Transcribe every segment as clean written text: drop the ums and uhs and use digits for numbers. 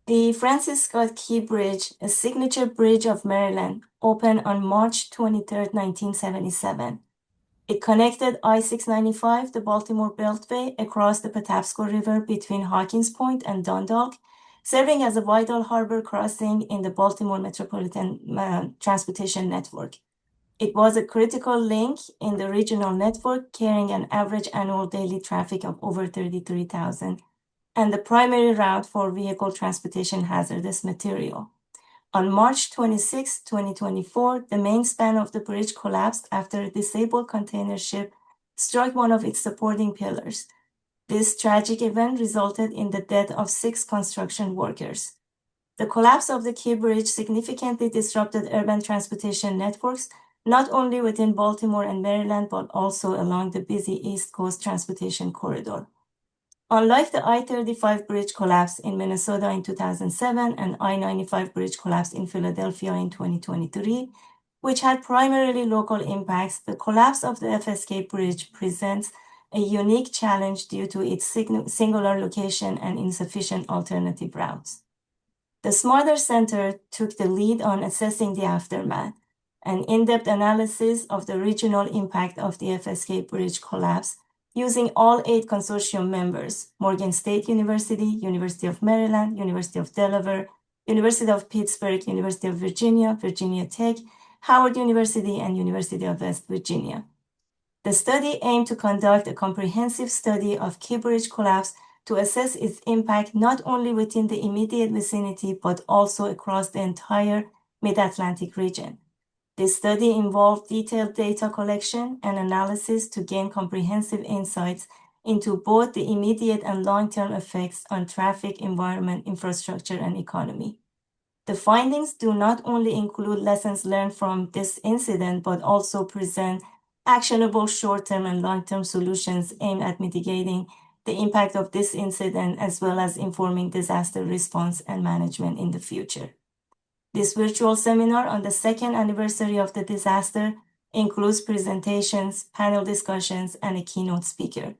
The Francis Scott Key Bridge, a signature bridge of Maryland, opened on March 23, 1977. It connected I-695, the Baltimore Beltway, across the Patapsco River between Hawkins Point and Dundalk, serving as a vital harbor crossing in the Baltimore Metropolitan Transportation Network. It was a critical link in the regional network, carrying an average annual daily traffic of over 33,000, and the primary route for vehicle transportation hazardous material. On March 26, 2024, the main span of the bridge collapsed after a disabled container ship struck one of its supporting pillars. This tragic event resulted in the death of 6 construction workers. The collapse of the Key Bridge significantly disrupted urban transportation networks, not only within Baltimore and Maryland, but also along the busy East Coast transportation corridor. Unlike the I-35 bridge collapse in Minnesota in 2007 and I-95 bridge collapse in Philadelphia in 2023, which had primarily local impacts, the collapse of the FSK bridge presents a unique challenge due to its singular location and insufficient alternative routes. The Smarter Center took the lead on assessing the aftermath. An in-depth analysis of the regional impact of the FSK bridge collapse using all 8 consortium members, Morgan State University, University of Maryland, University of Delaware, University of Pittsburgh, University of Virginia, Virginia Tech, Howard University, and University of West Virginia. The study aimed to conduct a comprehensive study of Key Bridge collapse to assess its impact not only within the immediate vicinity, but also across the entire Mid-Atlantic region. This study involved detailed data collection and analysis to gain comprehensive insights into both the immediate and long-term effects on traffic, environment, infrastructure, and economy. The findings do not only include lessons learned from this incident, but also present actionable short-term and long-term solutions aimed at mitigating the impact of this incident, as well as informing disaster response and management in the future. This virtual seminar on the 2nd anniversary of the disaster includes presentations, panel discussions, and a keynote speaker.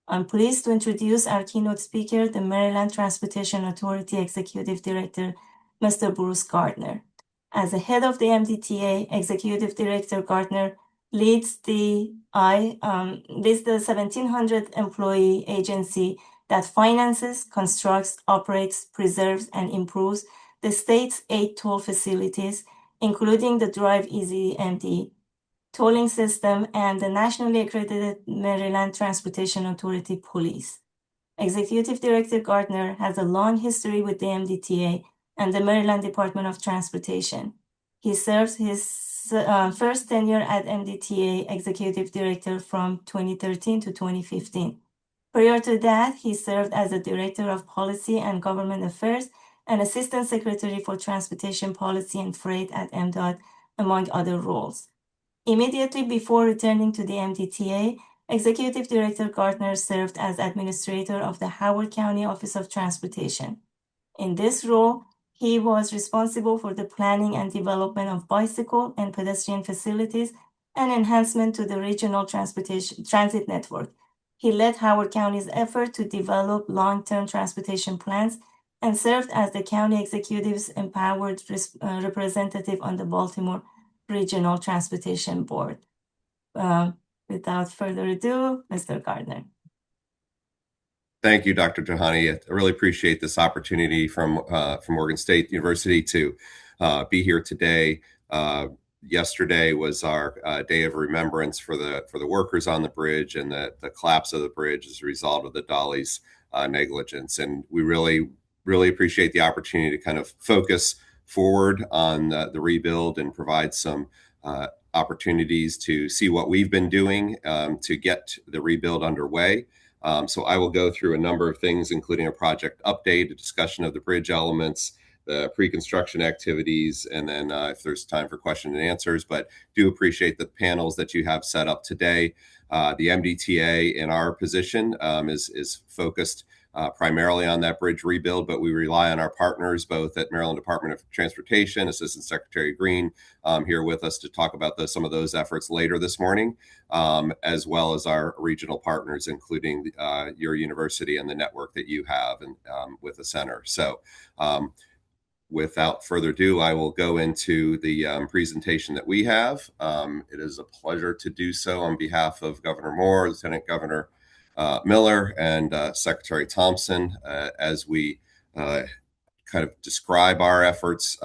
I'm pleased to introduce our keynote speaker, the Maryland Transportation Authority Executive Director, Mr. Bruce Gartner. As the head of the MDTA, Executive Director Gartner leads the 1,700 employee agency that finances, constructs, operates, preserves, and improves the state's 8 toll facilities, including the Drive Easy MD tolling system and the nationally accredited Maryland Transportation Authority Police. Executive Director Gartner has a long history with the MDTA and the Maryland Department of Transportation. He serves his first tenure at MDTA Executive Director from 2013 to 2015. Prior to that, he served as the Director of Policy and Government Affairs and Assistant Secretary for Transportation Policy and Freight at MDOT, among other roles. Immediately before returning to the MDTA, Executive Director Gartner served as Administrator of the Howard County Office of Transportation. In this role, he was responsible for the planning and development of bicycle and pedestrian facilities and enhancement to the regional transit network. He led Howard County's effort to develop long-term transportation plans and served as the county executive's empowered representative on the Baltimore Regional Transportation Board. Without further ado, Mr. Gardner. Thank you, Dr. Jahani. I really appreciate this opportunity from Morgan State University to be here today. Yesterday was our day of remembrance for the workers on the bridge and the collapse of the bridge as a result of the dolly's negligence. And we really appreciate the opportunity to kind of focus forward on the rebuild and provide some opportunities to see what we've been doing to get the rebuild underway. So I will go through a number of things, including a project update, a discussion of the bridge elements, the pre-construction activities, and then if there's time for question and answers, but do appreciate the panels that you have set up today. The MDTA in our position is focused primarily on that bridge rebuild, but we rely on our partners both at Maryland Department of Transportation, Assistant Secretary Green here with us to talk about some of those efforts later this morning, as well as our regional partners, including your university and the network that you have and, with the center. So without further ado, I will go into the presentation that we have. It is a pleasure to do so on behalf of Governor Moore, Lieutenant Governor Miller, and Secretary Thompson, as we kind of describe our efforts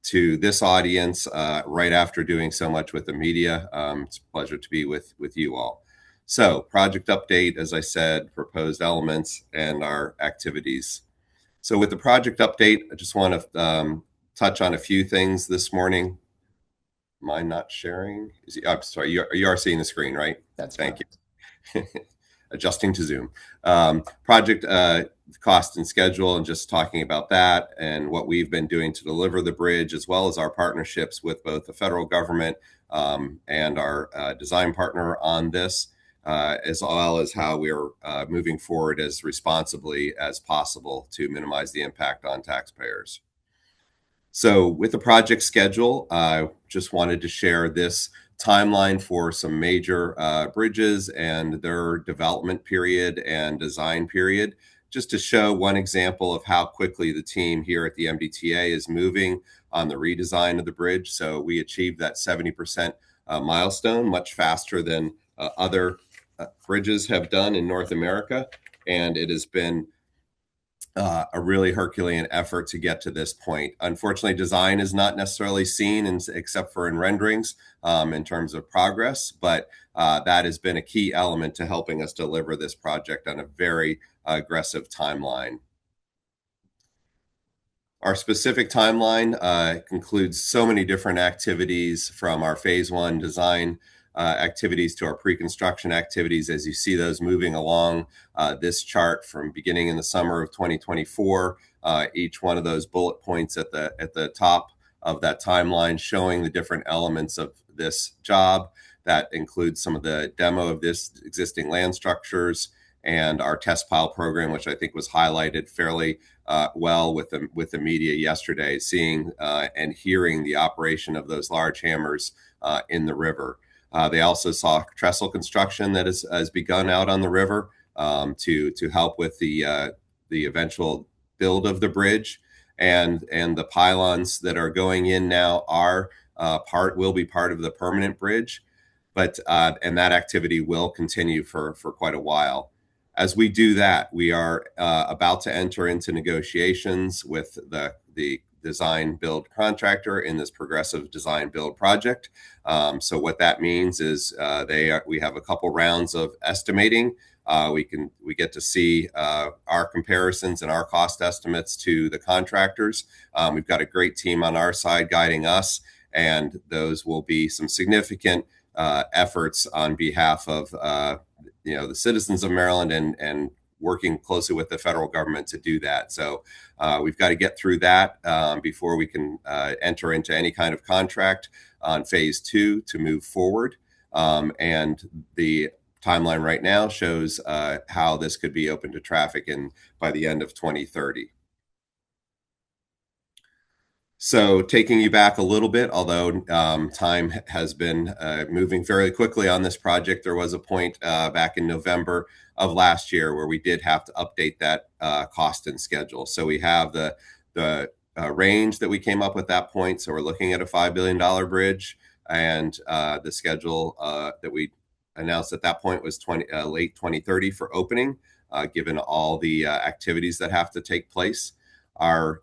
to this audience right after doing so much with the media. It's a pleasure to be with you all. So, project update, as I said, proposed elements, and our activities. So with the project update, I just want to touch on a few things this morning. Mine not sharing? I'm sorry, you are seeing the screen, right? That's Thank fine. you. Adjusting to Zoom. Project cost and schedule, and just talking about that and what we've been doing to deliver the bridge, as well as our partnerships with both the federal government and our design partner on this. As well as how we're moving forward as responsibly as possible to minimize the impact on taxpayers. So with the project schedule, I just wanted to share this timeline for some major bridges and their development period and design period, just to show one example of how quickly the team here at the MDTA is moving on the redesign of the bridge. So we achieved that 70% milestone much faster than other bridges have done in North America, and it has been a really Herculean effort to get to this point. Unfortunately, design is not necessarily seen except for in renderings in terms of progress, but that has been a key element to helping us deliver this project on a very aggressive timeline. Our specific timeline concludes so many different activities, from our phase one design activities to our pre-construction activities, as you see those moving along this chart from beginning in the summer of 2024. Each one of those bullet points at the top of that timeline showing the different elements of this job. That includes some of the demo of this existing land structures and our test pile program, which I think was highlighted fairly well with the media yesterday, seeing and hearing the operation of those large hammers in the river. They also saw trestle construction that has begun out on the river to help with the eventual build of the bridge, and the pylons that are going in now will be part of the permanent bridge, but and that activity will continue for quite a while. As we do that, we are about to enter into negotiations with the design build contractor in this progressive design build project. So what that means is we have a couple rounds of estimating. We get to see our comparisons and our cost estimates to the contractors. We've got a great team on our side guiding us, and those will be some significant efforts on behalf of the citizens of Maryland and working closely with the federal government to do that. So we've got to get through that before we can enter into any kind of contract on phase two to move forward. And the timeline right now shows how this could be open to traffic by the end of 2030. So taking you back a little bit, although time has been moving very quickly on this project, there was a point back in November of last year where we did have to update that cost and schedule. So we have the range that we came up with that point. So we're looking at a $5 billion bridge, and the schedule that we announced at that point was late 2030 for opening, given all the activities that have to take place. Our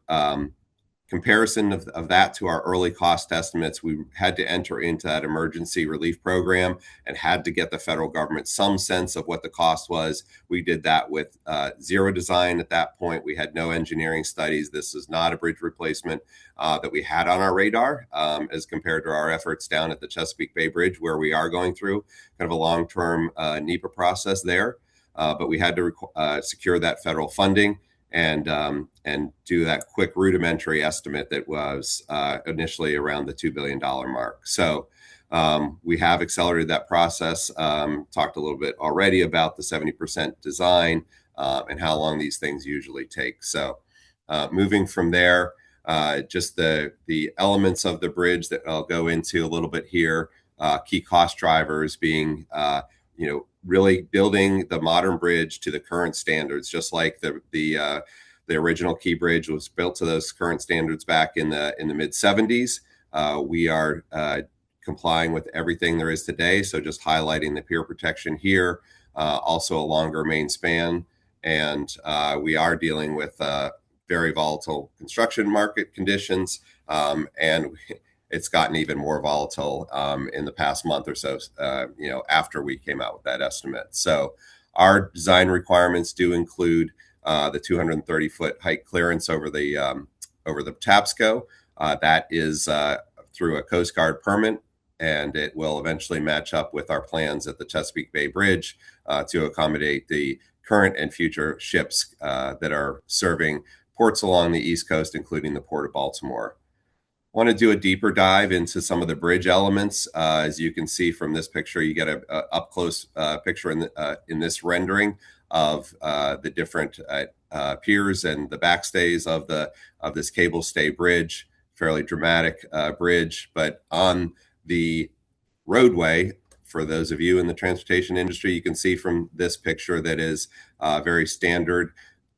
comparison of that to our early cost estimates, we had to enter into that emergency relief program and had to get the federal government some sense of what the cost was. We did that with zero design at that point. We had no engineering studies. This is not a bridge replacement that we had on our radar as compared to our efforts down at the Chesapeake Bay Bridge, where we are going through kind of a long-term NEPA process there. But we had to secure that federal funding and do that quick rudimentary estimate that was initially around the $2 billion mark. So we have accelerated that process, talked a little bit already about the 70% design, and how long these things usually take. So moving from there, just the elements of the bridge that I'll go into a little bit here. Key cost drivers being, really building the modern bridge to the current standards, just like the original Key Bridge was built to those current standards back in the mid 70s. We are complying with everything there is today. So just highlighting the pier protection here, also a longer main span, and we are dealing with very volatile construction market conditions, and it's gotten even more volatile in the past month or so, after we came out with that estimate. So our design requirements do include the 230-foot height clearance over the TAPSCO. That is through a Coast Guard permit, and it will eventually match up with our plans at the Chesapeake Bay Bridge to accommodate the current and future ships that are serving ports along the East Coast, including the Port of Baltimore. Want to do a deeper dive into some of the bridge elements. As you can see from this picture, you get a up close picture in this rendering of the different piers and the backstays of this cable stay bridge. Fairly dramatic bridge, but on the roadway, for those of you in the transportation industry, you can see from this picture that is very standard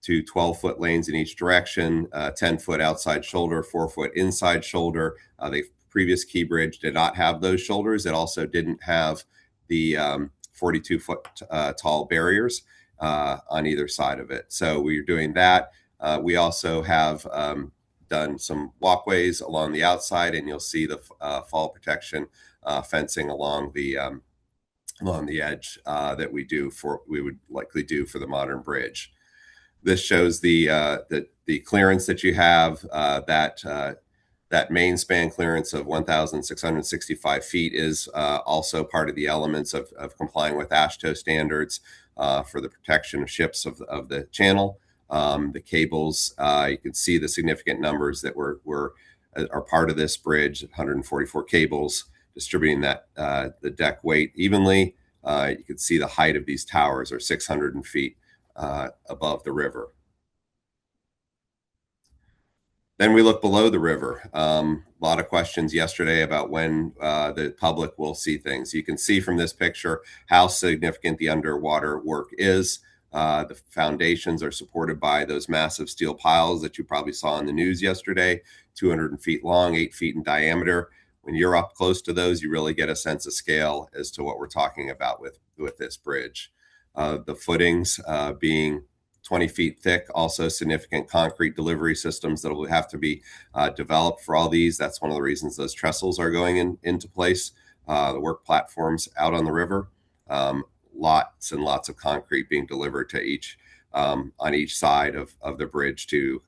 to 12-foot lanes in each direction, 10-foot outside shoulder, 4-foot inside shoulder. The previous Key Bridge did not have those shoulders. It also didn't have the 42-foot tall barriers on either side of it. So we're doing that. We also have done some walkways along the outside, and you'll see the fall protection fencing along the edge that we would likely do for the modern bridge. This shows the clearance that you have. That main span clearance of 1,665 feet is also part of the elements of complying with AASHTO standards for the protection of ships of the channel. The cables, you can see the significant numbers that are part of this bridge. 144 cables distributing the deck weight evenly. You can see the height of these towers are 600 feet above the river. Then we look below the river. A lot of questions yesterday about when the public will see things. You can see from this picture how significant the underwater work is. The foundations are supported by those massive steel piles that you probably saw in the news yesterday, 200 feet long, 8 feet in diameter. When you're up close to those, you really get a sense of scale as to what we're talking about with this bridge. The footings being 20 feet thick, also significant concrete delivery systems that will have to be developed for all these. That's one of the reasons those trestles are going into place. The work platforms out on the river, lots and lots of concrete being delivered to on each side of the bridge to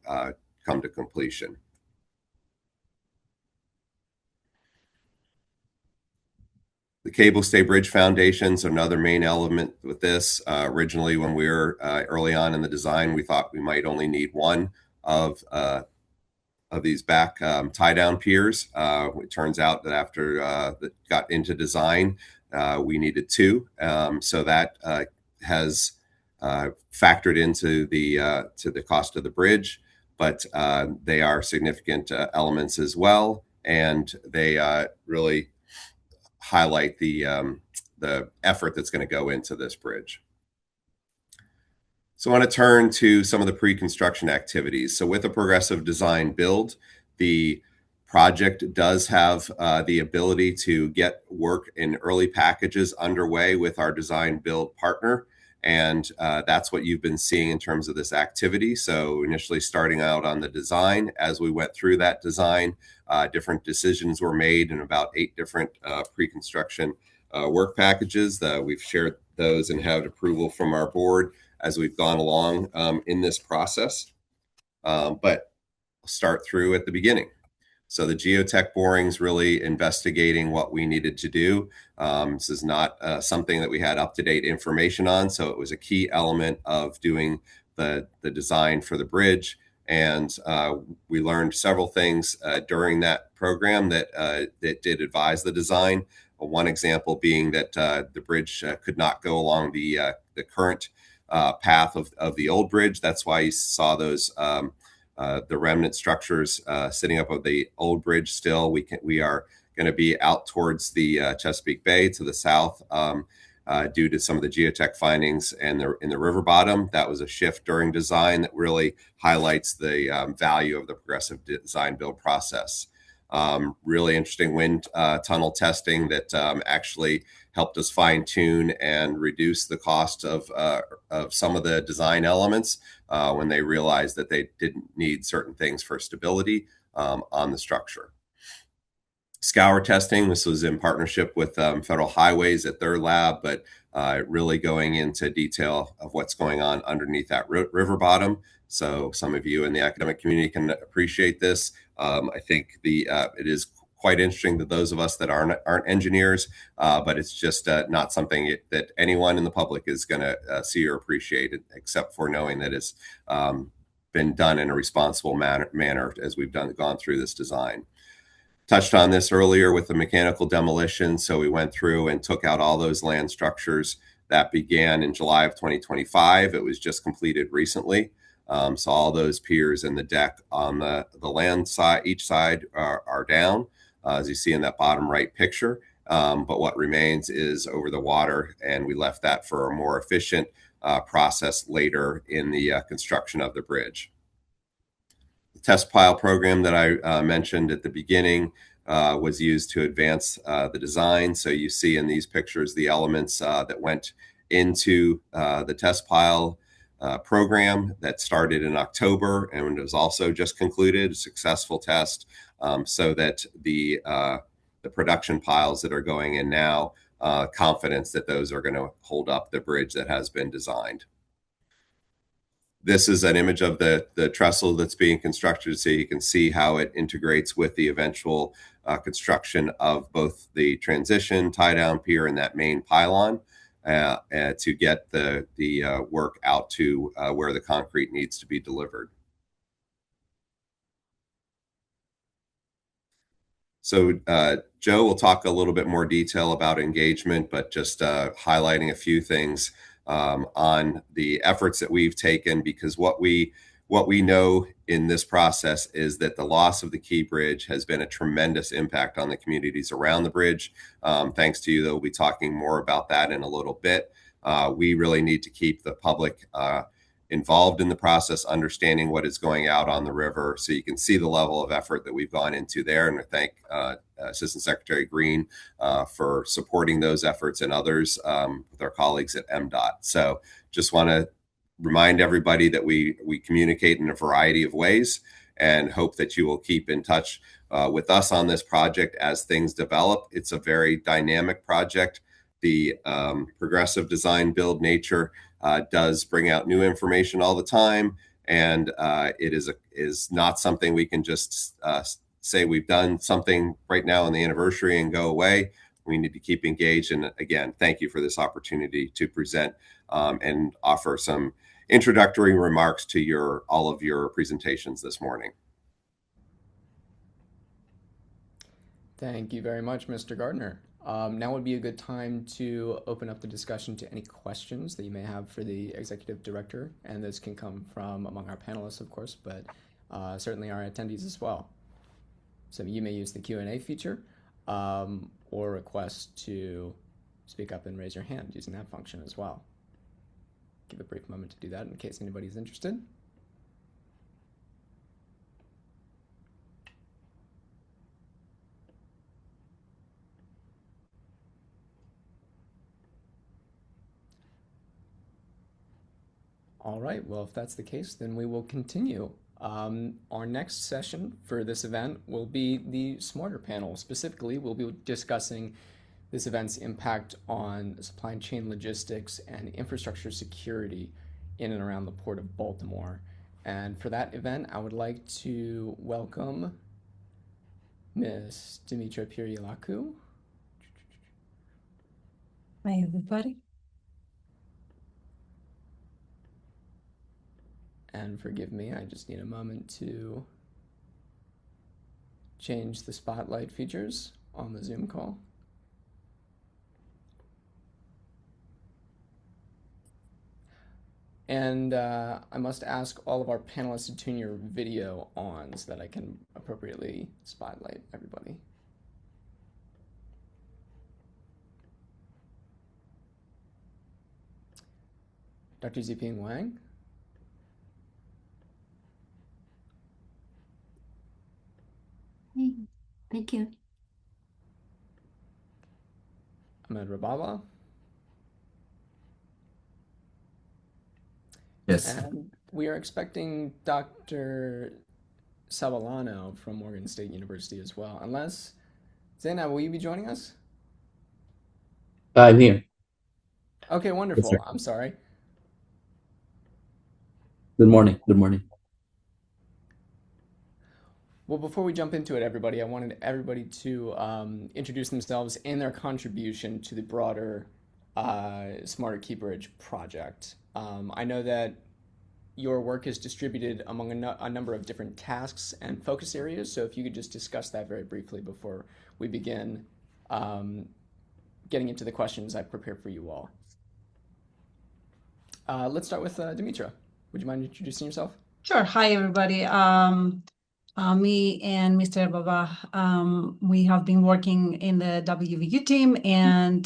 come to completion. The cable stay bridge foundations are another main element with this. Originally, when we were early on in the design, we thought we might only need one of these back tie-down piers. It turns out that after that got into design, we needed two. So that has factored into the cost of the bridge, but they are significant elements as well, and they really highlight the effort that's going to go into this bridge. So I want to turn to some of the pre-construction activities. So with a progressive design build, the project does have the ability to get work in early packages underway with our design build partner. And that's what you've been seeing in terms of this activity. So initially starting out on the design, as we went through that design, different decisions were made in about 8 different pre-construction work packages. We've shared those and had approval from our board as we've gone along in this process. But I'll start through at the beginning. So the geotech borings really investigating what we needed to do. This is not something that we had up-to-date information on, so it was a key element of doing the design for the bridge. And we learned several things during that program that did advise the design. One example being that the bridge could not go along the current path of the old bridge. That's why you saw those the remnant structures sitting up of the old bridge. Still, we are going to be out towards the Chesapeake Bay to the south. Due to some of the geotech findings and in the river bottom. That was a shift during design that really highlights the value of the progressive design build process. Really interesting wind tunnel testing that actually helped us fine tune and reduce the cost of some of the design elements when they realized that they didn't need certain things for stability on the structure. Scour testing, this was in partnership with Federal Highways at their lab, but really going into detail of what's going on underneath that river bottom. So some of you in the academic community can appreciate this. I think it is quite interesting to those of us that aren't engineers, but it's just not something that anyone in the public is going to see or appreciate, except for knowing that it's been done in a responsible manner as we've gone through this design. Touched on this earlier with the mechanical demolition. So we went through and took out all those land structures. That began in July of 2025. It was just completed recently. So all those piers and the deck on the land side, each side are down, as you see in that bottom right picture. But what remains is over the water, and we left that for a more efficient process later in the construction of the bridge. Test pile program that I mentioned at the beginning was used to advance the design. So you see in these pictures the elements that went into the test pile program that started in October and was also just concluded, a successful test, so that the production piles that are going in now, confidence that those are going to hold up the bridge that has been designed. This is an image of the trestle that's being constructed, so you can see how it integrates with the eventual construction of both the transition tie-down pier and that main pylon to get the work out to where the concrete needs to be delivered. So Joe will talk a little bit more detail about engagement, but just highlighting a few things on the efforts that we've taken, because what we know in this process is that the loss of the Key Bridge has been a tremendous impact on the communities around the bridge. Thanks to you, though, we'll be talking more about that in a little bit. We really need to keep the public involved in the process, understanding what is going out on the river, so you can see the level of effort that we've gone into there. And I thank Assistant Secretary Green for supporting those efforts and others with our colleagues at MDOT. So just want to remind everybody that we communicate in a variety of ways, and hope that you will keep in touch with us on this project as things develop. It's a very dynamic project. The progressive design build nature does bring out new information all the time, and it is not something we can just say we've done something right now on the anniversary and go away. We need to keep engaged. And again, thank you for this opportunity to present and offer some introductory remarks to all of your presentations this morning. Thank you very much, Mr. Gartner. Now would be a good time to open up the discussion to any questions that you may have for the Executive Director, and this can come from among our panelists, of course, but certainly our attendees as well. So you may use the Q&A feature or request to speak up and raise your hand using that function as well. Give a brief moment to do that in case anybody's interested. All right, well, if that's the case, then we will continue. Our next session for this event will be the Smarter panel. Specifically, we'll be discussing this event's impact on supply chain logistics and infrastructure security in and around the Port of Baltimore. And for that event, I would like to welcome Ms. Dimitra Pirilakou. Hi, everybody. And forgive me, I just need a moment to change the spotlight features on the Zoom call. And I must ask all of our panelists to turn your video on so that I can appropriately spotlight everybody. Dr. Ziping Wang. Hey, thank you. Ahmed Rababa. Yes. And we are expecting Dr. Sabalano from Morgan State University as well. Unless, Zainab, will you be joining us? I'm here. Okay, Yes, wonderful. sir. I'm sorry. Good morning. Good morning. Well, before we jump into it, everybody, I wanted everybody to introduce themselves and their contribution to the broader Smarter Keybridge project. I know that your work is distributed among a number of different tasks and focus areas, so if you could just discuss that very briefly before we begin getting into the questions I've prepared for you all. Let's start with Dimitra. Would you mind introducing yourself? Sure. Hi, everybody. Me and Mr. Baba, we have been working in the WVU team, and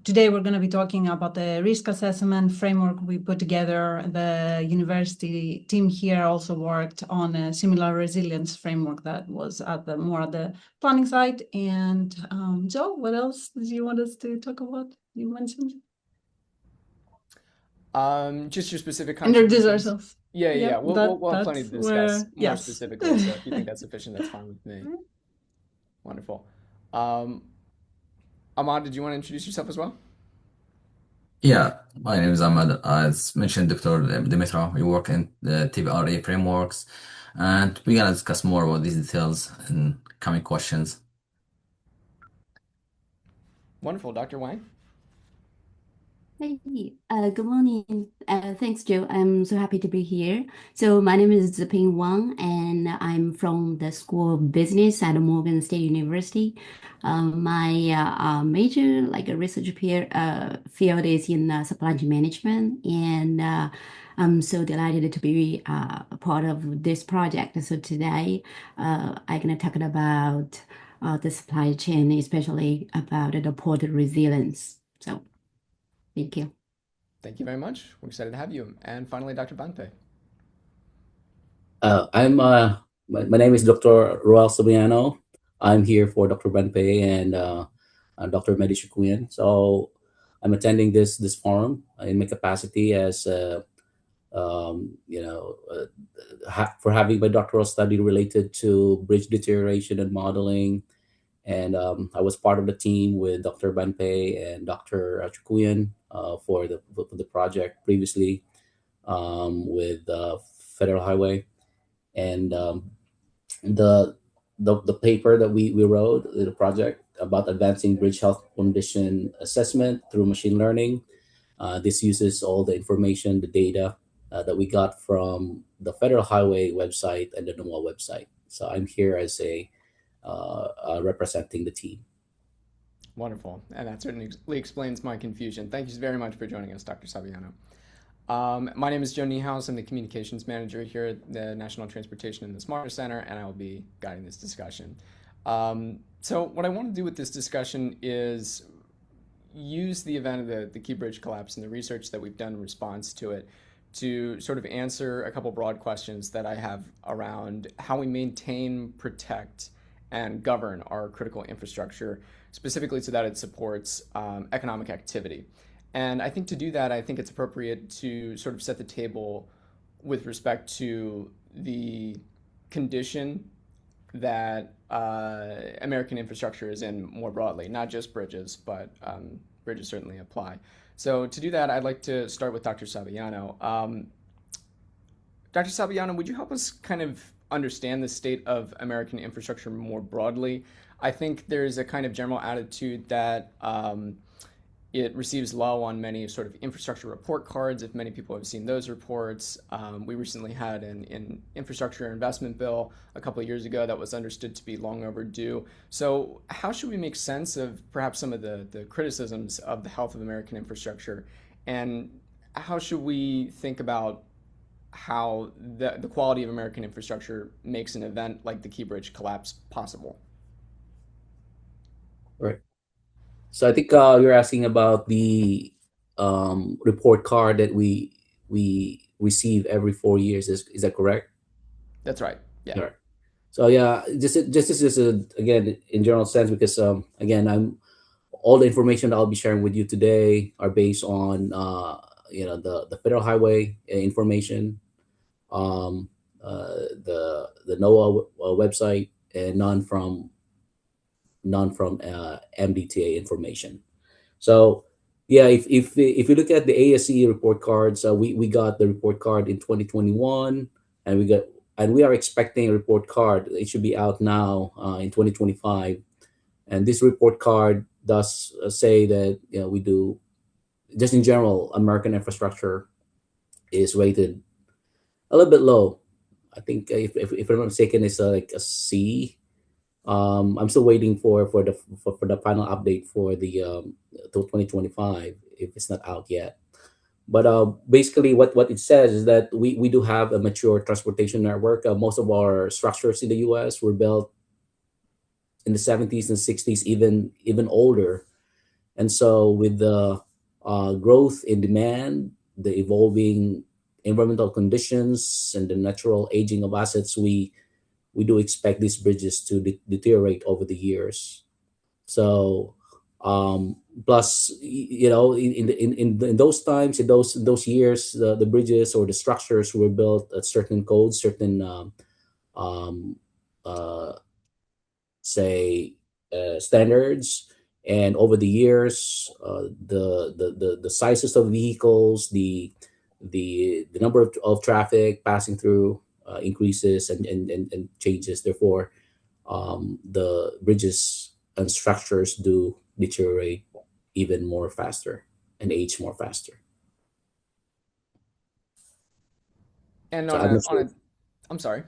today we're going to be talking about the risk assessment framework we put together. The university team here also worked on a similar resilience framework that was at the planning side. And Joe, what else did you want us to talk about? You mentioned? Just your specific Introduce contributions. ourselves. Yeah. We'll have plenty to that's discuss where, more yes. specifically. So if you think that's sufficient, that's fine with me. Wonderful. Ahmad, did you want to introduce yourself as well? Yeah, my name is Ahmed. As mentioned, Dr. Dimitra, we work in the TBRA frameworks, and we're gonna discuss more about these details in coming questions. Wonderful. Dr. Wang? Hey, good morning. Thanks, Joe. I'm so happy to be here. So my name is Ziping Wang, and I'm from the School of Business at Morgan State University. My major, like a research field, is in supply chain management, and I'm so delighted to be a part of this project. So today, I'm gonna talk about the supply chain, especially about the port resilience. So. Thank you. Thank you very much. We're excited to have you. And finally, Dr. Banpe. My name is Dr. Roel Sabiano. I'm here for Dr. Banpe and Dr. Medishukuyan. So I'm attending this forum in my capacity as for having my doctoral study related to bridge deterioration and modeling. And I was part of the team with Dr. Banpe and Dr. Chukuyan for the project previously with Federal Highway. And the paper that we wrote, the project about advancing bridge health condition assessment through machine learning. This uses all the information, the data that we got from the Federal Highway website and the NOAA website. So I'm here as representing the team. Wonderful. And that certainly explains my confusion. Thank you very much for joining us, Dr. Saviano. My name is Joe Niehaus. I'm the communications manager here at the National Transportation and the Smarter Center, and I will be guiding this discussion. So what I want to do with this discussion is use the event of the Key Bridge collapse and the research that we've done in response to it to sort of answer a couple broad questions that I have around how we maintain, protect, and govern our critical infrastructure, specifically so that it supports economic activity. And I think to do that, I think it's appropriate to sort of set the table with respect to the condition that American infrastructure is in more broadly, not just bridges, but bridges certainly apply. So to do that, I'd like to start with Dr. Saviano. Dr. Saviano, would you help us kind of understand the state of American infrastructure more broadly? I think there's a kind of general attitude that it receives low on many sort of infrastructure report cards, if many people have seen those reports. We recently had an infrastructure investment bill a couple of years ago that was understood to be long overdue. So how should we make sense of perhaps some of the criticisms of the health of American infrastructure? And how should we think about how the quality of American infrastructure makes an event like the Key Bridge collapse possible? Right. So I think you're asking about the report card that we receive every 4 years. Is that correct? That's right. Yeah. All right. So yeah, just this is again in general sense, because again, I'm all the information that I'll be sharing with you today are based on the federal highway information, the NOAA website, and none from MDTA information. So yeah, if you look at the ASE report cards, we got the report card in 2021, and we are expecting a report card. It should be out now in 2025, and this report card does say that we do, just in general, American infrastructure is rated a little bit low. I think if I'm not mistaken, it's like a C. I'm still waiting for the final update for the till 2025, if it's not out yet. But basically, what it says is that we do have a mature transportation network. Most of our structures in the U.S. were built in the 70s and 60s, even older. And so with the growth in demand, the evolving environmental conditions, and the natural aging of assets, we do expect these bridges to deteriorate over the years. So plus, in those times, in those years, the bridges or the structures were built at certain codes, certain um, uh, say standards. And over the years, the sizes of vehicles, the number of traffic passing through increases and changes. Therefore, the bridges and structures do deteriorate even more faster and age more faster. And So I'm not sure. I'm sorry.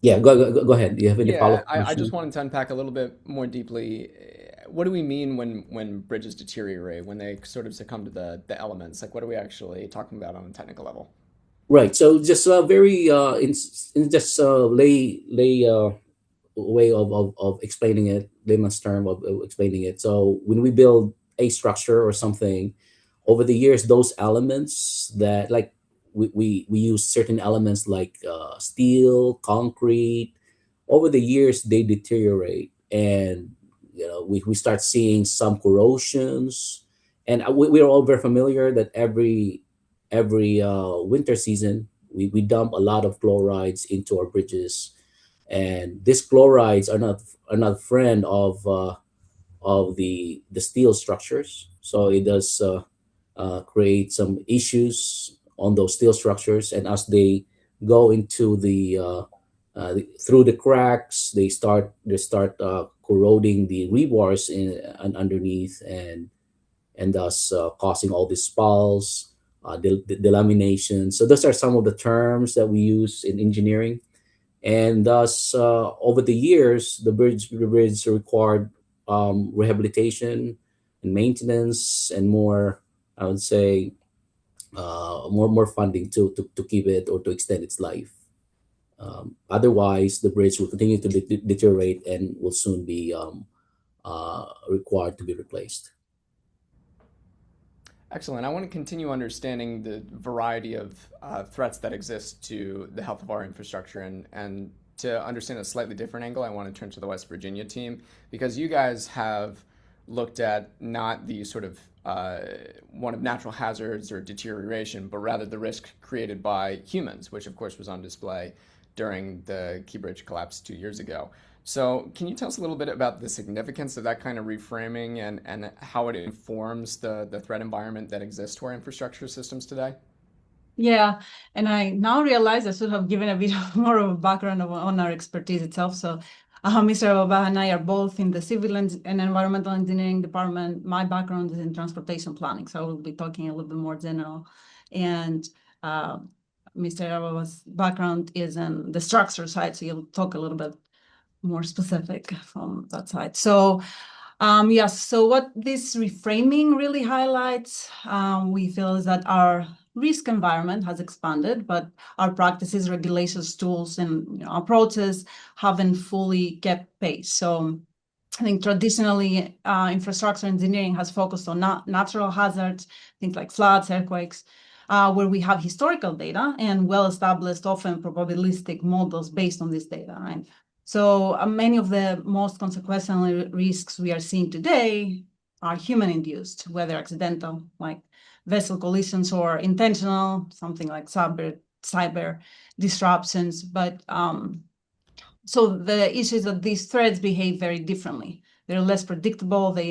Yeah, go ahead. Do you have any Yeah, follow-up I just question? wanted to unpack a little bit more deeply. What do we mean when bridges deteriorate, when they sort of succumb to the elements? Like, what are we actually talking about on a technical level? Right. So just very in just lay way of explaining it, layman's term of explaining it. So when we build a structure or something, over the years, those elements that, like, we use certain elements like steel, concrete. Over the years, they deteriorate, and we start seeing some corrosions. And we are all very familiar that every winter season, we dump a lot of chlorides into our bridges, and these chlorides are not friend of the steel structures. So it does create some issues on those steel structures, and as they go into through the cracks, they start corroding the rebars and underneath, and thus causing all these spalls, delamination. So those are some of the terms that we use in engineering. And thus, over the years, the bridge required rehabilitation and maintenance, and more, I would say, more funding to keep it or to extend its life. Otherwise, the bridge will continue to deteriorate and will soon be required to be replaced. Excellent. I want to continue understanding the variety of threats that exist to the health of our infrastructure, and to understand a slightly different angle, I want to turn to the West Virginia team, because you guys have looked at not the sort of one of natural hazards or deterioration, but rather the risk created by humans, which of course was on display during the Key Bridge collapse 2 years ago. So can you tell us a little bit about the significance of that kind of reframing, and how it informs the threat environment that exists to our infrastructure systems today? Yeah, and I now realize I should have given a bit more of a background on our expertise itself. So Mr. Baba and I are both in the civil and environmental engineering department. My background is in transportation planning, so I will be talking a little bit more general. And Mr. Baba's background is in the structure side, so he'll talk a little bit more specific from that side. So Yes, so what this reframing really highlights, we feel, is that our risk environment has expanded, but our practices, regulations, tools, and approaches haven't fully kept pace. So I think traditionally, infrastructure engineering has focused on natural hazards, things like floods, earthquakes, where we have historical data and well-established, often probabilistic models based on this data, right? So many of the most consequential risks we are seeing today are human-induced, whether accidental, like vessel collisions, or intentional, something like cyber disruptions. But so the issue is that these threats behave very differently. They're less predictable, they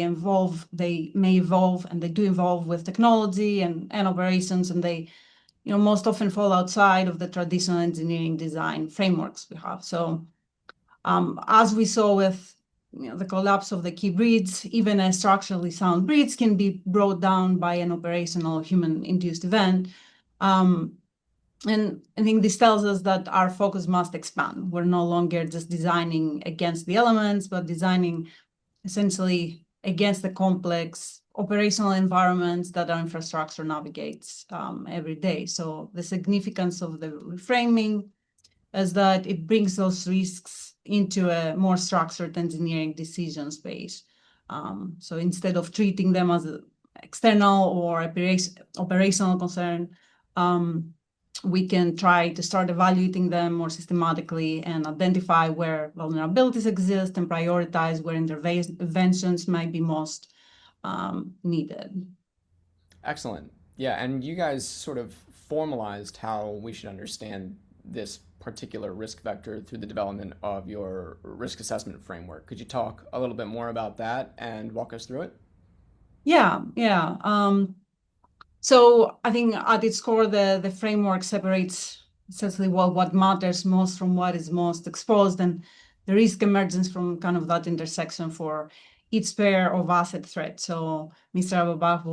may evolve, and they do evolve with technology and operations, and they most often fall outside of the traditional engineering design frameworks we have. So as we saw with the collapse of the key bridge, even a structurally sound bridge can be brought down by an operational human-induced event. And I think this tells us that our focus must expand. We're no longer just designing against the elements, but designing essentially against the complex operational environments that our infrastructure navigates every day. So the significance of the reframing is that it brings those risks into a more structured engineering decision space. So instead of treating them as an external or operational concern, we can try to start evaluating them more systematically and identify where vulnerabilities exist and prioritize where interventions might be most needed. Excellent. Yeah, and you guys sort of formalized how we should understand this particular risk vector through the development of your risk assessment framework. Could you talk a little bit more about that and walk us through it? Yeah. So I think at its core, the framework separates essentially what matters most from what is most exposed, and the risk emergence from kind of that intersection for each pair of asset threat. So Mr. Ababak,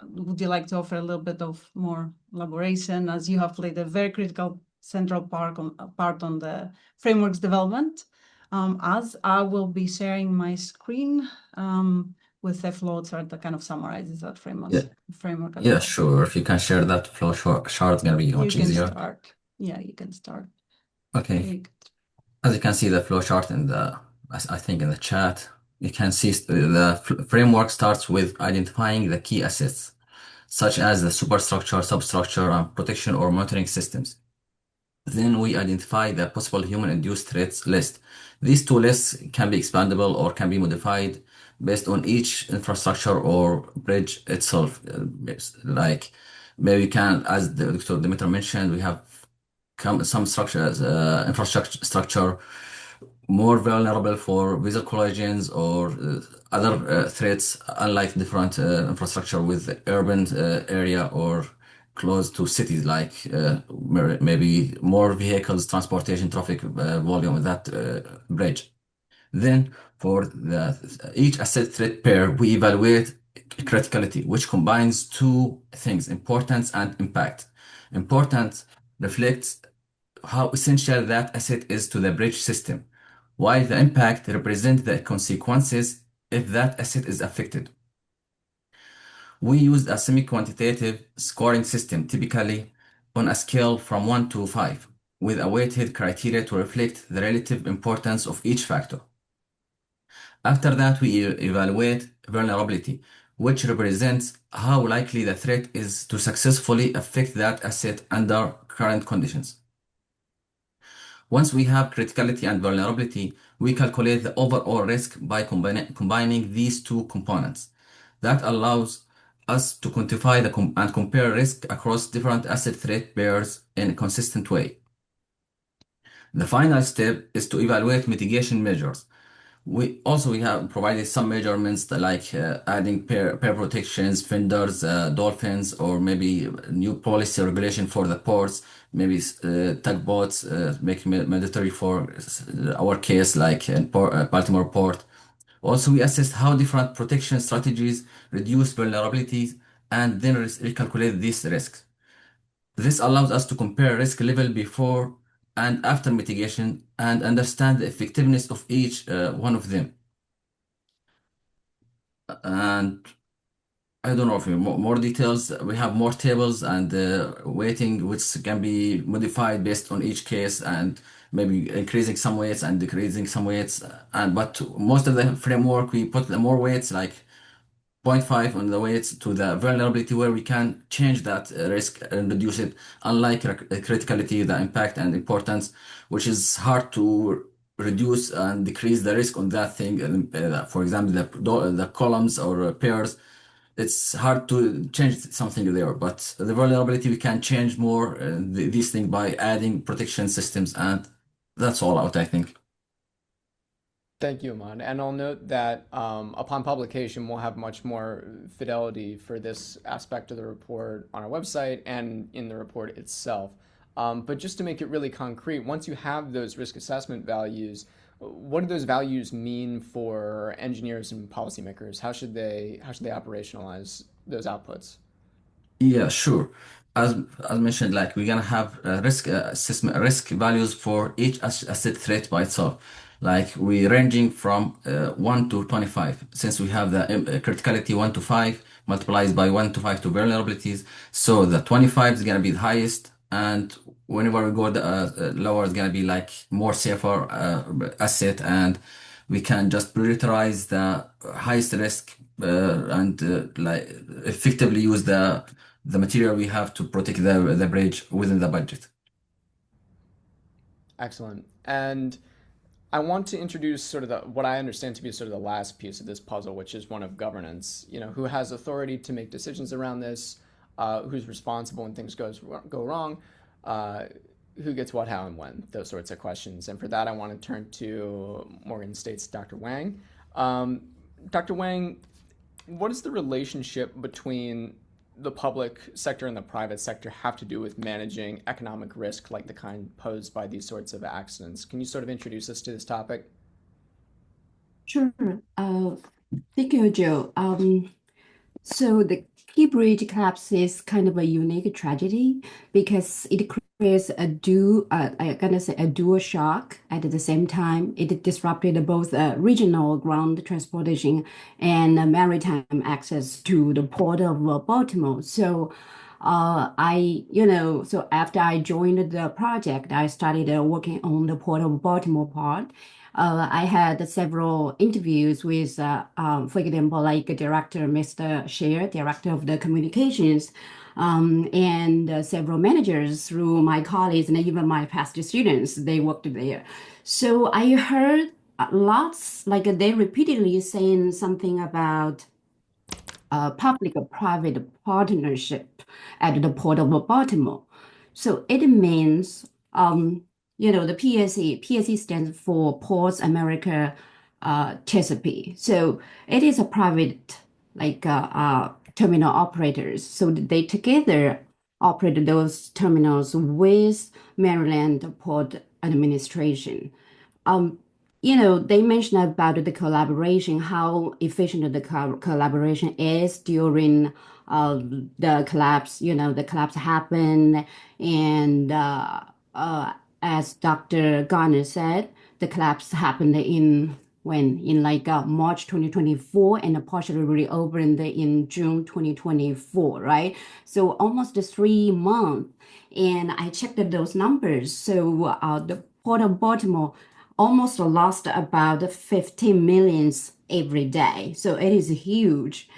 would you like to offer a little bit of more elaboration, as you have played a very critical central part on the framework's development? As I will be sharing my screen with a flow chart that kind of summarizes that framework. Yeah, framework as yeah, well. sure. If you can share that flow chart, it's gonna be much You can easier. start. Yeah, you can start. Okay. You can- As you can see the flow chart in I think in the chat, you can see the framework starts with identifying the key assets, such as the superstructure, substructure, and protection or monitoring systems. Then we identify the possible human-induced threats list. These two lists can be expandable or can be modified based on each infrastructure or bridge itself. Like maybe you can, as Dr. Dimitra mentioned, we have some structures, infrastructure more vulnerable for vessel collisions or other threats, unlike different infrastructure with urban area or close to cities, like maybe more vehicles, transportation, traffic volume with that bridge. Then for each asset threat pair, we evaluate criticality, which combines two things, importance and impact. Importance reflects how essential that asset is to the bridge system, while the impact represents the consequences if that asset is affected. We used a semi-quantitative scoring system, typically on a scale from 1 to 5, with a weighted criteria to reflect the relative importance of each factor. After that, we evaluate vulnerability, which represents how likely the threat is to successfully affect that asset under current conditions. Once we have criticality and vulnerability, we calculate the overall risk by combining these two components. That allows us to quantify and compare risk across different asset threat pairs in a consistent way. The final step is to evaluate mitigation measures. We have provided some measurements like adding pair protections, fenders, dolphins, or maybe new policy regulation for the ports, maybe tugboats, making it mandatory for our case, like in Baltimore Port. Also, we assessed how different protection strategies reduce vulnerabilities and then recalculate these risks. This allows us to compare risk level before and after mitigation and understand the effectiveness of each one of them. and I don't know if more details. We have more tables and weighting, which can be modified based on each case and maybe increasing some weights and decreasing some weights. And but most of the framework we put the more weights like 0.5 on the weights to the vulnerability where we can change that risk and reduce it, unlike criticality, the impact and importance, which is hard to reduce and decrease the risk on that thing. For example, the columns or pairs, it's hard to change something there, but the vulnerability we can change more these things by adding protection systems, and that's all out, I think. Thank you, Ahmad. And I'll note that upon publication, we'll have much more fidelity for this aspect of the report on our website and in the report itself. But just to make it really concrete, once you have those risk assessment values, what do those values mean for engineers and policymakers? How should they operationalize those outputs? Yeah, sure. As mentioned, like we're gonna have risk assessment, risk values for each asset threat by itself. Like we ranging from 1 to 25, since we have the criticality 1 to 5 multiplies by 1 to 5 to vulnerabilities. So the 25 is gonna be the highest, and whenever we go lower, it's gonna be like more safer asset, and we can just prioritize the highest risk and like effectively use the material we have to protect the bridge within the budget. Excellent. And I want to introduce sort of what I understand to be sort of the last piece of this puzzle, which is one of governance. Who has authority to make decisions around this, who's responsible when things go wrong, who gets what, how, and when, those sorts of questions. And for that, I want to turn to Morgan State's Dr. Wang. Dr. Wang, what is the relationship between the public sector and the private sector have to do with managing economic risk like the kind posed by these sorts of accidents? Can you sort of introduce us to this topic? Sure. Thank you, Joe. So the Key Bridge collapse is kind of a unique tragedy because it creates a dual shock at the same time. It disrupted both regional ground transportation and maritime access to the Port of Baltimore. So so after I joined the project, I started working on the Port of Baltimore part. I had several interviews with, for example, like Director Mr. Sher, Director of the Communications, and several managers through my colleagues and even my past students. They worked there. So I heard lots, like they repeatedly saying something about public-private partnership at the Port of Baltimore. So it means, the PSE stands for Ports America Chesapeake. So it is a private, terminal operators. So they together operate those terminals with Maryland Port Administration. They mentioned about the collaboration, how efficient the collaboration is during the collapse. The collapse happened, and as Dr. Gartner said, the collapse happened in March 2024 and partially reopened in June 2024, right? So almost 3 months. And I checked those numbers. So the Port of Baltimore almost lost about 15 millions every day. So it is huge.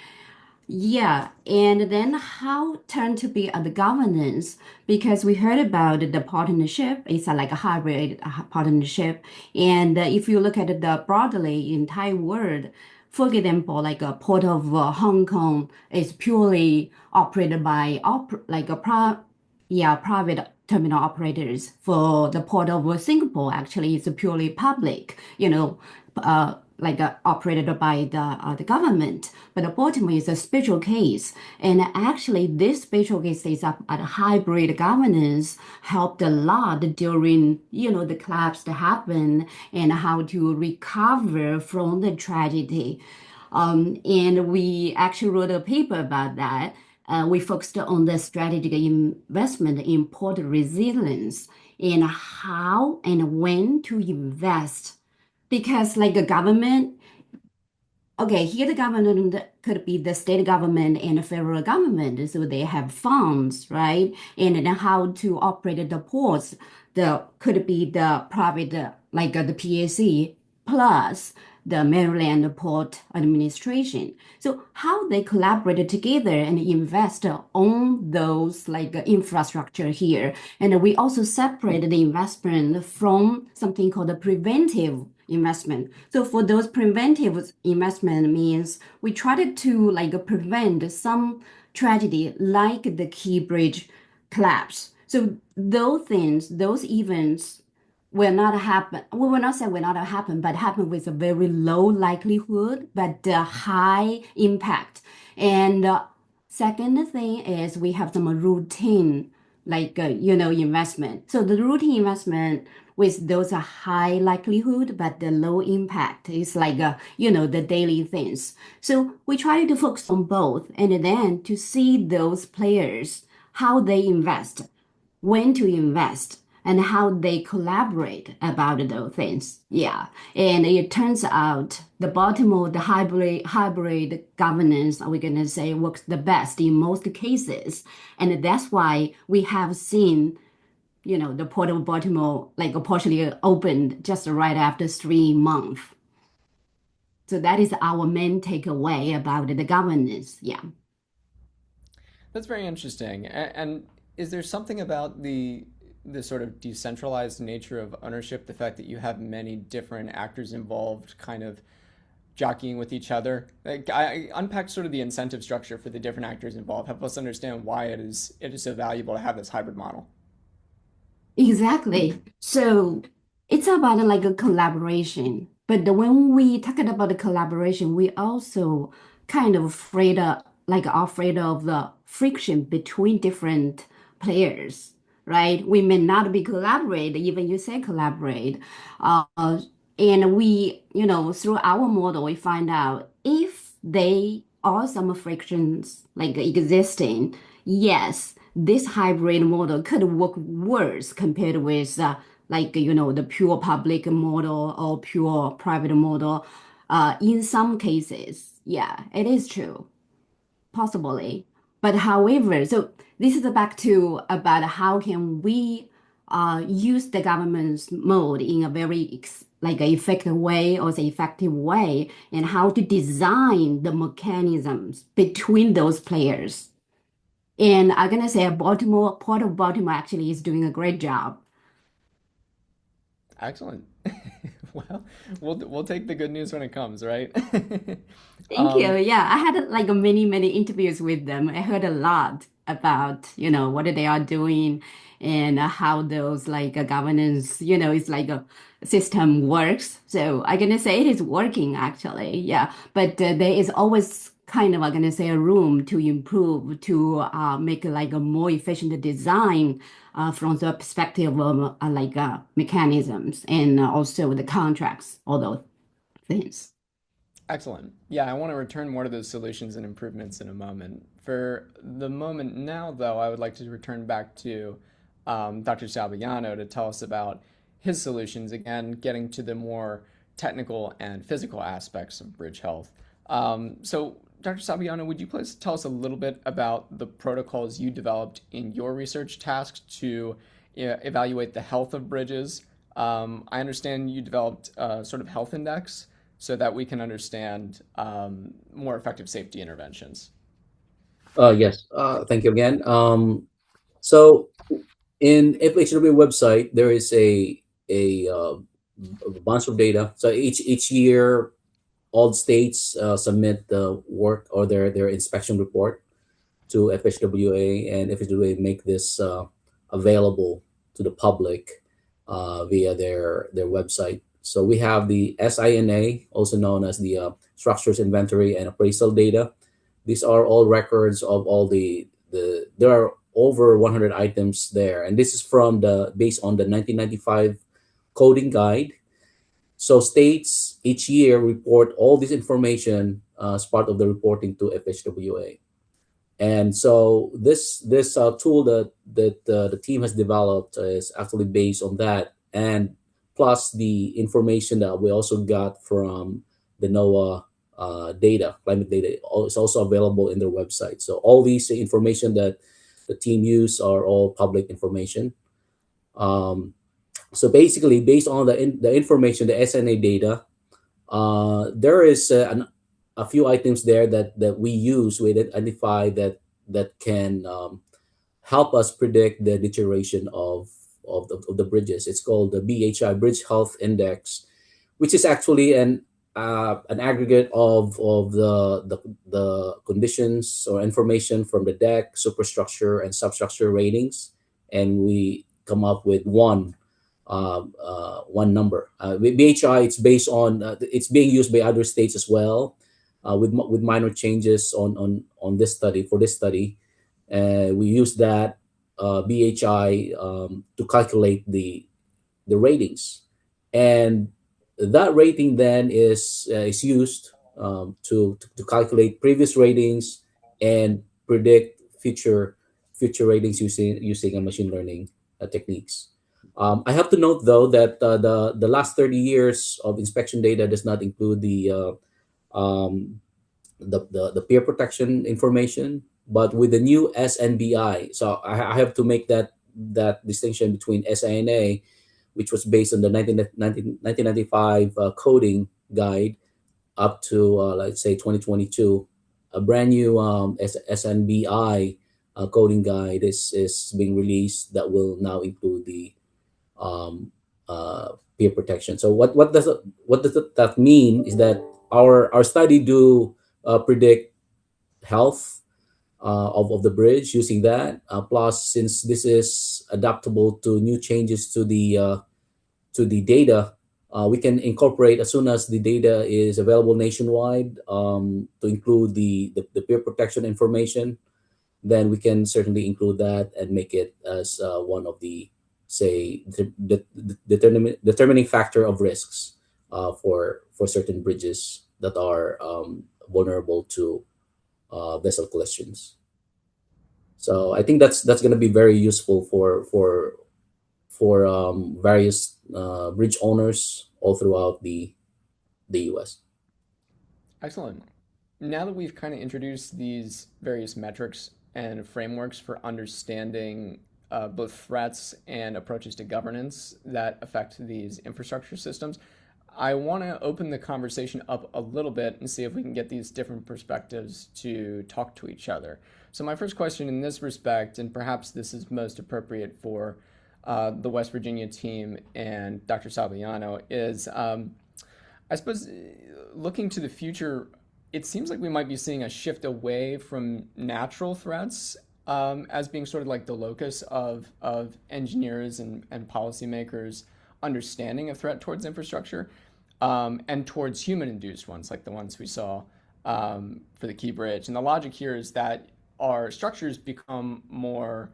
Yeah, and then how turn to be the governance, because we heard about the partnership. It's like a hybrid partnership. And if you look at the broadly entire world, for example, like a Port of Hong Kong is purely operated by private terminal operators. For the Port of Singapore, actually, it's purely public, operated by the government. But Baltimore is a special case. And actually, this special case is at a hybrid governance helped a lot during, the collapse that happened and how to recover from the tragedy. And we actually wrote a paper about that. We focused on the strategic investment in port resilience and how and when to invest. Because like a government, okay, here the government could be the state government and the federal government, so they have funds, right? And then how to operate the ports, the could be the private, like the PAC plus the Maryland Port Administration. So how they collaborate together and invest on those like infrastructure here. And we also separate the investment from something called the preventive investment. So for those preventive investment means we tried to like prevent some tragedy like the Key Bridge collapse. So those things, those events will not happen. We will not say will not happen, but happen with a very low likelihood, but high impact. And second thing is we have some routine, like investment. So the routine investment with those are high likelihood, but the low impact is like the daily things. So we try to focus on both, and then to see those players how they invest, when to invest, and how they collaborate about those things. Yeah. And it turns out the Baltimore, the hybrid governance, we're gonna say works the best in most cases. And that's why we have seen, the Port of Baltimore like partially opened just right after 3 months. So that is our main takeaway about the governance. Yeah. That's very interesting. And is there something about the sort of decentralized nature of ownership, the fact that you have many different actors involved, kind of jockeying with each other? Like, I unpack sort of the incentive structure for the different actors involved. Help us understand why it is so valuable to have this hybrid model. Exactly. So it's about like a collaboration. But when we talk about the collaboration, we also kind of afraid of the friction between different players, right? We may not be collaborate, even you say collaborate. Uh, and we, through our model, we find out if they are some frictions like existing, yes, this hybrid model could work worse compared with the pure public model or pure private model. In some cases, yeah, it is true, possibly. But however, so this is back to about how can we use the government's mode in a very effective way or the effective way, and how to design the mechanisms between those players. And I'm gonna say Port of Baltimore actually is doing a great job. Excellent. Well, we'll take the good news when it comes, right? Thank you. Yeah, I had like many interviews with them. I heard a lot about, what they are doing and how those governance, it's like a system works. So I'm gonna say it is working actually. Yeah, but there is always kind of, I'm gonna say, a room to improve to make like a more efficient design from the perspective of mechanisms and also the contracts, all those things. Excellent. Yeah, I want to return more to those solutions and improvements in a moment. For the moment now, though, I would like to return back to Dr. Salviano to tell us about his solutions, again, getting to the more technical and physical aspects of bridge health. So, Dr. Salviano, would you please tell us a little bit about the protocols you developed in your research tasks to evaluate the health of bridges? I understand you developed a sort of health index so that we can understand more effective safety interventions. Yes. Thank you again. So in FHW website, there is a bunch of data. So each year, all states submit the work or their inspection report to FHWA, and FHWA make this available to the public via their website. So we have the SINA, also known as the Structures Inventory and Appraisal Data. These are all records of all there are over 100 items there, and this is based on the 1995 coding guide. So states each year report all this information as part of the reporting to FHWA. And so this tool that the team has developed is actually based on that, and plus the information that we also got from the NOAA data, climate data. It's also available in their website. So all these information that the team use are all public information. So basically, based on the information, the SNA data, there is a few items there that we use, we identify that can help us predict the deterioration of the bridges. It's called the BHI, Bridge Health Index, which is actually an aggregate of the conditions or information from the deck, superstructure, and substructure ratings, and we come up with one number. With BHI, it's based on it's being used by other states as well, with minor changes on this study. For this study, we use that BHI to calculate the ratings, and that rating then is used to calculate previous ratings and predict future ratings using a machine learning techniques. I have to note though that the last 30 years of inspection data does not include um, the peer protection information, but with the new SNBI, so I have to make that distinction between SINA, which was based on the 1995 coding guide up to let's say 2022. A brand new SNBI coding guide is being released that will now include the um, peer protection. So what does that mean is that our study do predict health of the bridge using that. Plus, since this is adaptable to new changes to the data, we can incorporate as soon as the data is available nationwide to include the peer protection information. Then we can certainly include that and make it as one of the, say, determining factor of risks for certain bridges that are vulnerable to vessel collisions. So I think that's going to be very useful for various bridge owners all throughout the U.S. Excellent. Now that we've kind of introduced these various metrics and frameworks for understanding both threats and approaches to governance that affect these infrastructure systems, I want to open the conversation up a little bit and see if we can get these different perspectives to talk to each other. So my first question in this respect, and perhaps this is most appropriate for the West Virginia team and Dr. Saviano, is I suppose looking to the future, it seems like we might be seeing a shift away from natural threats as being sort of like the locus of engineers and policymakers' understanding of threat towards infrastructure, and towards human-induced ones, like the ones we saw for the Key Bridge. And the logic here is that our structures become more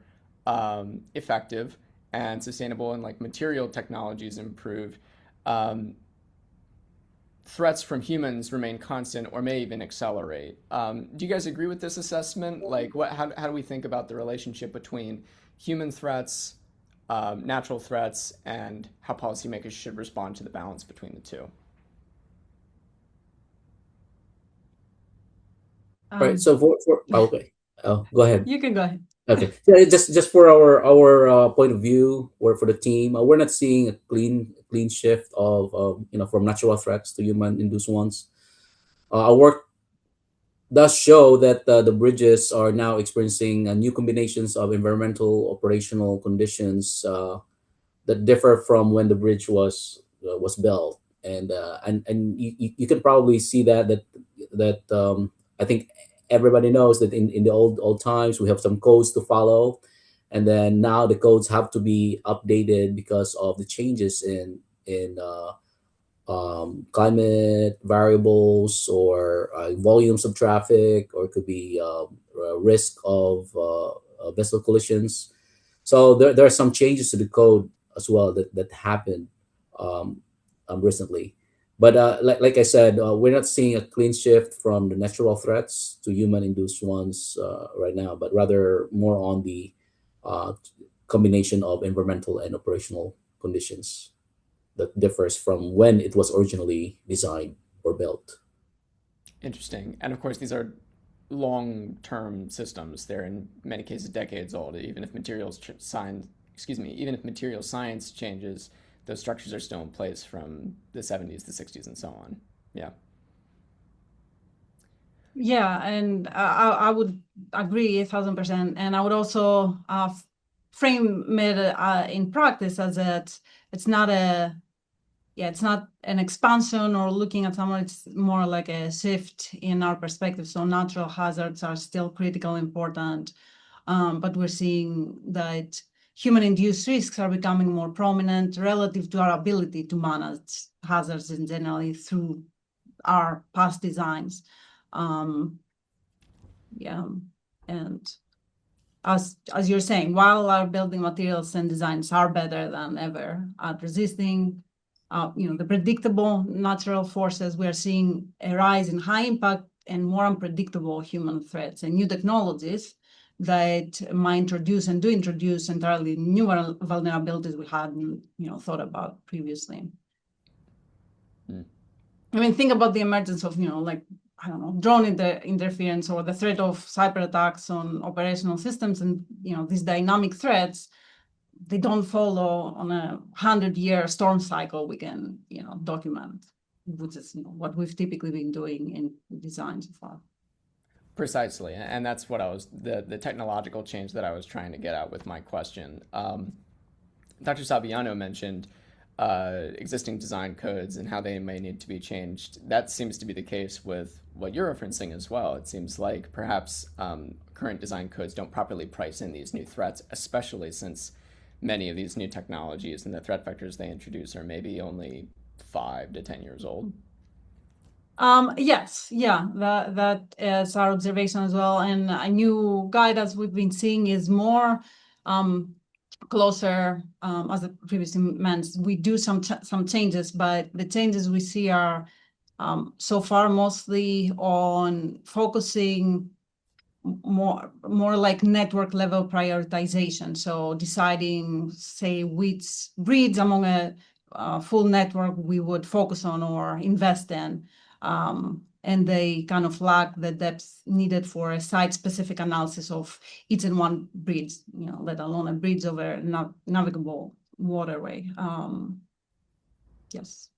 effective and sustainable, and like material technologies improve. Threats from humans remain constant or may even accelerate. Do you guys agree with this assessment? Like, how do we think about the relationship between human threats, natural threats, and how policymakers should respond to the balance between the two? Right. So okay. Go ahead. You can go ahead. Okay. So just for our point of view, or for the team, we're not seeing a clean shift of from natural threats to human-induced ones. Our work does show that the bridges are now experiencing new combinations of environmental operational conditions that differ from when the bridge was built, and you can probably see that I think everybody knows that in the old times we have some codes to follow, and then now the codes have to be updated because of the changes in climate variables, or volumes of traffic, or it could be risk of vessel collisions. So there are some changes to the code as well that happened recently. But like I said, we're not seeing a clean shift from the natural threats to human-induced ones right now, but rather more on the combination of environmental and operational conditions that differs from when it was originally designed or built. Interesting. And of course, these are long-term systems. They're in many cases decades old. Even if even if material science changes, those structures are still in place from the 70s, the 60s, and so on. Yeah. Yeah, and I would agree 1,000%. And I would also frame it in practice as it's not it's not an expansion or looking at someone, it's more like a shift in our perspective. So natural hazards are still critical, important, but we're seeing that human-induced risks are becoming more prominent relative to our ability to manage hazards in generally through our past designs. Yeah, and as you're saying, while our building materials and designs are better than ever at resisting, the predictable natural forces, we are seeing a rise in high impact and more unpredictable human threats and new technologies that might introduce entirely new vulnerabilities we hadn't, thought about previously. I mean, think about the emergence of, like, I don't know, drone interference or the threat of cyber attacks on operational systems, and these dynamic threats, they don't follow on a 100-year storm cycle we can document, which is what we've typically been doing in design so far. Precisely, and that's what the technological change that I was trying to get at with my question. Dr. Saviano mentioned existing design codes and how they may need to be changed. That seems to be the case with what you're referencing as well. It seems like perhaps current design codes don't properly price in these new threats, especially since many of these new technologies and the threat vectors they introduce are maybe only 5 to 10 years old. Yes, yeah, that is our observation as well. And a new guide, as we've been seeing, is more closer, as I previously mentioned. We do some changes, but the changes we see are so far mostly on focusing more like network level prioritization. So deciding, say, which breeds among a full network we would focus on or invest in. And they kind of lack the depth needed for a site-specific analysis of each and one bridge, let alone a bridge over a navigable waterway. Yes.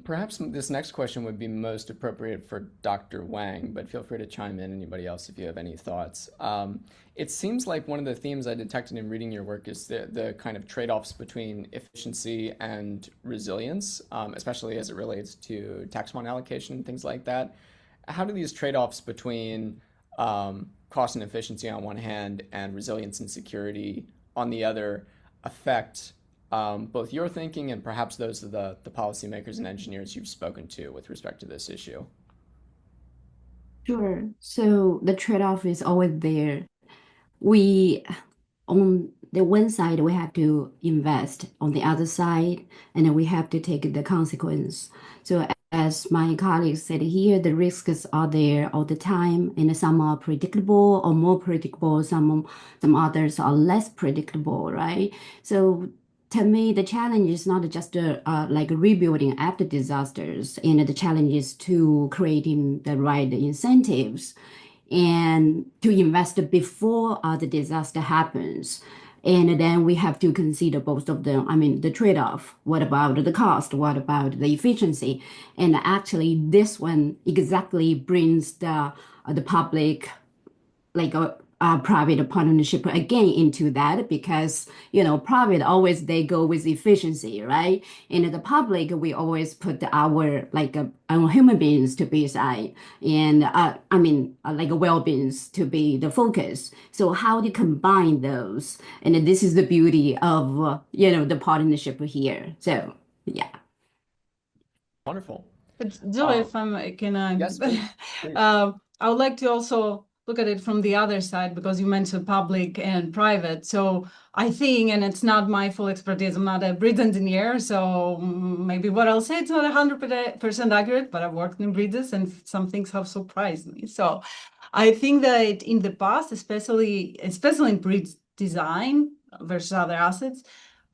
Perhaps this next question would be most appropriate for Dr. Wang, but feel free to chime in, anybody else, if you have any thoughts. It seems like one of the themes I detected in reading your work is the kind of trade-offs between efficiency and resilience, especially as it relates to tax bond allocation, things like that. How do these trade-offs between cost and efficiency on one hand and resilience and security on the other affect both your thinking and perhaps those of the policymakers and engineers you've spoken to with respect to this issue? Sure. So the trade-off is always there. We, on the one side, we have to invest. On the other side, and then we have to take the consequence. So as my colleagues said here, the risks are there all the time, and some are predictable or more predictable. Some others are less predictable, right? So to me, the challenge is not just like rebuilding after disasters, and the challenge is to creating the right incentives and to invest before the disaster happens. And then we have to consider both of them. I mean, the trade-off. What about the cost? What about the efficiency? And actually, this one exactly brings the public, like a private partnership again into that, because private always they go with efficiency, right? And the public, we always put our human beings to be side, and like well-beings to be the focus. So how to combine those, and this is the beauty of the partnership here. So yeah. Wonderful. But Joe, if yes, please. I would like to also look at it from the other side, because you mentioned public and private. So I think, and it's not my full expertise, I'm not a bridge engineer, so maybe what I'll say, it's not 100% accurate, but I've worked in bridges and some things have surprised me. So I think that in the past, especially in bridge design versus other assets,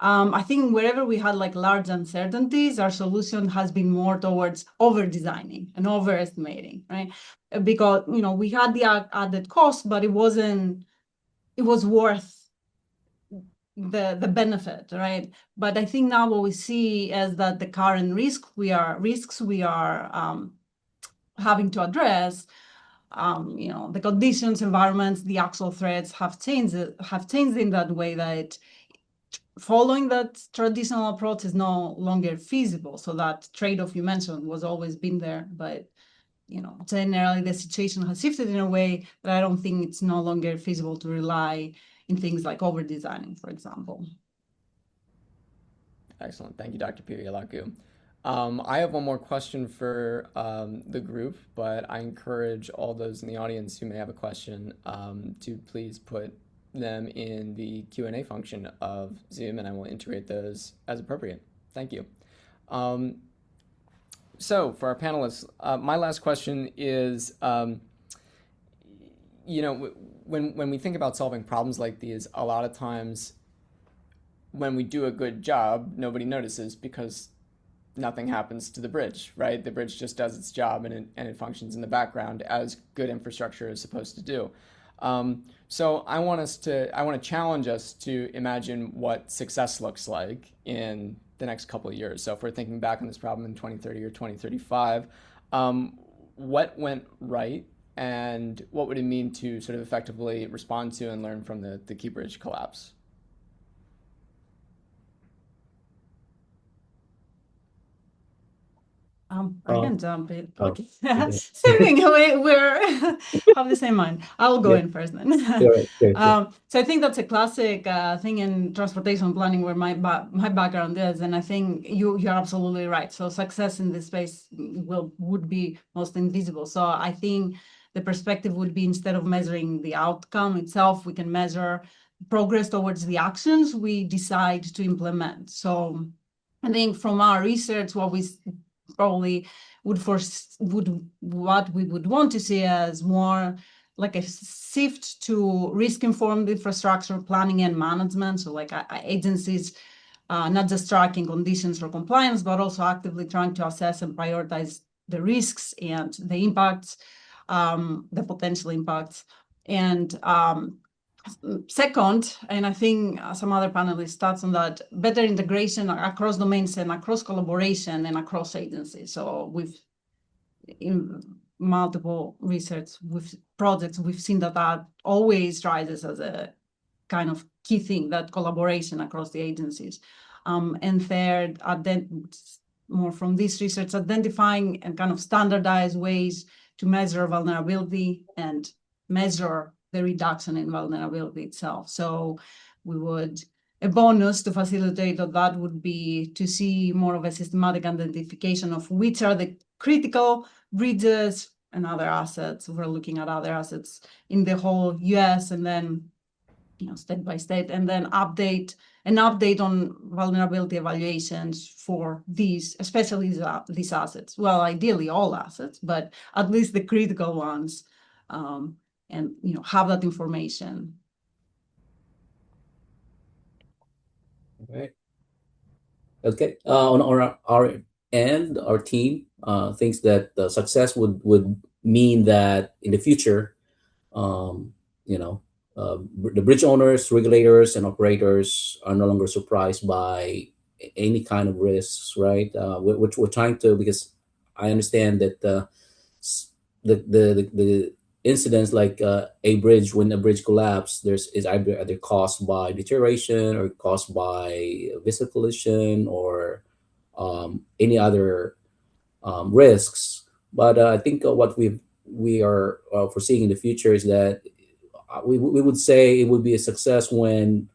I think wherever we had like large uncertainties, our solution has been more towards over-designing and overestimating, right? Because, you know, we had the added cost, but it was worth the benefit, right? But I think now what we see is that the current risks we are having to address, you know, the conditions, environments, the actual threats have changed in that way that following that traditional approach is no longer feasible. So that trade-off you mentioned was always been there, but you know, generally the situation has shifted in a way that I don't think it's no longer feasible to rely in things like over-designing, for example. Excellent. Thank you, Dr. Pirialakou. I have one more question for the group, but I encourage all those in the audience who may have a question to please put them in the Q&A function of Zoom, and I will integrate those as appropriate. Thank you. So for our panelists, my last question is, you know, when we think about solving problems like these, a lot of times when we do a good job, nobody notices because nothing happens to the bridge, right? The bridge just does its job and it functions in the background as good infrastructure is supposed to do. So I want to challenge us to imagine what success looks like in the next couple of years. So if we're thinking back on this problem in 2030 or 2035, what went right and what would it mean to sort of effectively respond to and learn from the Key Bridge collapse? I can jump in. Oh, Okay. okay. Same thing. We're have the same mind. I'll go Yeah. in first then. Sure. So I think that's a classic thing in transportation planning where my background is, and I think you're absolutely right. So success in this space would be most invisible. So I think the perspective would be, instead of measuring the outcome itself, we can measure progress towards the actions we decide to implement. So I think from our research, what we probably what we would want to see as more like a shift to risk-informed infrastructure planning and management. So like agencies not just tracking conditions for compliance, but also actively trying to assess and prioritize the risks and the impacts, the potential impacts. And second, and I think some other panelists touched on that, better integration across domains and across collaboration and across agencies. So in multiple research with projects, we've seen that always rises as a kind of key thing, that collaboration across the agencies. And third, more from this research, identifying and kind of standardized ways to measure vulnerability and measure the reduction in vulnerability itself. So a bonus to facilitate that would be to see more of a systematic identification of which are the critical bridges and other assets. We're looking at other assets in the whole US, and then, you know, state by state, and then update on vulnerability evaluations for these, especially these assets. Well, ideally all assets, but at least the critical ones, and, you know, have that information. All right. Okay. On our end, our team thinks that success would mean that in the future, you know, the bridge owners, regulators, and operators are no longer surprised by any kind of risks, right? We're trying to, because I understand that the incidents like when a bridge collapsed, is either caused by deterioration or caused by vessel collision or any other risks. But I think what we are foreseeing in the future is that we would say it would be a success when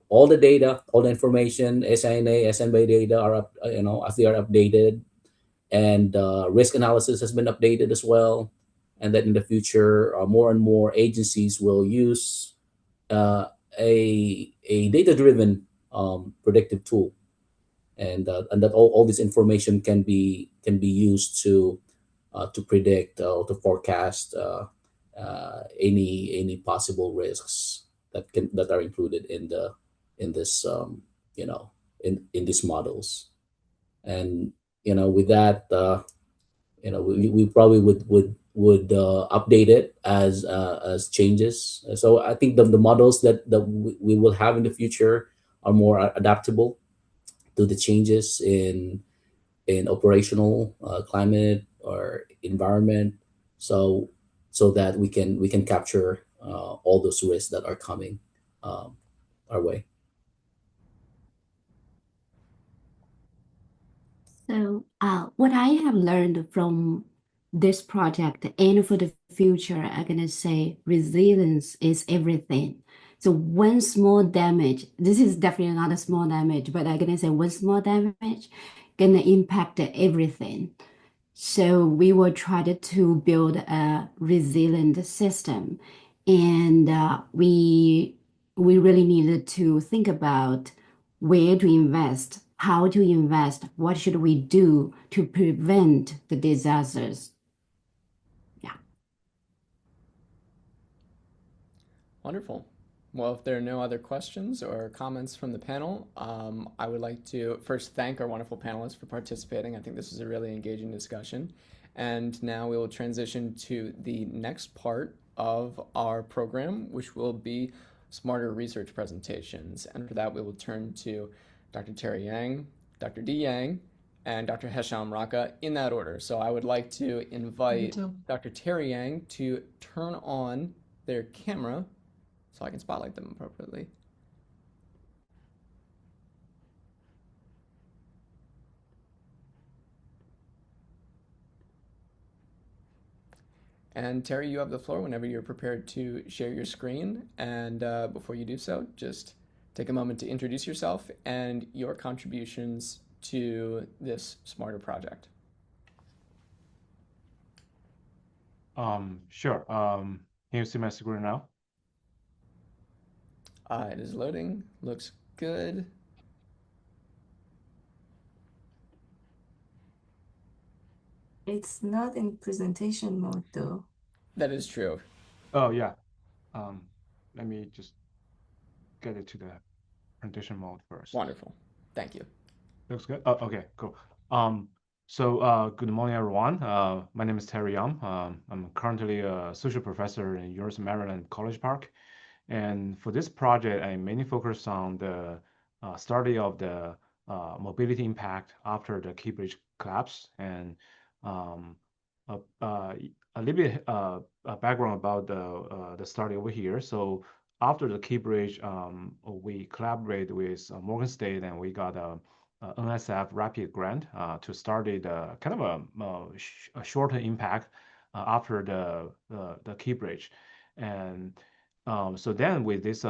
all the data, all the information, SINA, SMB data are up, you know, as they are updated, and risk analysis has been updated as well, and that in the future more and more agencies will use a data-driven predictive tool, and that all this information can be used to predict or to forecast any possible risks that are included in in this in these models. And with that, we probably would update it as changes. So I think the models that we will have in the future are more adaptable to the changes in operational climate or environment, so that we can capture all those risks that are coming our way. So, what I have learned from this project and for the future, I'm gonna say resilience is everything. So one small damage, this is definitely not a small damage, but I'm gonna say one small damage gonna impact everything. So we will try to build a resilient system, and we really needed to think about where to invest, how to invest, what should we do to prevent the disasters. Yeah. Wonderful. Well, if there are no other questions or comments from the panel, I would like to first thank our wonderful panelists for participating. I think this was a really engaging discussion. And now we will transition to the next part of our program, which will be smarter research presentations. And for that, we will turn to Dr. Terry Yang, Dr. Di Yang, and Dr. Hesham Raka in that order. So I would like to invite Dr. Terry Yang to turn on their camera so I can spotlight them appropriately. And Terry, you have the floor whenever you're prepared to share your screen. And before you do so, just take a moment to introduce yourself and your contributions to this smarter project. Sure. Can you see my screen now? It is loading. Looks good. It's not in presentation mode though. That is true. Oh yeah. Let me just get it to the presentation mode first. Wonderful. Thank you. Looks good. Oh, okay, cool. Good morning, everyone. My name is Terry Young. I'm currently a social professor in University of Maryland College Park. And for this project, I mainly focus on the study of the mobility impact after the Key Bridge collapse, and um, a little bit background about the study over here. So after the Key Bridge, we collaborated with Morgan State, and we got a NSF Rapid grant to start a kind of a shorter impact after the Key Bridge. And so then with this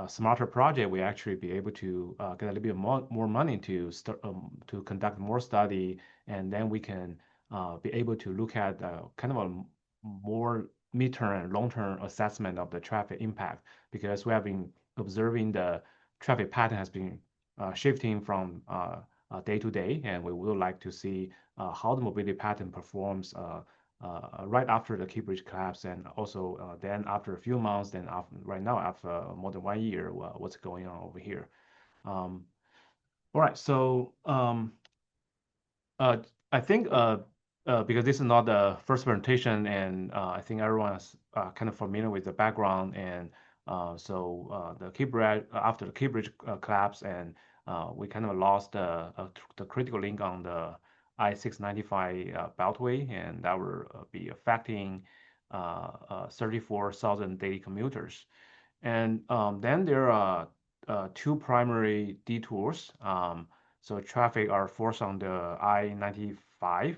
smarter project, we actually be able to get a little bit more money to start to conduct more study, and then we can be able to look at kind of a more midterm and long-term assessment of the traffic impact, because we have been observing the traffic pattern has been shifting from day to day, and we would like to see how the mobility pattern performs right after the Key Bridge collapse, and also then after a few months, then after, right now after more than 1 year, what's going on over here. All right, so I think because this is not the first presentation, and I think everyone is kind of familiar with the background, and the Key Bridge, after the Key Bridge collapse, and we kind of lost the critical link on the I-695 beltway, and that will be affecting 34,000 daily commuters. And then there are two primary detours. So traffic are forced on the I-95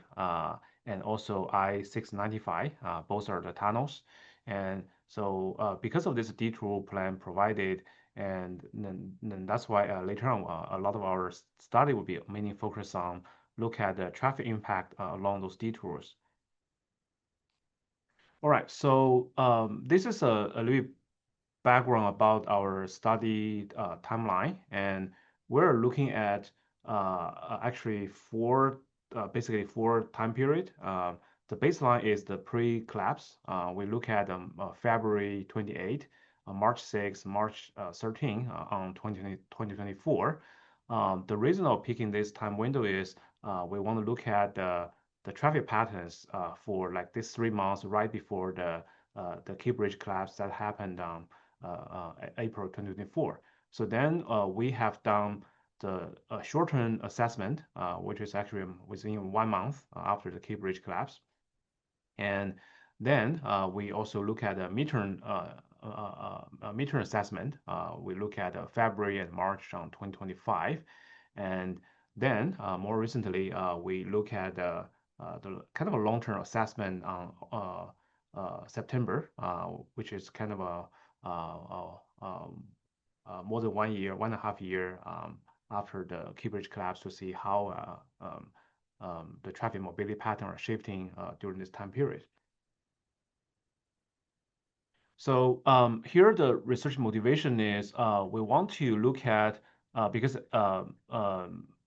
and also I-695. Both are the tunnels. And so because of this detour plan provided, and then that's why later on a lot of our study will be mainly focused on look at the traffic impact along those detours. All right, so this is a little bit background about our study timeline, and we're looking at actually basically four time period. The baseline is the pre-collapse. We look at February 28 March 6, March 13 on 2024. The reason of picking this time window is we want to look at the traffic patterns for like this 3 months right before the Key Bridge collapse that happened on April 2024. So then we have done the short-term assessment, which is actually within 1 month after the Key Bridge collapse. And then we also look at a midterm assessment. We look at February and March on 2025. And then more recently, we look at the kind of a long-term assessment on September, which is kind of more than 1 year, 1.5 year after the Key Bridge collapse to see how the traffic mobility pattern are shifting during this time period. So here the research motivation is we want to look at because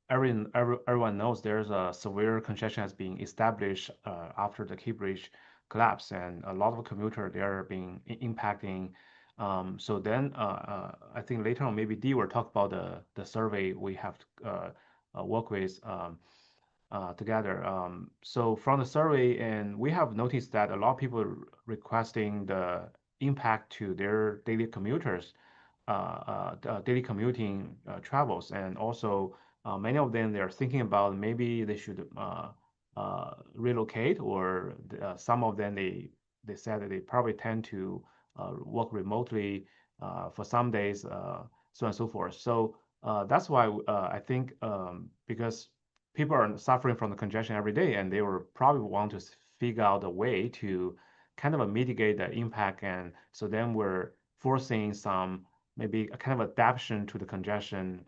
everyone knows there's a severe congestion has been established after the Key Bridge collapse, and a lot of commuters they are being impacting. So then I think later on maybe Dee will talk about the survey we have to work with together. So from the survey, and we have noticed that a lot of people requesting the impact to their daily commuters, daily commuting travels, and also many of them they are thinking about maybe they should relocate, or some of them they said that they probably tend to work remotely for some days, so on and so forth. So that's why I think because people are suffering from the congestion every day, and they will probably want to figure out a way to kind of mitigate the impact. And so then we're forcing some maybe a kind of adaptation to the congestion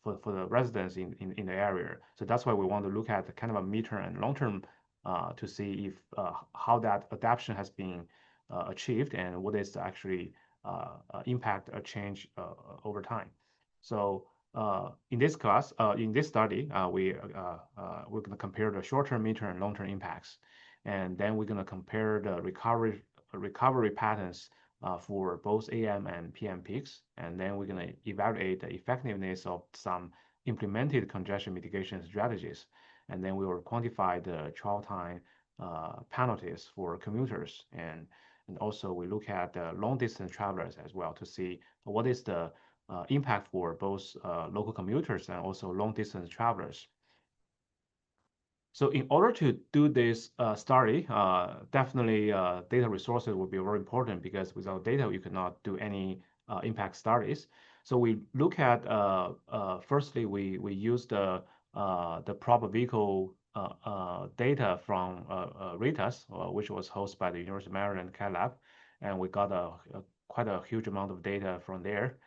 for the residents in the area. So that's why we want to look at the kind of a midterm and long term to see if how that adaptation has been achieved and what is the actually impact or change over time. So in this class, in this study, we're going to compare the short-term, midterm, and long-term impacts, and then we're going to compare the recovery patterns for both AM and PM peaks, and then we're going to evaluate the effectiveness of some implemented congestion mitigation strategies, and then we will quantify the travel time penalties for commuters, and also we look at the long-distance travelers as well to see what is the impact for both local commuters and also long-distance travelers. So in order to do this study, definitely data resources will be very important, because without data, you cannot do any impact studies. So we look at, firstly, we use the prop vehicle data from RITAS, which was hosted by the University of Maryland Cat Lab, and we got quite a huge amount of data from there.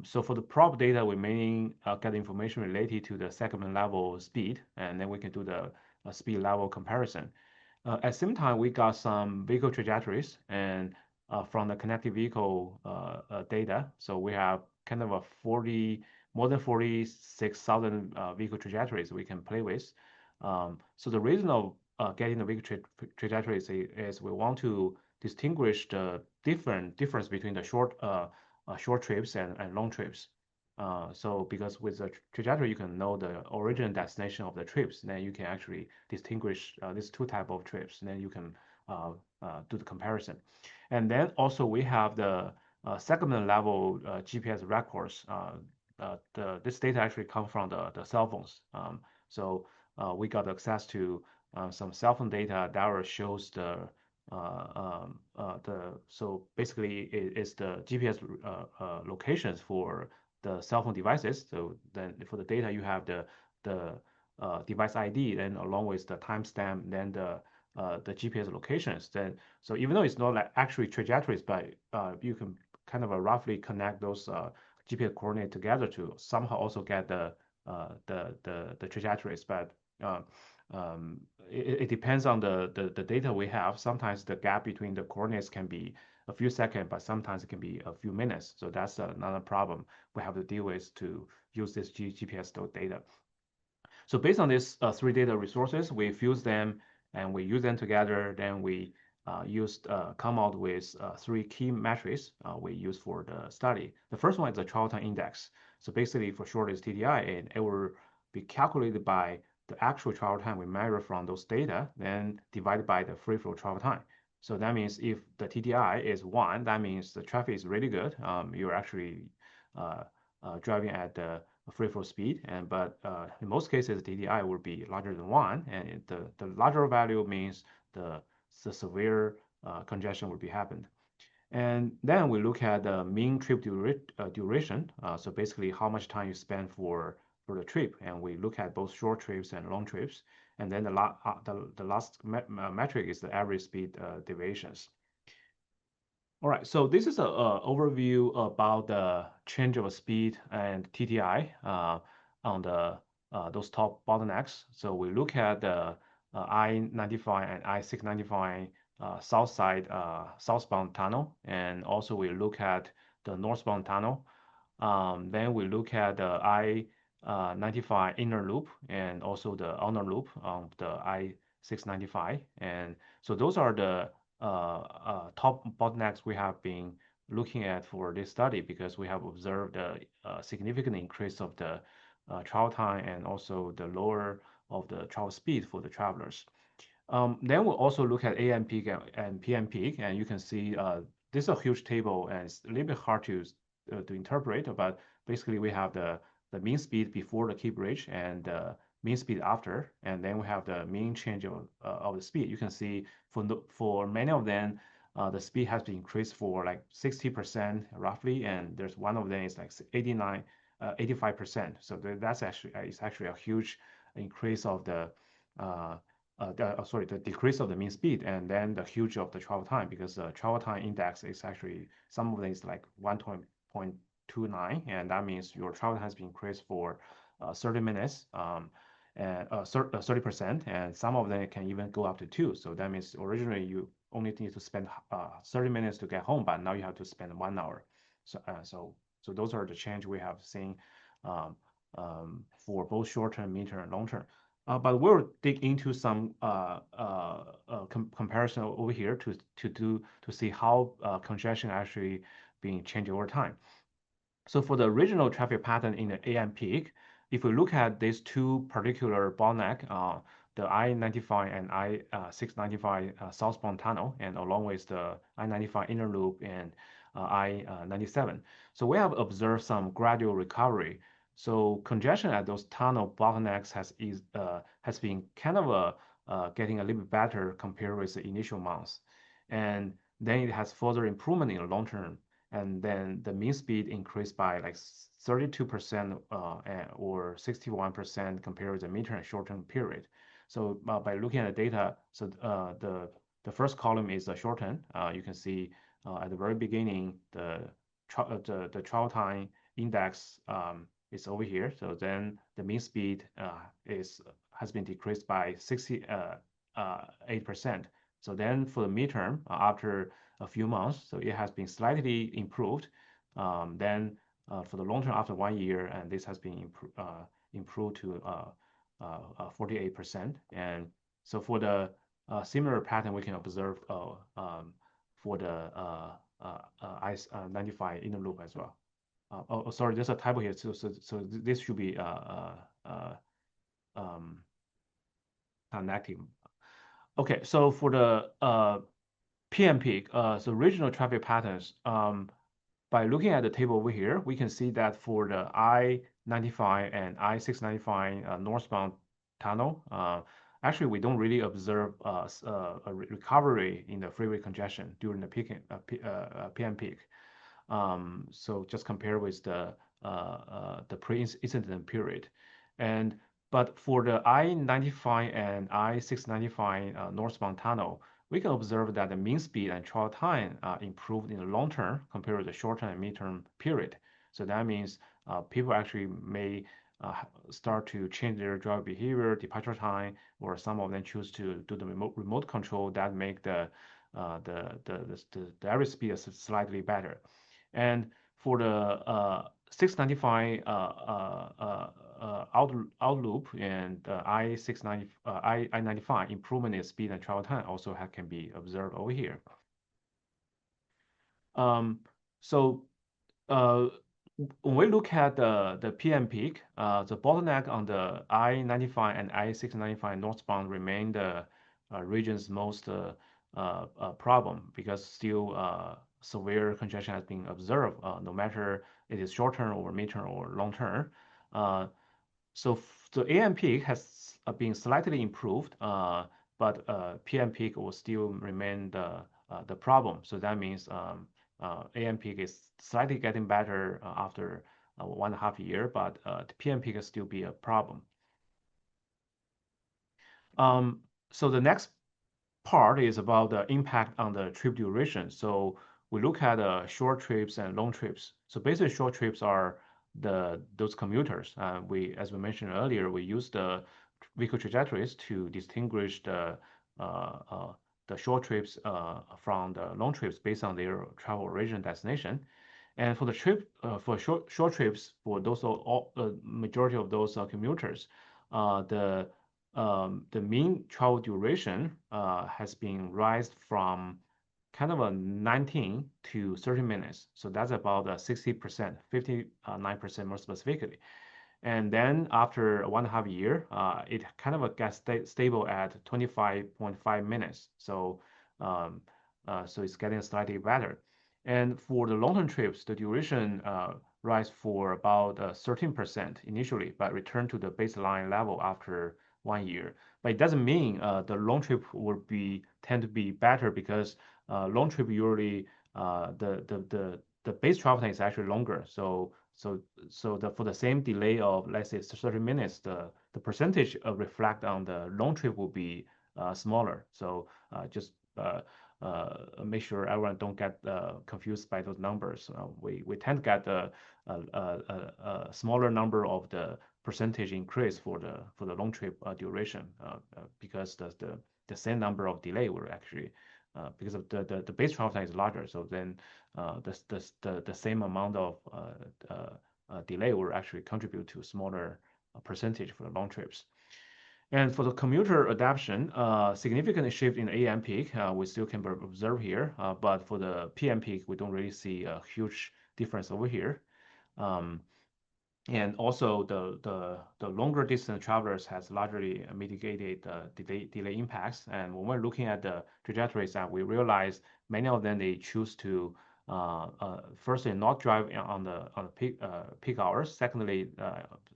So for the prop data, we mainly get information related to the segment level speed, and then we can do the speed level comparison. At the same time, we got some vehicle trajectories and from the connected vehicle data. So we have kind of more than 46,000 vehicle trajectories we can play with. So the reason of getting the vehicle trajectories is we want to distinguish the difference between the short trips and long trips. So because with the trajectory, you can know the origin destination of the trips, then you can actually distinguish these two types of trips, and then you can do the comparison. And then also we have the segment level GPS records. This data actually come from the cell phones. So we got access to some cell phone data that shows so basically it's the GPS locations for the cell phone devices. So then for the data you have the device ID, then along with the timestamp, then the GPS locations. Then so even though it's not like actually trajectories, but you can kind of roughly connect those GPS coordinates together to somehow also get the trajectories. But it depends on the data we have. Sometimes the gap between the coordinates can be a few seconds, but sometimes it can be a few minutes. So that's another problem we have to deal with to use this GPS data. So based on these three data resources, we fuse them and we use them together. Then we come out with three key metrics we use for the study. The first one is the travel time index. So basically, for short is TTI, and it will be calculated by the actual travel time we measure from those data, then divided by the free flow travel time. So that means if the TTI is 1, that means the traffic is really good. You're actually driving at the free flow speed, but in most cases, TTI will be larger than 1, and the larger value means the severe congestion will be happened. And then we look at the mean trip duration. So basically, how much time you spend for the trip, and we look at both short trips and long trips. And then the last metric is the average speed deviations. All right, so this is an overview about the change of speed and TTI on those top bottlenecks. So we look at the I-95 and I-695 southbound tunnel, and also we look at the northbound tunnel. Then we look at the I-95 inner loop and also the outer loop on the I-695. And so those are the top bottlenecks we have been looking at for this study, because we have observed a significant increase of the travel time and also the lower of the travel speed for the travelers. Then we'll also look at AM peak and PM peak, and you can see this is a huge table, and it's a little bit hard to interpret, but basically we have the mean speed before the key bridge and the mean speed after, and then we have the mean change of the speed. You can see for many of them, the speed has been increased for like 60% roughly, and there's one of them is like 85%. So that's actually it's actually a huge increase of the the decrease of the mean speed, and then the huge of the travel time, because the travel time index is actually, some of them is like 1.29, and that means your travel time has been increased for 30 minutes, and 30%, and some of them can even go up to 2. So that means originally you only need to spend 30 minutes to get home, but now you have to spend 1 hour. So those are the change we have seen for both short-term, mid-term, and long-term. But we'll dig into some comparison over here to see how congestion actually being changed over time. So for the original traffic pattern in the AM peak, if we look at these two particular bottleneck, the I-95 and I-695 southbound tunnel, and along with the I-95 inner loop and I-97. So we have observed some gradual recovery. So congestion at those tunnel bottlenecks has been kind of getting a little bit better compared with the initial months. And then it has further improvement in the long term. And then the mean speed increased by like 32% or 61% compared with the mid-term and short-term period. So by looking at the data, so the first column is the short-term. You can see at the very beginning the travel time index is over here. So then the mean speed has been decreased by 68%. So then for the midterm, after a few months, so it has been slightly improved. Then for the long term, after 1 year, and this has been improved to 48%. And so for the similar pattern, we can observe for the I-95 inner loop as well. Sorry, there's a typo here. So this should be connecting. Okay, so for the PM peak, so regional traffic patterns, by looking at the table over here, we can see that for the I-95 and I-695 northbound tunnel, actually we don't really observe a recovery in the freeway congestion during the PM peak. So just compare with the pre-incident period. But for the I-95 and I-695 northbound tunnel, we can observe that the mean speed and travel time improved in the long term compared with the short term and mid-term period. So that means people actually may start to change their driver behavior, departure time, or some of them choose to do the remote control that make the average speed slightly better. And for the 695 out loop and I-95 improvement in speed and travel time also can be observed over here. So when we look at the PM peak, the bottleneck on the I-95 and I-695 northbound remain the region's most problem, because still severe congestion has been observed, no matter it is short term or mid term or long term. So the AM peak has been slightly improved, but PM peak will still remain the problem. So that means AM peak is slightly getting better after 1.5 years, but the PM peak will still be a problem. So the next part is about the impact on the trip duration. So we look at short trips and long trips. So basically, short trips are those commuters. As we mentioned earlier, we use the vehicle trajectories to distinguish the short trips from the long trips based on their travel origin destination. And for the for short trips, for those majority of those commuters, the mean travel duration has been raised from kind of a 19 to 30 minutes. So that's about 60%, 59% more specifically. And then after 1.5 years, it kind of gets stable at 25.5 minutes. So so it's getting slightly better. And for the long-term trips, the duration rise for about 13% initially, but return to the baseline level after 1 year. But it doesn't mean the long trip will tend to be better, because long trip usually the base travel time is actually longer. So for the same delay of, let's say, 30 minutes, the percentage reflect on the long trip will be smaller. So just make sure everyone don't get confused by those numbers. We tend to get a smaller number of the percentage increase for the long trip duration, because the same number of delay will actually because of the base travel time is larger. So then the same amount of delay will actually contribute to a smaller percentage for the long trips. And for the commuter adaptation, significant shift in AM peak we still can observe here, but for the PM peak, we don't really see a huge difference over here. And also the longer distance travelers has largely mitigated delay impacts. And when we're looking at the trajectories, we realize many of them, they choose to firstly not drive on the peak hours. Secondly,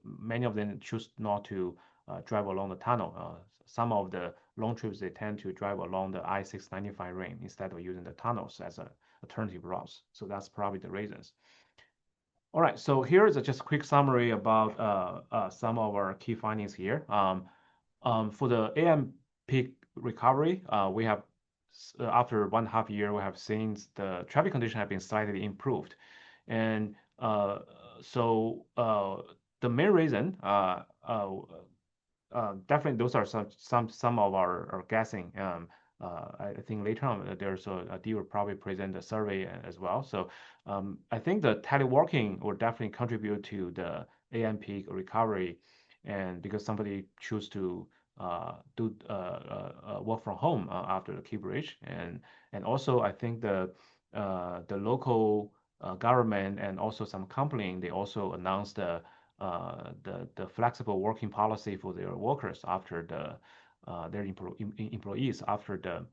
many of them choose not to drive along the tunnel. Some of the long trips, they tend to drive along the I-695 range instead of using the tunnels as alternative routes. So that's probably the reasons. All right, so here is just a quick summary about some of our key findings here. For the AM peak recovery, we have after 1.5 years, we have seen the traffic condition have been slightly improved, and so the main reason, definitely those are some of our guessing. I think later on there's a Dee will probably present a survey as well. So I think the teleworking will definitely contribute to the AM peak recovery, and because somebody choose to do work from home after the key bridge, and also I think the local government and also some company, they also announced the flexible working policy for their workers after their employees after the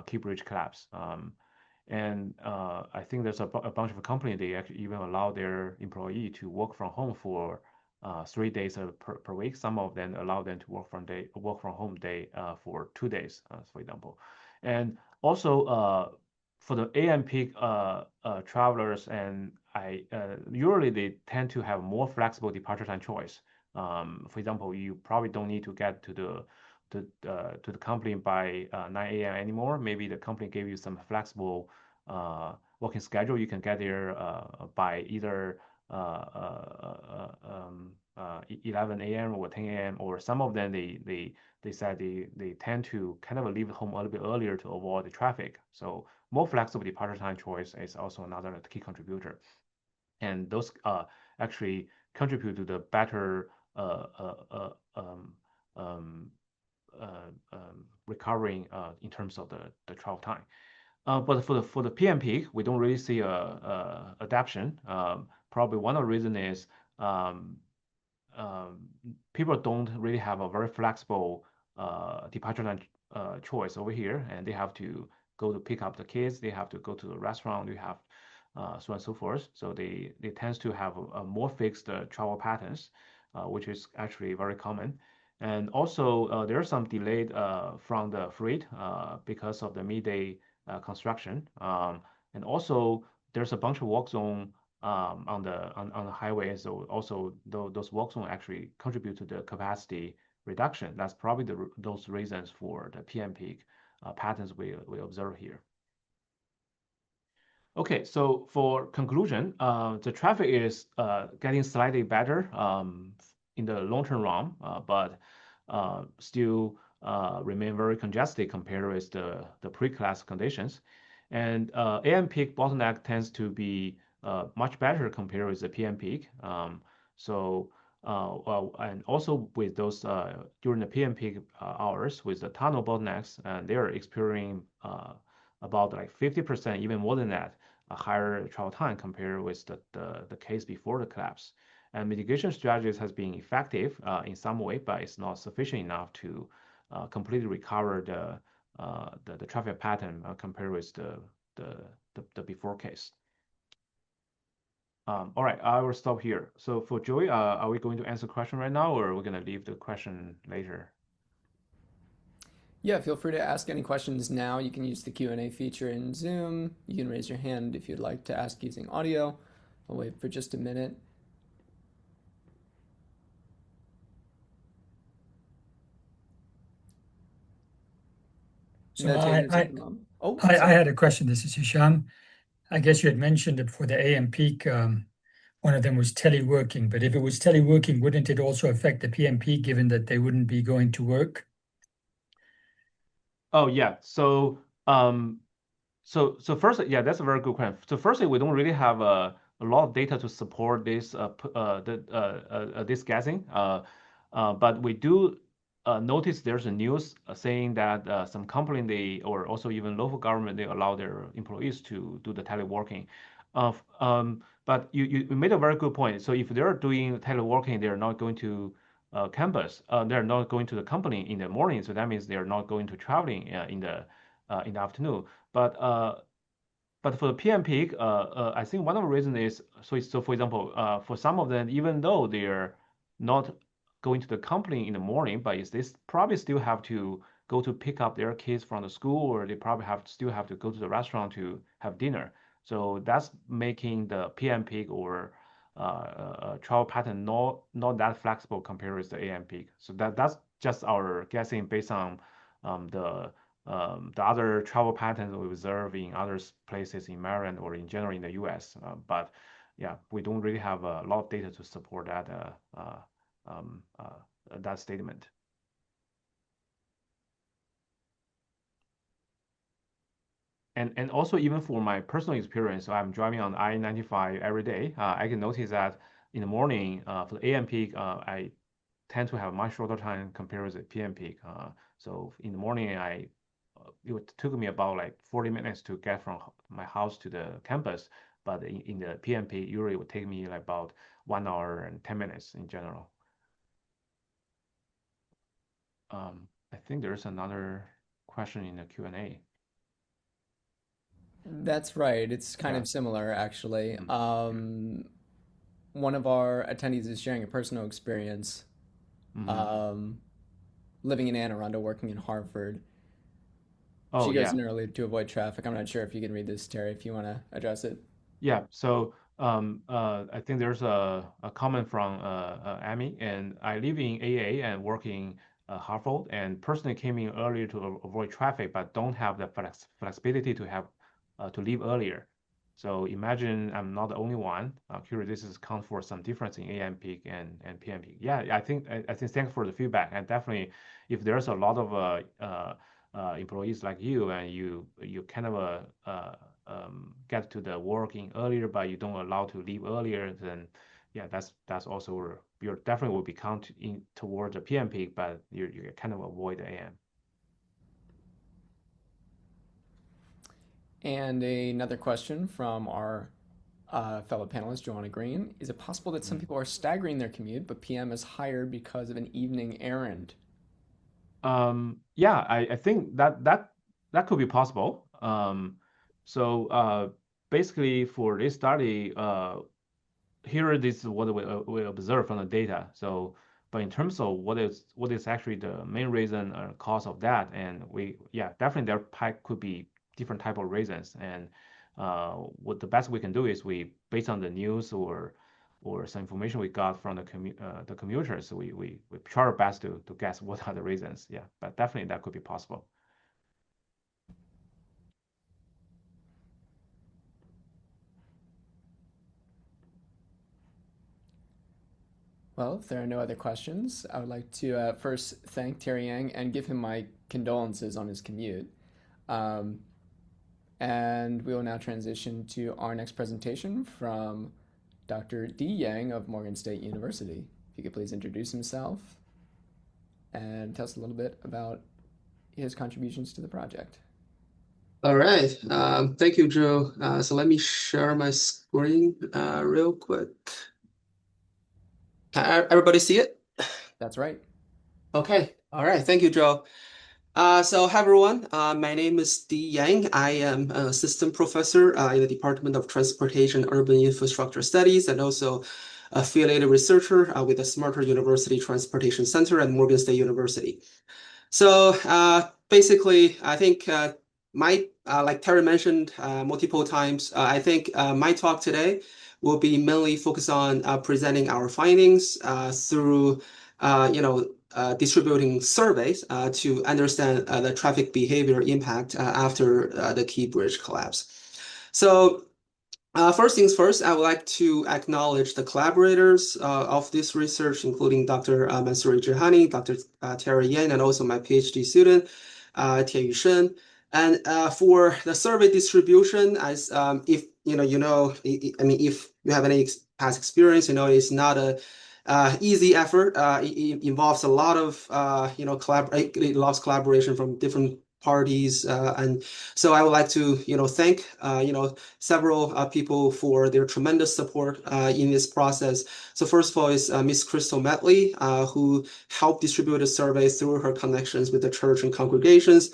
key bridge collapse. And I think there's a bunch of companies, they actually even allow their employee to work from home for 3 days per week. Some of them allow them to work from home day for 2 days, for example. And also for the AM peak travelers, and usually they tend to have more flexible departure time choice. For example, you probably don't need to get to the company by 9 a.m. anymore. Maybe the company gave you some flexible working schedule. You can get there by either 11 a.m. or 10 a.m. or some of them they said they tend to kind of leave home a little bit earlier to avoid the traffic. So more flexible departure time choice is also another key contributor. And those actually contribute to the better recovering in terms of the travel time. But for the PM peak, we don't really see a adaptation. Probably one of the reason is um, people don't really have a very flexible departure time choice over here, and they have to go to pick up the kids. They have to go to the restaurant. They have so on and so forth. So they tend to have a more fixed travel patterns, which is actually very common. And also there are some delayed from the freight because of the midday construction. And also there's a bunch of work zone on the highway. So also those work zones actually contribute to the capacity reduction. That's probably those reasons for the PM peak patterns we observe here. Okay, so for conclusion, the traffic is getting slightly better in the long-term run, but still remain very congested compared with the pre-class conditions. And AM peak bottleneck tends to be much better compared with the PM peak. And also with those during the PM peak hours with the tunnel bottlenecks, and they're experiencing about like 50%, even more than that, a higher travel time compared with the case before the collapse. And mitigation strategies has been effective in some way, but it's not sufficient enough to completely recover the traffic pattern compared with the before case. All right, I will stop here. So for Joey, are we going to answer question right now, or are we going to leave the question later? Yeah, feel free to ask any questions now. You can use the Q&A feature in Zoom. You can raise your hand if you'd like to ask using audio. I'll wait for just a minute. So No takers at the I moment. Oh, I sorry. had a question. This is Hisham. I guess you had mentioned that for the AM peak, one of them was teleworking. But if it was teleworking, wouldn't it also affect the PM peak, given that they wouldn't be going to work? Oh yeah. So first, yeah, that's a very good question. So firstly, we don't really have a lot of data to support this this guessing. But we do notice there's a news saying that some company or also even local government they allow their employees to do the teleworking. But you made a very good point. So if they're doing teleworking, they're not going to campus. They're not going to the company in the morning. So that means they're not going to traveling in the afternoon. But for the PM peak, I think one of the reasons is so for example, for some of them, even though they're not going to the company in the morning, but is they probably still have to go to pick up their kids from the school, or they probably still have to go to the restaurant to have dinner. So that's making the PM peak or travel pattern not that flexible compared with the AM peak. So that's just our guessing based on the other travel patterns we observe in other places in Maryland or in general in the US. But yeah, we don't really have a lot of data to support that statement. And also even for my personal experience, I'm driving on I-95 every day. I can notice that in the morning for the AM peak, I tend to have a much shorter time compared with the PM peak. So in the morning, it took me about like 40 minutes to get from my house to the campus, but in the PM peak, usually it would take me like about 1 hour and 10 minutes in general. I think there's another question in the Q&A. That's right. It's kind Yeah. of similar, actually. Mhm. One of our attendees is sharing a personal experience Mhm. living in Anne Arundel, working in Harvard. Oh, She goes yeah. in early to avoid traffic. I'm not sure if you can read this, Terry, if you want to address it. Yeah, so I think there's a comment from Amy, and I live in AA and work in Hartford, and personally came in earlier to avoid traffic, but don't have the flexibility to have to leave earlier. So imagine I'm not the only one. Curious, this is count for some difference in AM peak and PM peak. Yeah, I think thanks for the feedback, and definitely if there's a lot of employees like you and you kind of get to the working earlier, but you don't allow to leave earlier, then yeah, that's also you're definitely will be counting towards the PM peak, but you kind of avoid the AM. And another question from our fellow panelist, Joanna Green. Is it possible that some people are staggering their commute, but PM is higher because of an evening errand? Yeah, I think that could be possible. So basically for this study, here this is what we observe from the data. So, but in terms of what is actually the main reason or cause of that, and definitely there could be different type of reasons. And what the best we can do is we based on the news or some information we got from the commuters, we try our best to guess what are the reasons. Yeah, but definitely that could be possible. Well, if there are no other questions, I would like to first thank Terry Yang and give him my condolences on his commute. And we will now transition to our next presentation from Dr. D. Yang of Morgan State University. If you could please introduce himself and tell us a little bit about his contributions to the project. All right. Thank you, Joe. So let me share my screen real quick. Can everybody see it? That's right. Okay. All right. Thank you, Joe. So hi, everyone. My name is D. Yang. I am an assistant professor in the Department of Transportation Urban Infrastructure Studies and also affiliated researcher with the Smarter University Transportation Center at Morgan State University. So basically, I think like Terry mentioned multiple times, I think my talk today will be mainly focused on presenting our findings through distributing surveys to understand the traffic behavior impact after the Key Bridge collapse. So first things first, I would like to acknowledge the collaborators of this research, including Dr. Mansouri Jahani, Dr. Terry Yan, and also my PhD student, Tie Shen. And for the survey distribution, as if if you have any past experience, it's not a easy effort. It involves a lot of it involves collaboration from different parties, and so I would like to thank several people for their tremendous support in this process. So first of all is Miss Crystal Medley, who helped distribute the survey through her connections with the church and congregations.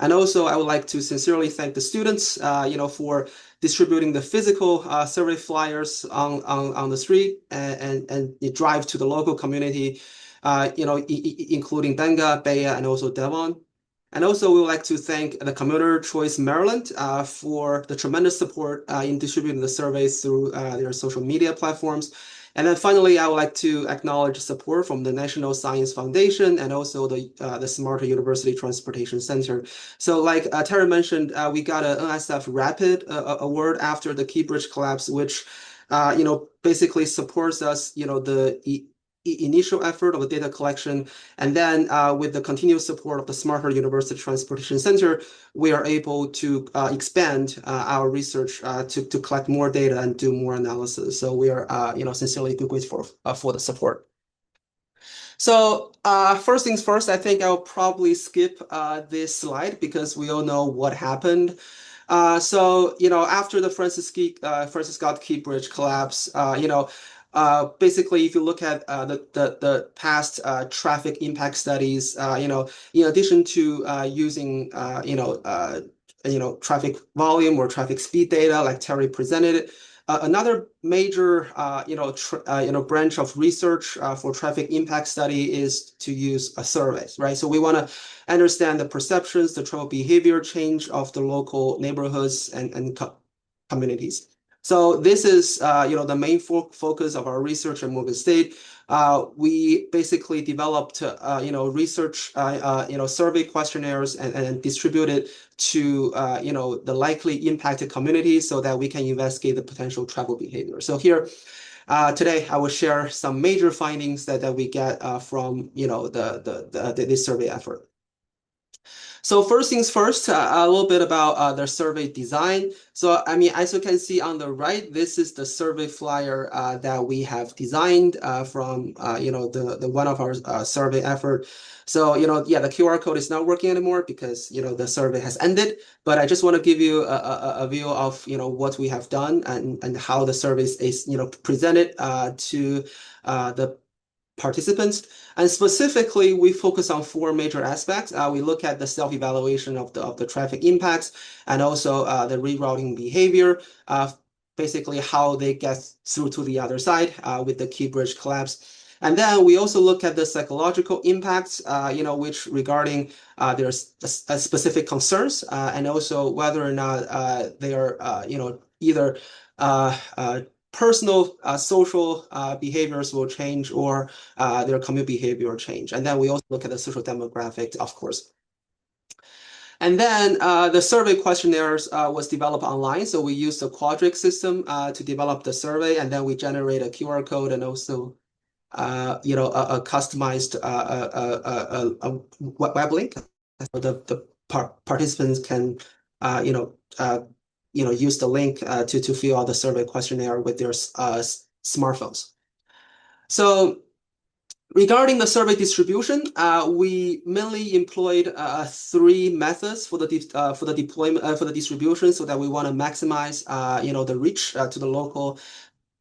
And also, I would like to sincerely thank the students, for distributing the physical survey flyers on the street and drive to the local community, including Benga, Baya, and also Devon. And also, we would like to thank the Commuter Choice Maryland for the tremendous support in distributing the surveys through their social media platforms. And then finally, I would like to acknowledge support from the National Science Foundation and also the Smarter University Transportation Center. So like Terry mentioned, we got an NSF Rapid award after the Key Bridge collapse, which basically supports us, the initial effort of the data collection. And then with the continuous support of the Smarter University Transportation Center, we are able to expand our research to collect more data and do more analysis. So we are sincerely grateful for the support. So first things first, I think I'll probably skip this slide because we all know what happened. So after the Francis Scott Key Bridge collapse, basically, if you look at the past traffic impact studies, in addition to using traffic volume or traffic speed data like Terry presented, another major branch of research for traffic impact study is to use surveys, right? So we want to understand the perceptions, the travel behavior change of the local neighborhoods and communities. So this is the main focus of our research at Morgan State. We basically developed research survey questionnaires and distributed to the likely impacted communities so that we can investigate the potential travel behavior. So here today I will share some major findings that we get from this survey effort. So first things first, a little bit about the survey design. So, I mean, as you can see on the right, this is the survey flyer that we have designed from, the one of our survey effort. So, yeah, the QR code is not working anymore because, the survey has ended. But I just want to give you a view of, what we have done and how the service is, presented to the participants. And specifically, we focus on four major aspects. We look at the self-evaluation of the traffic impacts and also the rerouting behavior, basically how they get through to the other side with the key bridge collapse. And then we also look at the psychological impacts, which regarding their specific concerns and also whether or not they are, either personal social behaviors will change or their commute behavior will change. And then we also look at the social demographic, of course. And then the survey questionnaires was developed online. So we used the Quadric system to develop the survey, and then we generate a QR code and also a customized web link. So the participants can use the link to fill out the survey questionnaire with their smartphones. So regarding the survey distribution, we mainly employed three methods for the deployment for the distribution, so that we want to maximize the reach to the local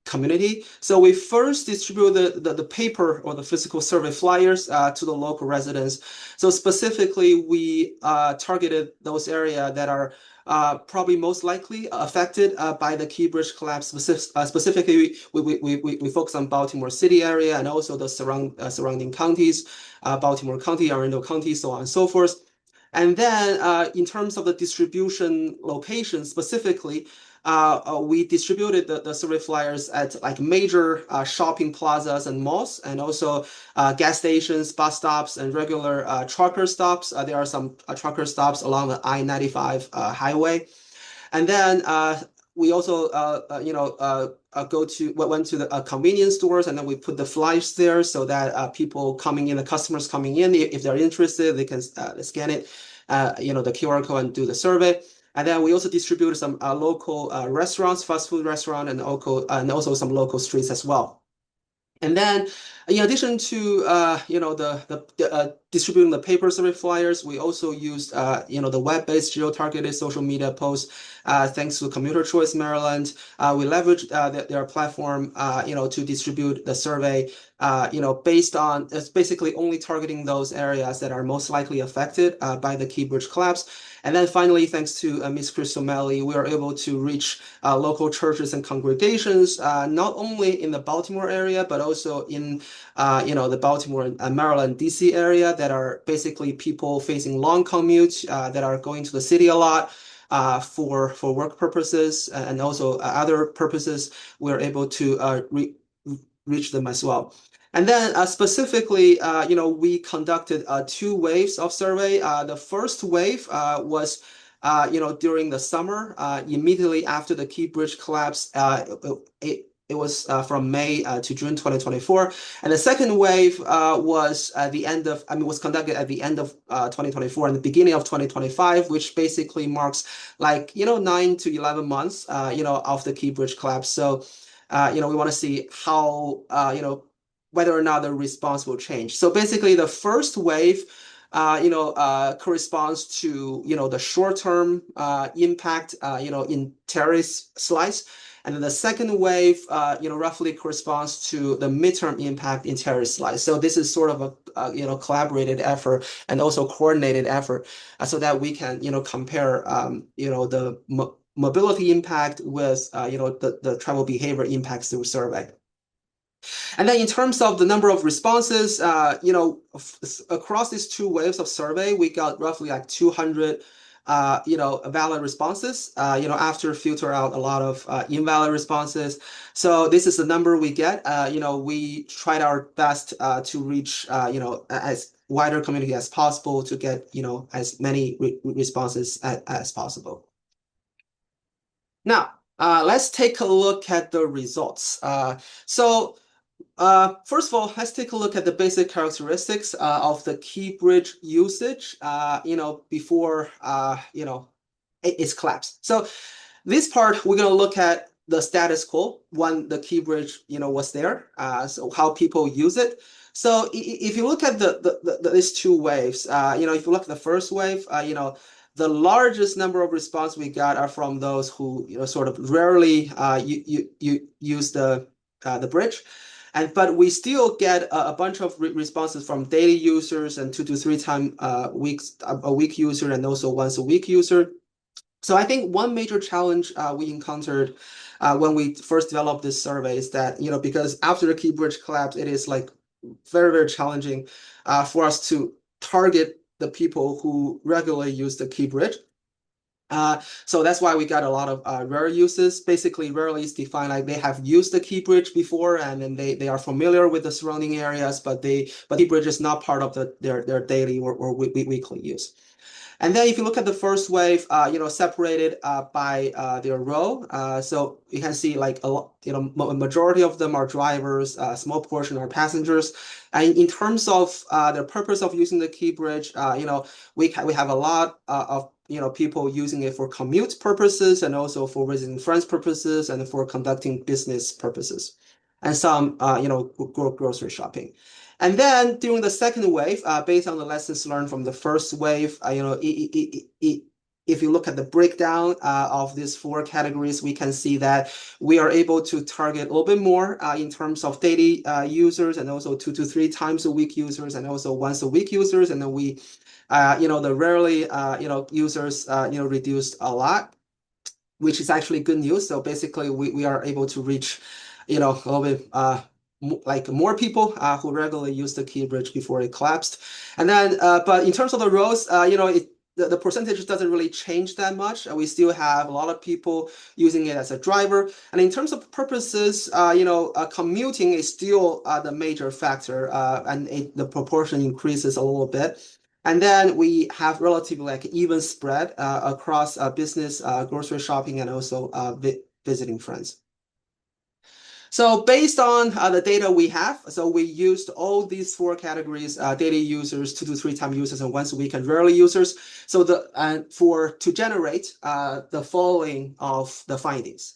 community. So we first distribute the paper or the physical survey flyers to the local residents. So specifically, we targeted those areas that are probably most likely affected by the key bridge collapse. Specifically, we focus on Baltimore City area and also the surrounding counties, Baltimore County, Arundel County, so on and so forth. And then in terms of the distribution location specifically, we distributed the survey flyers at like major shopping plazas and malls, and also gas stations, bus stops, and regular trucker stops. There are some trucker stops along the I-95 highway. And then we also, went to the convenience stores, and then we put the flyers there so that the customers coming in, if they're interested, they can scan it, the QR code and do the survey. And then we also distributed some local restaurants, fast food restaurant, and also some local streets as well. And then, in addition to distributing the paper survey flyers, we also used the web-based geo-targeted social media posts. Thanks to Commuter Choice Maryland, we leveraged their platform to distribute the survey based on it's basically only targeting those areas that are most likely affected by the key bridge collapse. And then finally, thanks to Ms. Chris O'Malley, we are able to reach local churches and congregations, not only in the Baltimore area, but also in the Baltimore and Maryland, DC area, that are basically people facing long commutes that are going to the city a lot for work purposes and also other purposes. We're able to reach them as well. And then specifically, we conducted two waves of survey. The first wave was, during the summer, immediately after the key bridge collapse. It was from May to June 2024. And the second wave was conducted at the end of 2024 and the beginning of 2025, which basically marks 9 to 11 months, of the key bridge collapse. So, we want to see how, whether or not the response will change. So basically, the first wave, corresponds to the short-term impact, in terrace slice, and then the second wave, roughly corresponds to the midterm impact in terrace slice. So this is sort of a collaborated effort and also coordinated effort, so that we can compare the mobility impact with the travel behavior impacts through survey. And then in terms of the number of responses, across these two waves of survey, we got roughly 200 valid responses, after filter out a lot of invalid responses. So this is the number we get. We tried our best to reach as wider community as possible to get as many responses as possible. Now let's take a look at the results. So first of all, let's take a look at the basic characteristics of the key bridge usage, before, it's collapsed. So this part, we're going to look at the status quo when the key bridge, was there, so how people use it. So if you look at these two waves, if you look at the first wave, the largest number of response we got are from those who, sort of rarely use the bridge. But we still get a bunch of responses from daily users and 2 to 3 times a week user, and also once a week user. So I think one major challenge we encountered when we first developed this survey is that, because after the key bridge collapse, it is like very, very challenging for us to target the people who regularly use the key bridge. So that's why we got a lot of rare uses. Basically, rarely is defined like they have used the key bridge before, and then they are familiar with the surrounding areas, but key bridge is not part of their daily or weekly use. And then if you look at the first wave, separated by their role, so you can see like a lot, majority of them are drivers, a small portion are passengers. And in terms of the purpose of using the key bridge, we have a lot of people using it for commute purposes, and also for visiting friends purposes, and for conducting business purposes, and some grocery shopping. And then during the second wave, based on the lessons learned from the first wave, if you look at the breakdown of these 4 categories, we can see that we are able to target a little bit more in terms of daily users, and also 2 to 3 times a week users, and also once a week users. And then we, the rarely, users, reduced a lot, which is actually good news. So basically, we are able to reach, a little bit like more people who regularly use the key bridge before it collapsed. And then, but in terms of the roles, the percentage doesn't really change that much. We still have a lot of people using it as a driver. And in terms of purposes, commuting is still the major factor, and the proportion increases a little bit. And then we have relatively like even spread across business, grocery shopping, and also visiting friends. So based on the data we have, so we used all these 4 categories: daily users, 2 to 3 time users, and once a week and rarely users. So to generate the following of the findings.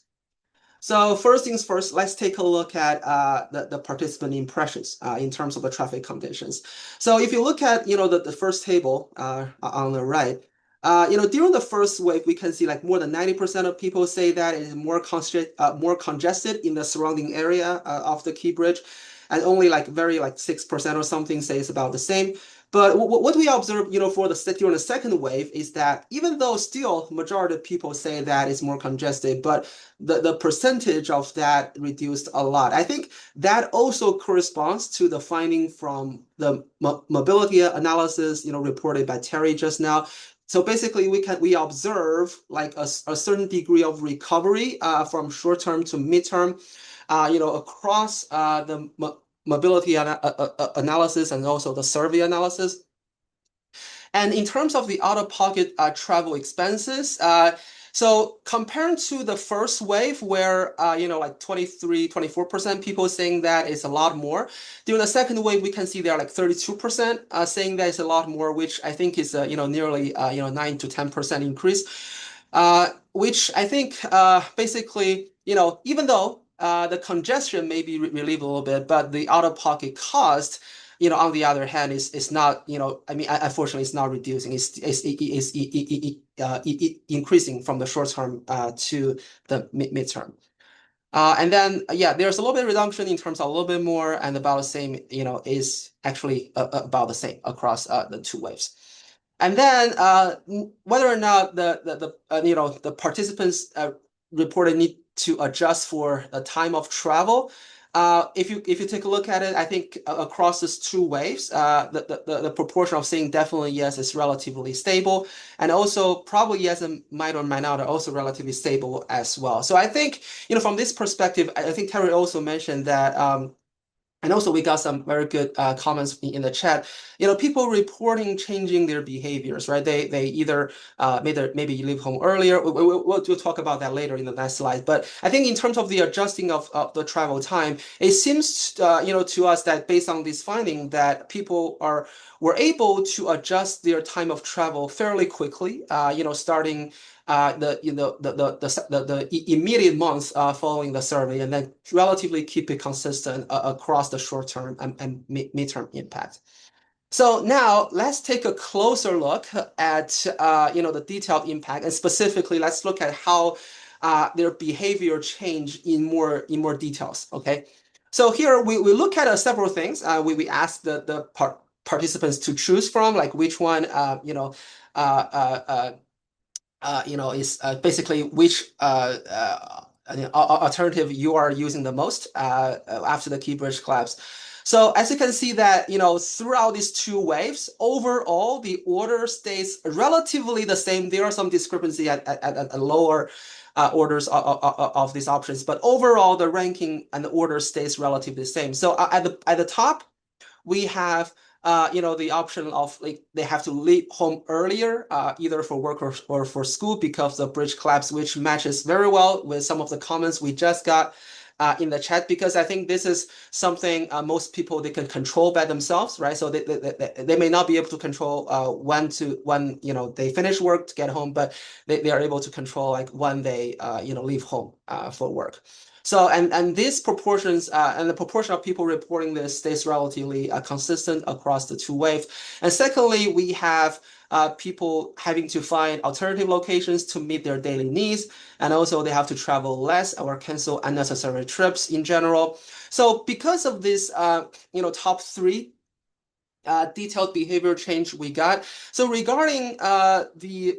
So first things first, let's take a look at the participant impressions in terms of the traffic conditions. So if you look at the first table on the right, during the first wave, we can see like more than 90% of people say that it is more congested in the surrounding area of the key bridge, and only like 6% or something say it's about the same. But what we observe, during the second wave is that even though still majority of people say that it's more congested, but the percentage of that reduced a lot. I think that also corresponds to the finding from the mobility analysis, reported by Terry just now. So basically, we observe like a certain degree of recovery from short term to midterm, across the mobility analysis and also the survey analysis. And in terms of the out-of-pocket travel expenses, so comparing to the first wave where, like 24% people saying that it's a lot more. During the second wave, we can see there are like 32% saying that it's a lot more, which I think is, nearly, 9 to 10% increase, which I think basically, even though the congestion may be relieved a little bit, but the out-of-pocket cost, on the other hand, is not, unfortunately, it's not reducing. It's increasing from the short term to the midterm. And then, there's a little bit of reduction in terms of a little bit more, and about the same, is actually about the same across the 2 waves. And then whether or not the participants reported need to adjust for the time of travel. If you take a look at it, I think across these 2 waves, the proportion of saying definitely yes is relatively stable, and also probably yes and might or might not are also relatively stable as well. So I think from this perspective, I think Terry also mentioned that And also, we got some very good comments in the chat. People reporting changing their behaviors, right? They either maybe leave home earlier. We'll talk about that later in the next slide. But I think in terms of the adjusting of the travel time, it seems to us that based on this finding that people were able to adjust their time of travel fairly quickly. Starting the immediate months following the survey, and then relatively keep it consistent across the short term and midterm impact. So now let's take a closer look at the detailed impact, and specifically let's look at how their behavior change in more details. Okay, so here we look at several things. We asked the participants to choose from, like which one is basically which alternative you are using the most after the key bridge collapse. So as you can see that, throughout these two waves, overall, the order stays relatively the same. There are some discrepancy at lower orders of these options, but overall, the ranking and the order stays relatively the same. So at the top, we have the option of they have to leave home earlier, either for work or for school because of the bridge collapse, which matches very well with some of the comments we just got in the chat, because I think this is something most people, they can control by themselves, right? So they may not be able to control when they finish work to get home, but they are able to control when they leave home for work. So and these proportions and the proportion of people reporting this stays relatively consistent across the two waves. And secondly, we have people having to find alternative locations to meet their daily needs, and also they have to travel less or cancel unnecessary trips in general. So because of this, top three detailed behavior change we got. So regarding the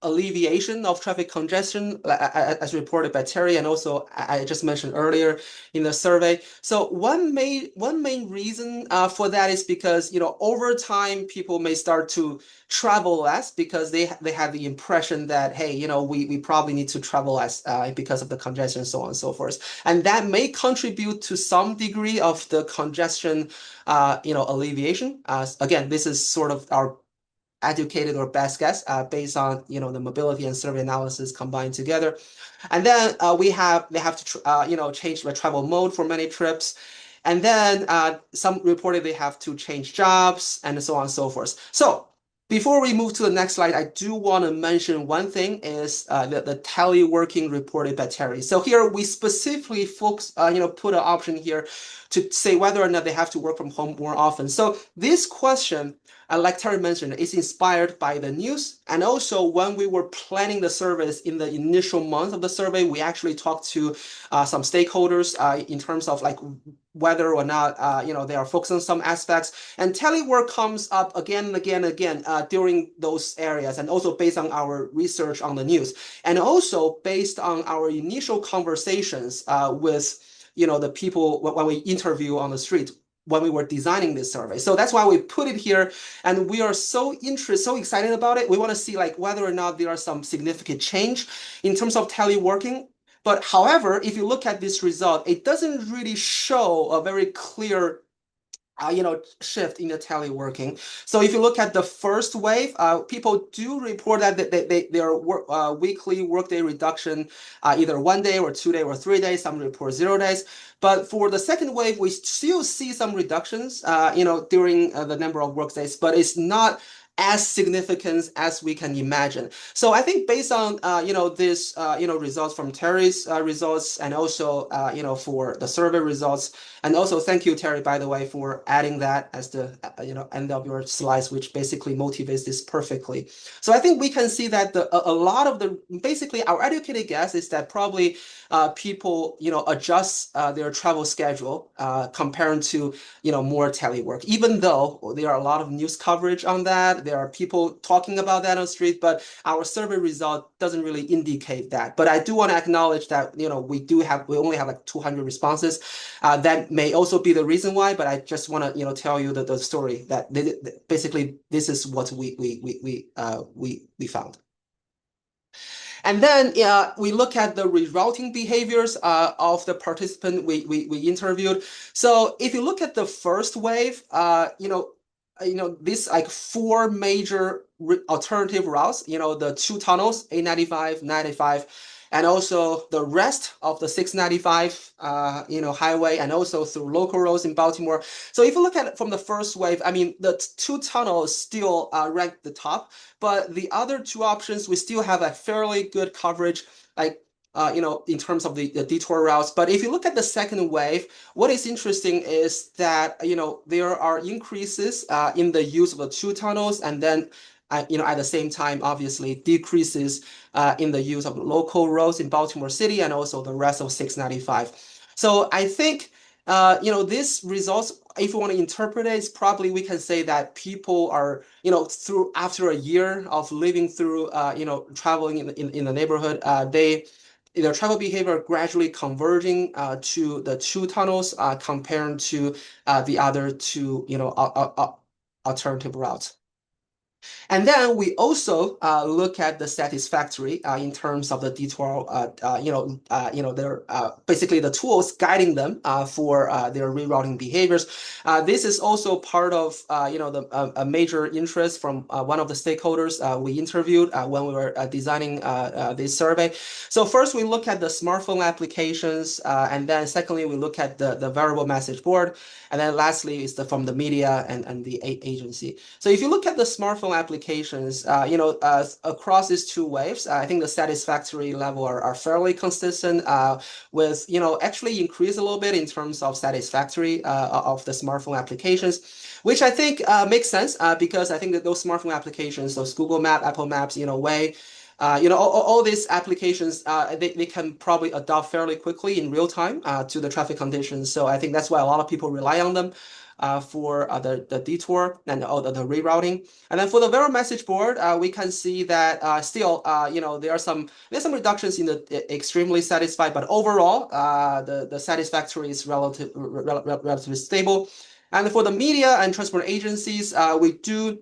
alleviation of traffic congestion, as reported by Terry, and also I just mentioned earlier in the survey. So one main reason for that is because over time people may start to travel less because they have the impression that, hey, we probably need to travel less because of the congestion and so on and so forth, and that may contribute to some degree of the congestion alleviation. Again, this is sort of our educated or best guess based on the mobility and survey analysis combined together. And then they have to change the travel mode for many trips. And then some reported they have to change jobs and so on and so forth. So before we move to the next slide, I do want to mention one thing is the teleworking reported by Terry. So here we specifically put an option here to say whether or not they have to work from home more often. So this question, like Terry mentioned, is inspired by the news. And also when we were planning the surveys in the initial month of the survey, we actually talked to some stakeholders in terms of whether or not they are focused on some aspects. And telework comes up again and again and again during those areas, and also based on our research on the news, and also based on our initial conversations with the people when we interview on the street when we were designing this survey. So that's why we put it here, and we are so excited about it. We want to see whether or not there are some significant change in terms of teleworking. But however, if you look at this result, it doesn't really show a very clear shift in the teleworking. So if you look at the first wave, people do report that their weekly workday reduction, either 1 day or 2 days or 3 days. Some report 0 days. But for the second wave, we still see some reductions, during the number of workdays, but it's not as significant as we can imagine. So I think based on this results from Terry's results, and also for the survey results, and also thank you, Terry, by the way, for adding that as the end of your slides, which basically motivates this perfectly. So I think we can see that a lot of basically our educated guess is that probably people adjust their travel schedule comparing to more telework, even though there are a lot of news coverage on that. There are people talking about that on the street, but our survey result doesn't really indicate that. But I do want to acknowledge that we only have 200 responses. That may also be the reason why, but I just want to tell you the story that basically this is what we found. And then we look at the rerouting behaviors of the participant we interviewed. So if you look at the first wave, these like 4 major alternative routes, the 2 tunnels, 895, 95, and also the rest of the 695, highway, and also through local roads in Baltimore. So if you look at it from the first wave, I mean, the 2 tunnels still rank the top, but the other 2 options, we still have a fairly good coverage, like, in terms of the detour routes. But if you look at the second wave, what is interesting is that, there are increases in the use of the 2 tunnels, and then, at the same time, obviously, decreases in the use of local roads in Baltimore City and also the rest of 695. So I think, this results, if you want to interpret it, it's probably we can say that people are, after a year of living through, traveling in the neighborhood, their travel behavior gradually converging to the 2 tunnels compared to the other 2, alternative routes. And then we also look at the satisfactory in terms of the detour, their basically the tools guiding them for their rerouting behaviors. This is also part of a major interest from one of the stakeholders we interviewed when we were designing this survey. So first we look at the smartphone applications, and then secondly we look at the variable message board, and then lastly is from the media and the agency. So if you look at the smartphone applications, across these 2 waves, I think the satisfactory level are fairly consistent, with, actually increase a little bit in terms of satisfactory of the smartphone applications, which I think makes sense because I think that those smartphone applications, those Google Map, Apple Maps, Way, all these applications, they can probably adopt fairly quickly in real time to the traffic conditions. So I think that's why a lot of people rely on them for the detour and the rerouting. And then for the variable message board, we can see that still, there's some reductions in the extremely satisfied, but overall, the satisfactory is relatively stable. And for the media and transport agencies, we do.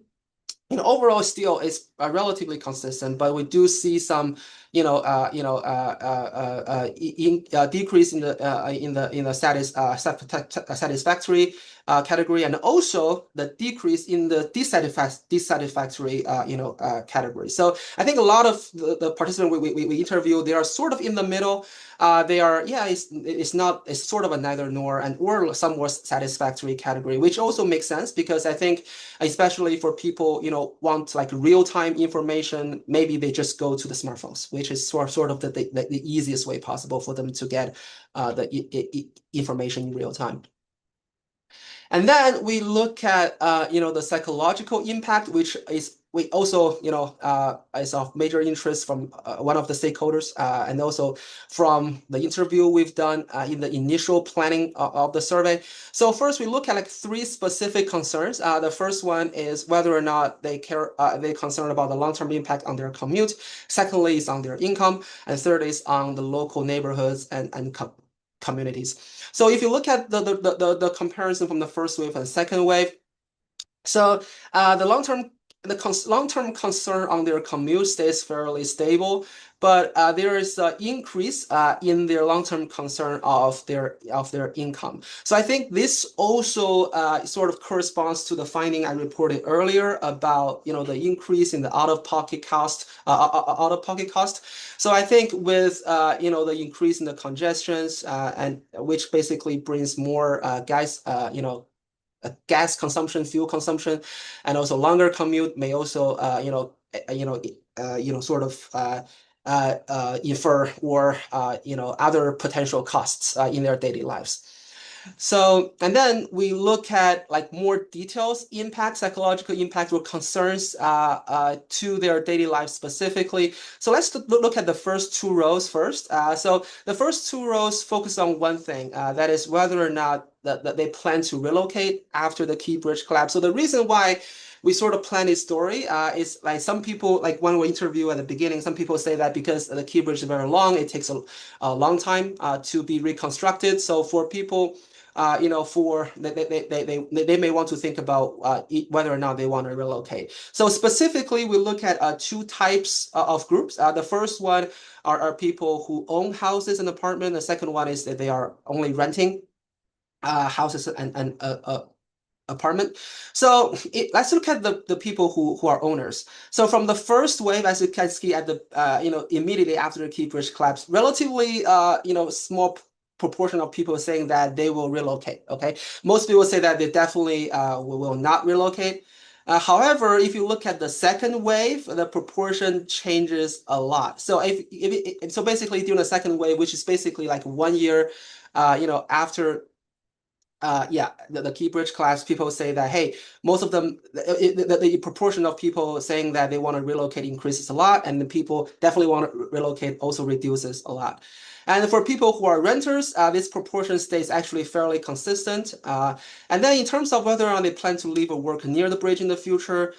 Overall, still is relatively consistent, but we do see some, decrease in the satisfactory category, and also the decrease in the dissatisfactory category. So I think a lot of the participants we interviewed, they are sort of in the middle. They are, it's sort of a neither nor or somewhat satisfactory category, which also makes sense because I think, especially for people, want like real-time information, maybe they just go to the smartphones, which is sort of the easiest way possible for them to get the information in real time. And then we look at, the psychological impact, which is we also, is of major interest from one of the stakeholders, and also from the interview we've done in the initial planning of the survey. So first, we look at like 3 specific concerns. The first one is whether or not they're concerned about the long-term impact on their commute. Secondly, is on their income, and third is on the local neighborhoods and communities. So if you look at the comparison from the first wave and second wave, so the long-term concern on their commute stays fairly stable, but there is an increase in their long-term concern of their income. So I think this also sort of corresponds to the finding I reported earlier about the increase in the out-of-pocket cost. So I think with the increase in the congestions and which basically brings more gas consumption, fuel consumption, and also longer commute may also sort of infer or other potential costs in their daily lives. So, and then we look at like more details, psychological impact or concerns to their daily life specifically. So let's look at the first 2 rows first. So the first 2 rows focus on one thing, that is whether or not that they plan to relocate after the Key Bridge collapse. So the reason why we sort of plan this story is like some people, like when we interview at the beginning, some people say that because the Key Bridge is very long, it takes a long time to be reconstructed. So for people for they may want to think about whether or not they want to relocate. So specifically, we look at two types of groups. The first one are people who own houses and apartments. The second one is that they are only renting houses and apartment. So let's look at the people who are owners. So from the first wave, as you can see at the immediately after the Key Bridge collapse, relatively small proportion of people saying that they will relocate. Okay, most people say that they definitely will not relocate. However, if you look at the second wave, the proportion changes a lot. So so basically during the second wave, which is basically like 1 year, after the Key Bridge collapse, people say that, hey, most of them, the proportion of people saying that they want to relocate increases a lot, and the people definitely want to relocate also reduces a lot. And for people who are renters, this proportion stays actually fairly consistent. And then in terms of whether or not they plan to live or work near the bridge in the future,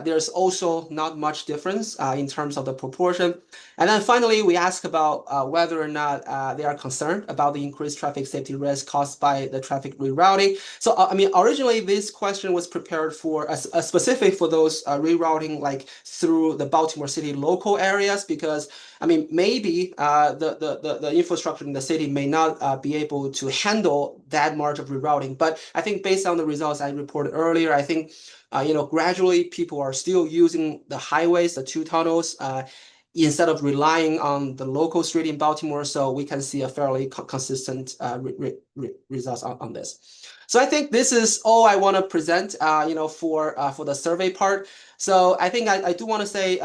there's also not much difference in terms of the proportion. And then finally, we ask about whether or not they are concerned about the increased traffic safety risk caused by the traffic rerouting. So, originally this question was prepared for a specific for those rerouting like through the Baltimore City local areas, because maybe the infrastructure in the city may not be able to handle that much of rerouting. But I think based on the results I reported earlier, I think gradually people are still using the highways, the two tunnels, instead of relying on the local street in Baltimore. So we can see a fairly consistent results on this. So I think this is all I want to present, for the survey part. So I think I do want to say,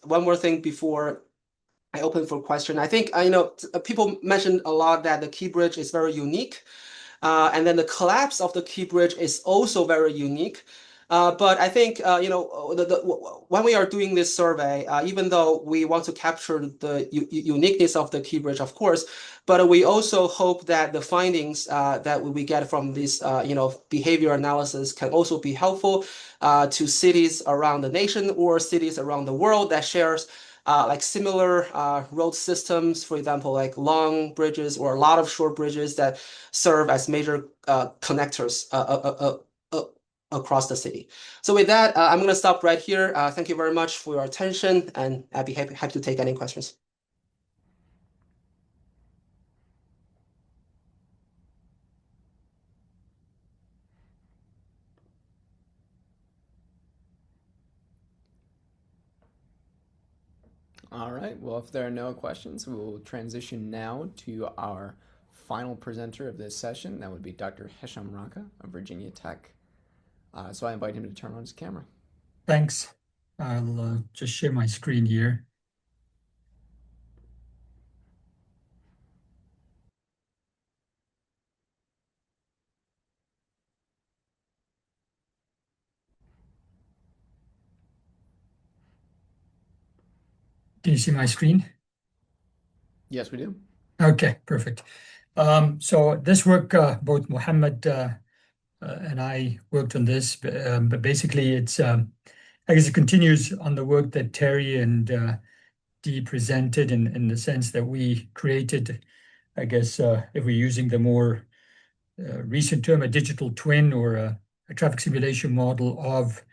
one more thing before I open for question. I think, people mentioned a lot that the Key Bridge is very unique. And then the collapse of the Key Bridge is also very unique. But I think, when we are doing this survey, even though we want to capture the uniqueness of the Key Bridge, of course, but we also hope that the findings that we get from this, behavior analysis can also be helpful to cities around the nation or cities around the world that shares like similar road systems, for example, like long bridges or a lot of short bridges that serve as major connectors across the city. So with that, I'm going to stop right here. Thank you very much for your attention, and I'd be happy to take any questions. All right, well, if there are no questions, we will transition now to our final presenter of this session. That would be Dr. Hesham Raka of Virginia Tech. So I invite him to turn on his camera. Thanks. I'll just share my screen here. Can you see my screen? Yes, we do. Okay, perfect. So this work, both Mohammed and I worked on this, but basically it's, I guess it continues on the work that Terry and Dee presented in the sense that we created, I guess, if we're using the more recent term, a digital twin or a traffic simulation model of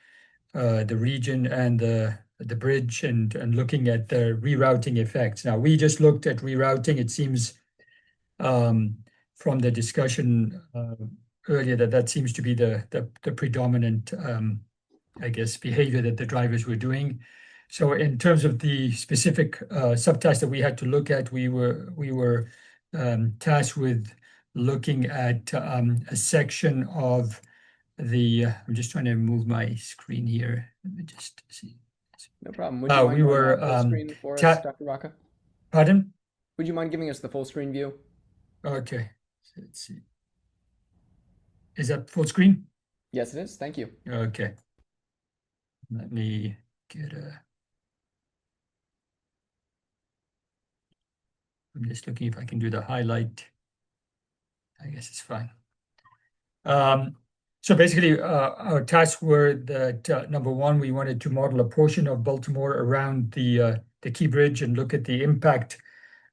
the region and the bridge and looking at the rerouting effects. Now, we just looked at rerouting. It seems from the discussion earlier that seems to be the predominant, I guess, behavior that the drivers were doing. So in terms of the specific subtasks that we had to look at, we were tasked with looking at a section of the, I'm just trying to move my screen here. Let me just see. No problem. Would you mind going full screen for us, Dr. Raka? Pardon? Would you mind giving us the full screen view? Okay. So let's see. Is that full screen? Yes, it is. Thank you. Okay. Let me get I'm just looking if I can do the highlight. I guess it's fine. So basically, our tasks were that number one, we wanted to model a portion of Baltimore around the Key Bridge and look at the impact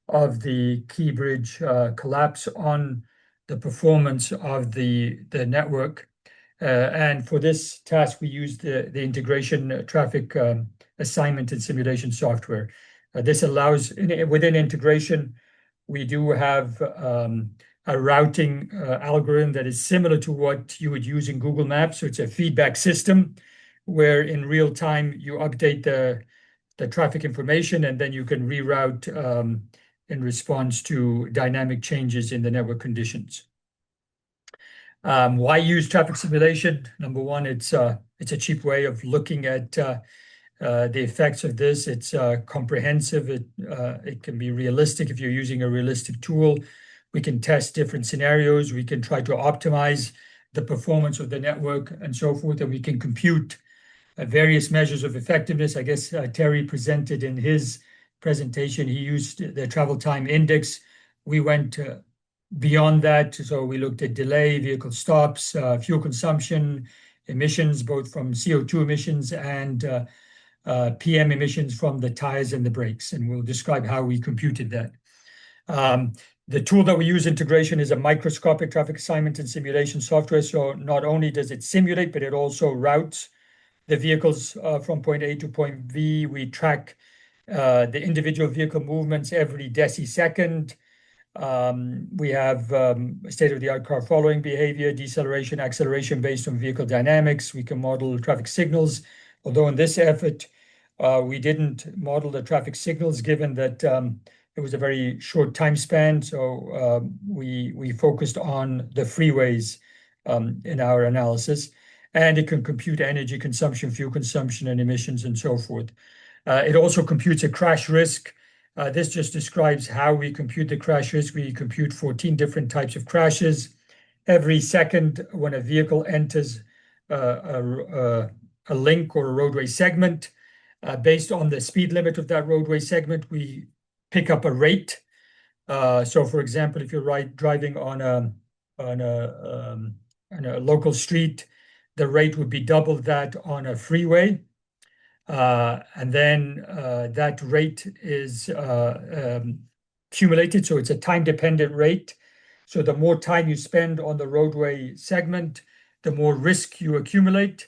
of the Key Bridge collapse on the performance of the network. And for this task, we used the integration traffic assignment and simulation software. This allows, within integration, we do have a routing algorithm that is similar to what you would use in Google Maps. So it's a feedback system where in real time you update the traffic information, and then you can reroute in response to dynamic changes in the network conditions. Why use traffic simulation? Number one, it's a cheap way of looking at the effects of this. It's comprehensive. It can be realistic if you're using a realistic tool. We can test different scenarios. We can try to optimize the performance of the network and so forth, and we can compute various measures of effectiveness. I guess Terry presented in his presentation, he used the travel time index. We went beyond that, so we looked at delay, vehicle stops, fuel consumption, emissions, both from CO2 emissions and PM emissions from the tires and the brakes, and we'll describe how we computed that. The tool that we use integration is a microscopic traffic assignment and simulation software. So not only does it simulate, but it also routes the vehicles from point A to point B. We track the individual vehicle movements every decisecond. We have state-of-the-art car following behavior, deceleration, acceleration based on vehicle dynamics. We can model traffic signals, although in this effort, we didn't model the traffic signals given that it was a very short time span. So we focused on the freeways in our analysis, and it can compute energy consumption, fuel consumption, and emissions, and so forth. It also computes a crash risk. This just describes how we compute the crash risk. We compute 14 different types of crashes. Every second when a vehicle enters a link or a roadway segment, based on the speed limit of that roadway segment, we pick up a rate. So for example, if you're driving on a local street, the rate would be double that on a freeway. And then that rate is accumulated, so it's a time-dependent rate. So the more time you spend on the roadway segment, the more risk you accumulate.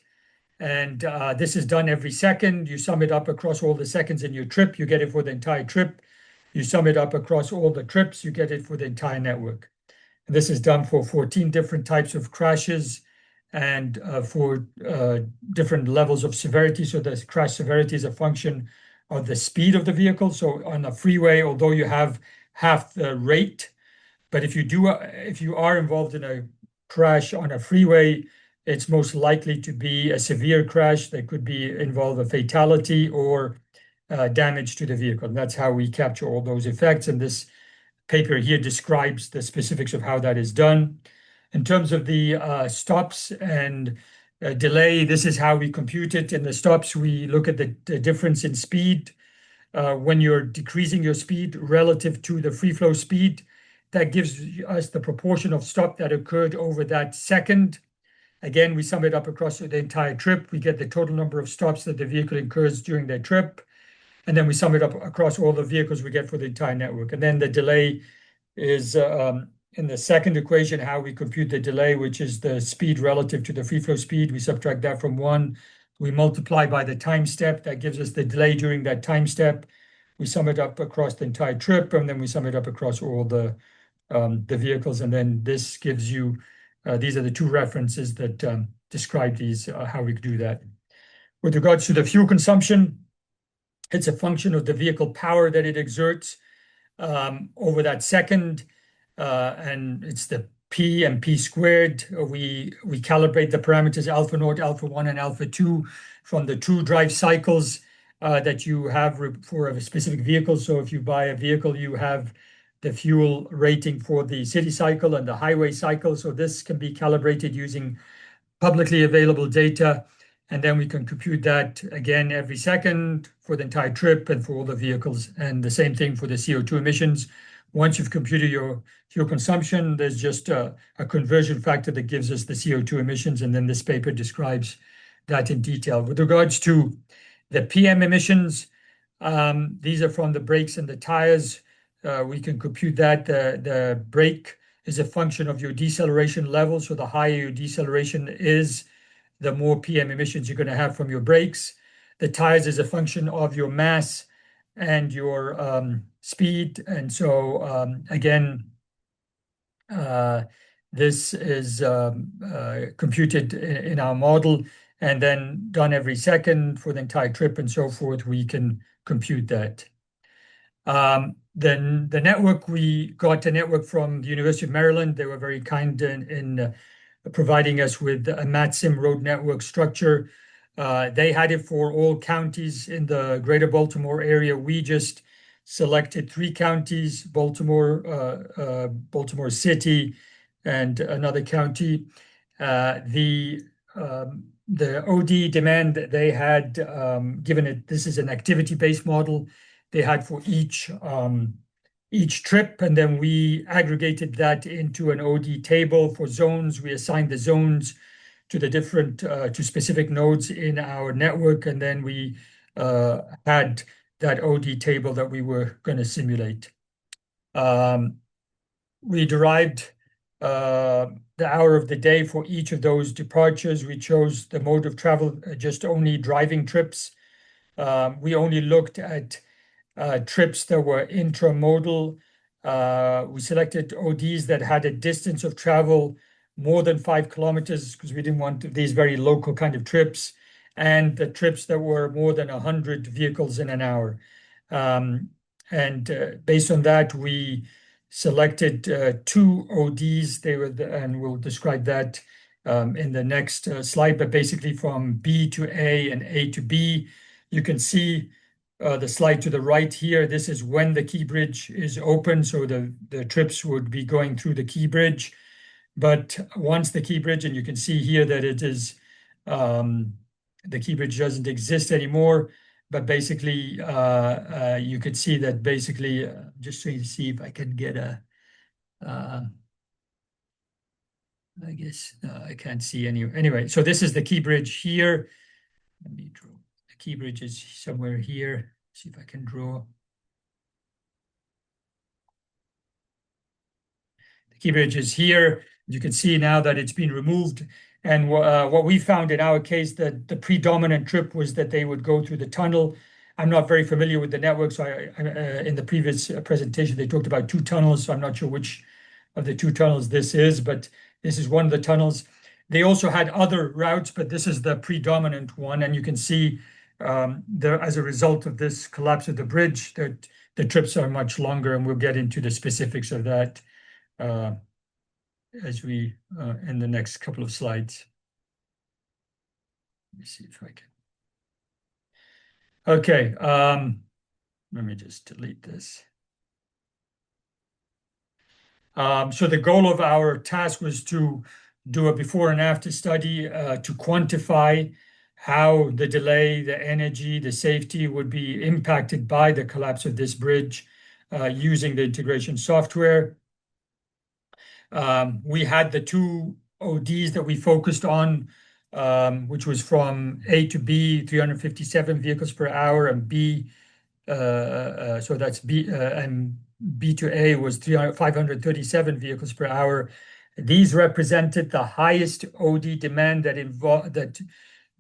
And this is done every second. You sum it up across all the seconds in your trip, you get it for the entire trip. You sum it up across all the trips, you get it for the entire network. And this is done for 14 different types of crashes and for different levels of severity. So the crash severity is a function of the speed of the vehicle. So on a freeway, although you have half the rate, but if you are involved in a crash on a freeway, it's most likely to be a severe crash that could involve a fatality or damage to the vehicle. And that's how we capture all those effects. And this paper here describes the specifics of how that is done. In terms of the stops and delay, this is how we compute it. In the stops, we look at the difference in speed. When you're decreasing your speed relative to the free flow speed, that gives us the proportion of stop that occurred over that second. Again, we sum it up across the entire trip. We get the total number of stops that the vehicle incurs during their trip. And then we sum it up across all the vehicles we get for the entire network. And then the delay is in the second equation, how we compute the delay, which is the speed relative to the free flow speed. We subtract that from 1. We multiply by the time step. That gives us the delay during that time step. We sum it up across the entire trip, and then we sum it up across all the vehicles. And then this gives you, these are the two references that describe these, how we do that. With regards to the fuel consumption, it's a function of the vehicle power that it exerts over that second, and it's the P and P squared. We calibrate the parameters alpha naught, alpha 1, and alpha 2 from the true drive cycles that you have for a specific vehicle. So if you buy a vehicle, you have the fuel rating for the city cycle and the highway cycle. So this can be calibrated using publicly available data. And then we can compute that again every second for the entire trip and for all the vehicles. And the same thing for the CO2 emissions. Once you've computed your fuel consumption, there's just a conversion factor that gives us the CO2 emissions. And then this paper describes that in detail. With regards to the PM emissions, these are from the brakes and the tires. We can compute that. The brake is a function of your deceleration level. So the higher your deceleration is, the more PM emissions you're going to have from your brakes. The tires is a function of your mass and your speed. And so again, this is computed in our model and then done every second for the entire trip and so forth. We can compute that. Then the network, we got a network from the University of Maryland. They were very kind in providing us with a MatSim road network structure. They had it for all counties in the greater Baltimore area. We just selected 3 counties, Baltimore City, and another county. The OD demand that they had, given it, this is an activity-based model, they had for each trip, and then we aggregated that into an OD table for zones. We assigned the zones to the different to specific nodes in our network, and then we had that OD table that we were going to simulate. We derived the hour of the day for each of those departures. We chose the mode of travel, just only driving trips. We only looked at trips that were intramodal. We selected ODs that had a distance of travel more than 5 kilometers because we didn't want these very local kind of trips, and the trips that were more than 100 vehicles in an hour. Based on that, we selected 2 ODs. And we'll describe that in the next slide, but basically from B to A and A to B. You can see the slide to the right here. This is when the Key Bridge is open, so the trips would be going through the Key Bridge. But once the Key Bridge, and you can see here that it is, the Key Bridge doesn't exist anymore, but basically you could see that basically, just trying to see if I can get a, I guess I can't see any. Anyway, so this is the Key Bridge here. Let me draw. The Key Bridge is somewhere here. See if I can draw. The Key Bridge is here. You can see now that it's been removed. And what we found in our case, that the predominant trip was that they would go through the tunnel. I'm not very familiar with the network, so in the previous presentation, they talked about 2 tunnels, so I'm not sure which of the 2 tunnels this is, but this is one of the tunnels. They also had other routes, but this is the predominant one, and you can see as a result of this collapse of the bridge, that the trips are much longer, and we'll get into the specifics of that as we in the next couple of slides. Let me see if I can. Okay, let me just delete this. So the goal of our task was to do a before and after study to quantify how the delay, the energy, the safety would be impacted by the collapse of this bridge using the integration software. We had the 2 ODs that we focused on, which was from A to B, 357 vehicles per hour, and B, so that's B, and B to A was 537 vehicles per hour. These represented the highest OD demand that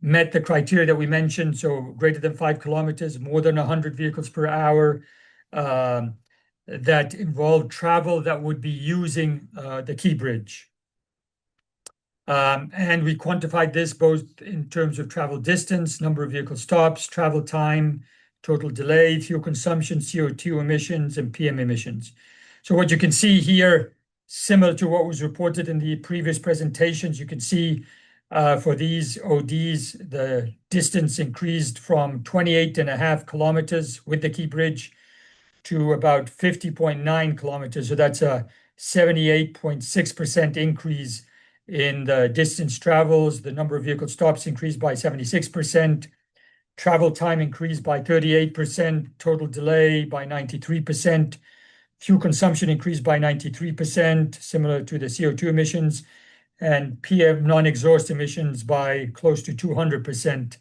met the criteria that we mentioned, so greater than 5 kilometers, more than 100 vehicles per hour, that involved travel that would be using the Key Bridge. And we quantified this both in terms of travel distance, number of vehicle stops, travel time, total delay, fuel consumption, CO2 emissions, and PM emissions. So what you can see here, similar to what was reported in the previous presentations, you can see for these ODs, the distance increased from 28.5 kilometers with the Key Bridge to about 50.9 kilometers. So that's a 78.6% increase in the distance travels. The number of vehicle stops increased by 76%. Travel time increased by 38%. Total delay by 93%. Fuel consumption increased by 93%, similar to the CO2 emissions, and PM non-exhaust emissions by close to 200%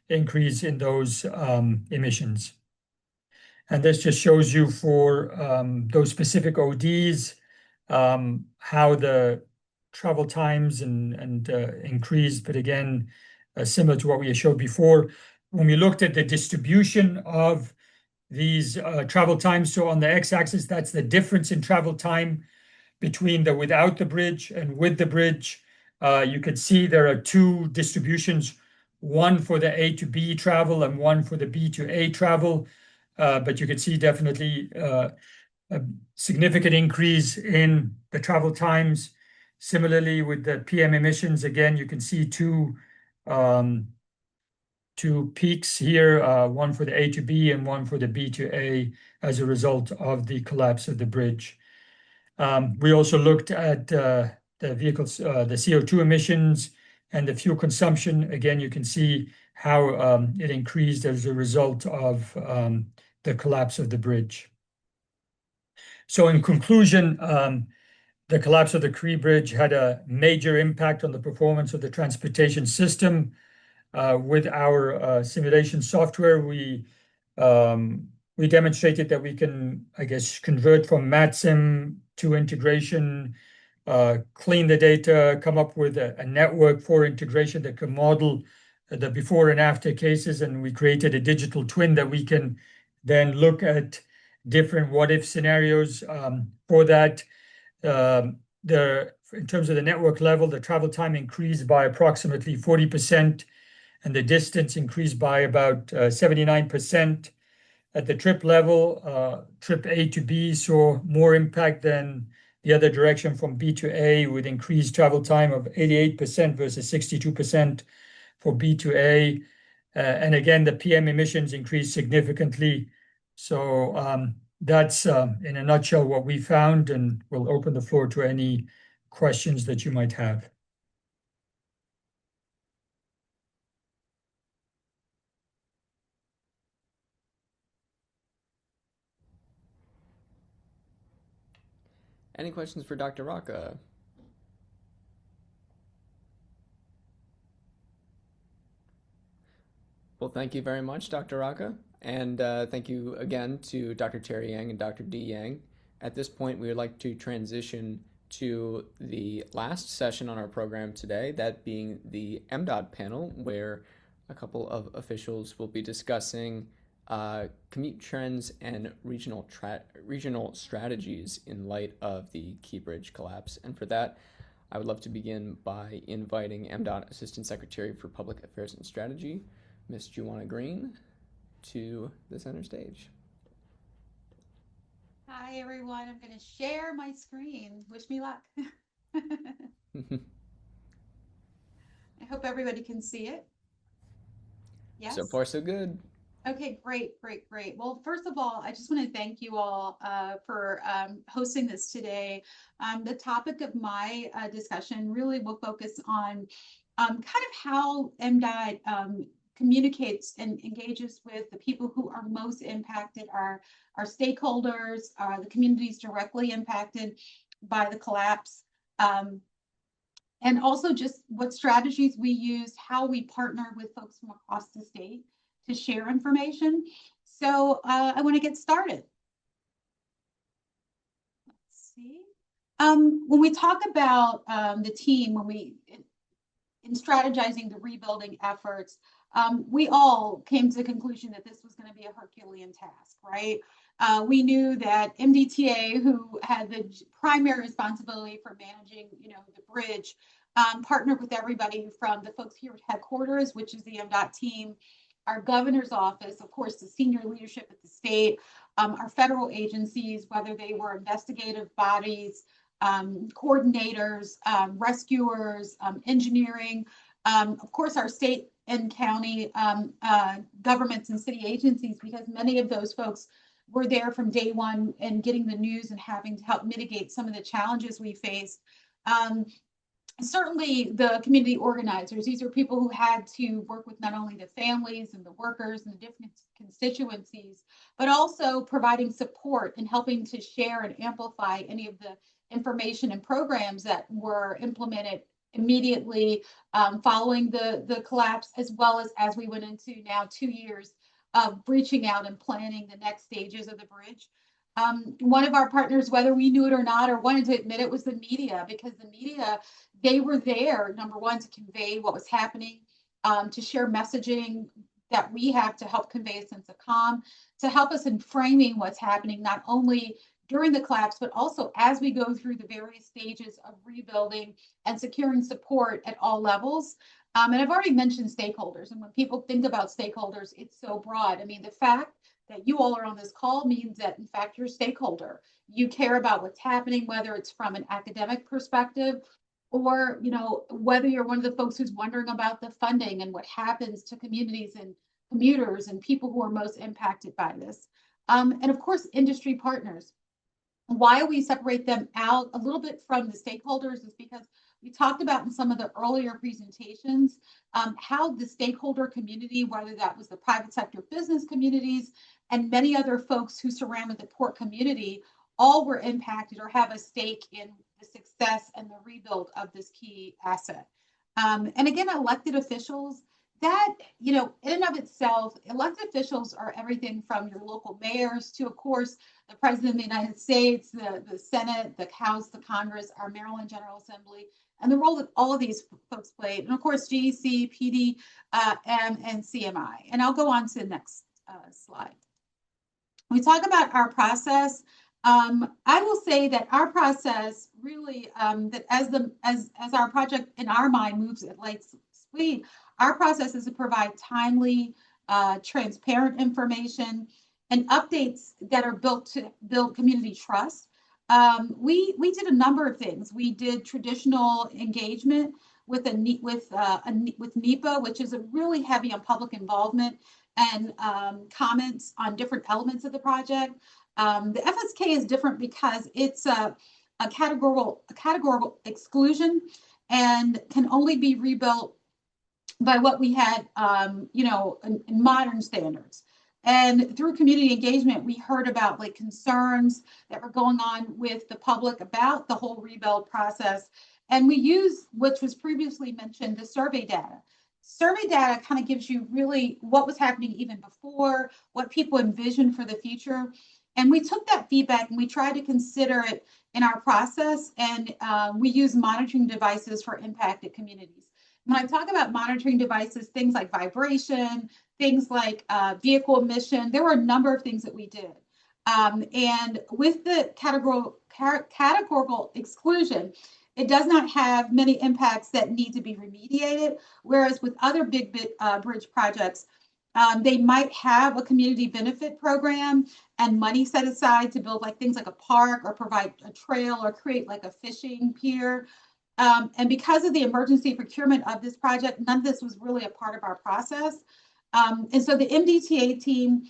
increase in those emissions. And this just shows you for those specific ODs, how the travel times and increased, but again, similar to what we showed before. When we looked at the distribution of these travel times, so on the x-axis, that's the difference in travel time between the without the bridge and with the bridge. You could see there are two distributions, one for the A to B travel and one for the B to A travel. But you could see definitely a significant increase in the travel times. Similarly, with the PM emissions, again, you can see two peaks here, one for the A to B and one for the B to A as a result of the collapse of the bridge. We also looked at the vehicles, the CO2 emissions and the fuel consumption. Again, you can see how it increased as a result of the collapse of the bridge. So in conclusion, the collapse of the Cree Bridge had a major impact on the performance of the transportation system. With our simulation software, we demonstrated that we can, I guess, convert from MATSIM to integration, clean the data, come up with a network for integration that can model the before and after cases. And we created a digital twin that we can then look at different what-if scenarios for that. In terms of the network level, the travel time increased by approximately 40%, and the distance increased by about 79%. At the trip level, trip A to B saw more impact than the other direction from B to A, with increased travel time of 88% versus 62% for B to A. And again, the PM emissions increased significantly. So that's in a nutshell what we found, and we'll open the floor to any questions that you might have. Any questions for Dr. Rocca? Well, thank you very much, Dr. Rocca. And thank you again to Dr. Terry Yang and Dr. Dee Yang. At this point, we would like to transition to the last session on our program today, that being the MDOT panel, where a couple of officials will be discussing commute trends and regional strategies in light of the Key Bridge collapse. And for that, I would love to begin by inviting MDOT Assistant Secretary for Public Affairs and Strategy, Ms. Juana Green, to the center stage. Hi, everyone. I'm going to share my screen. Wish me luck. I hope everybody can see it. Yes. So far, so good. Okay, great. Well, first of all, I just want to thank you all for hosting this today. The topic of my discussion really will focus on kind of how MDOT communicates and engages with the people who are most impacted, our stakeholders, the communities directly impacted by the collapse, and also just what strategies we use, how we partner with folks from across the state to share information. So I want to get started. Let's see. When we talk about the team, in strategizing the rebuilding efforts, we all came to the conclusion that this was going to be a Herculean task, right? We knew that MDTA, who had the primary responsibility for managing, the bridge, partnered with everybody from the folks here at headquarters, which is the MDOT team, our governor's office, of course, the senior leadership at the state, our federal agencies, whether they were investigative bodies, coordinators, rescuers, engineering, of course, our state and county governments and city agencies, because many of those folks were there from day one and getting the news and having to help mitigate some of the challenges we faced. Certainly the community organizers, these are people who had to work with not only the families and the workers and the different constituencies, but also providing support and helping to share and amplify any of the information and programs that were implemented immediately following the collapse, as well as we went into now 2 years of reaching out and planning the next stages of the bridge. One of our partners, whether we knew it or not or wanted to admit it, was the media, because the media, they were there, number one, to convey what was happening, to share messaging that we have to help convey a sense of calm, to help us in framing what's happening, not only during the collapse, but also as we go through the various stages of rebuilding and securing support at all levels. And I've already mentioned stakeholders. And when people think about stakeholders, it's so broad. I mean, the fact that you all are on this call means that, in fact, you're a stakeholder. You care about what's happening, whether it's from an academic perspective or, you know, whether you're one of the folks who's wondering about the funding and what happens to communities and commuters and people who are most impacted by this. And of course, industry partners. Why we separate them out a little bit from the stakeholders is because we talked about in some of the earlier presentations how the stakeholder community, whether that was the private sector business communities and many other folks who surrounded the port community, all were impacted or have a stake in the success and the rebuild of this key asset. And again, elected officials, that, you know, in and of itself, elected officials are everything from your local mayors to, of course, the President of the United States, the Senate, the House, the Congress, our Maryland General Assembly, and the role that all of these folks played, and of course, GEC, PD, and CMI. And I'll go on to the next slide. When we talk about our process, I will say that our process really, that as our project in our mind moves at light speed, our process is to provide timely, transparent information and updates that are built to build community trust. We did a number of things. We did traditional engagement with NEPA, which is a really heavy on public involvement and comments on different elements of the project. The FSK is different because it's a categorical exclusion and can only be rebuilt by what we had, you know, in modern standards. And through community engagement, we heard about like concerns that were going on with the public about the whole rebuild process. And we used, which was previously mentioned, the survey data. Survey data kind of gives you really what was happening even before, what people envision for the future. And we took that feedback and we tried to consider it in our process. And we use monitoring devices for impacted communities. When I talk about monitoring devices, things like vibration, things like vehicle emission, there were a number of things that we did. And with the categorical exclusion, it does not have many impacts that need to be remediated, whereas with other big bridge projects, they might have a community benefit program and money set aside to build like things like a park or provide a trail or create like a fishing pier. And because of the emergency procurement of this project, none of this was really a part of our process. And so the MDTA team,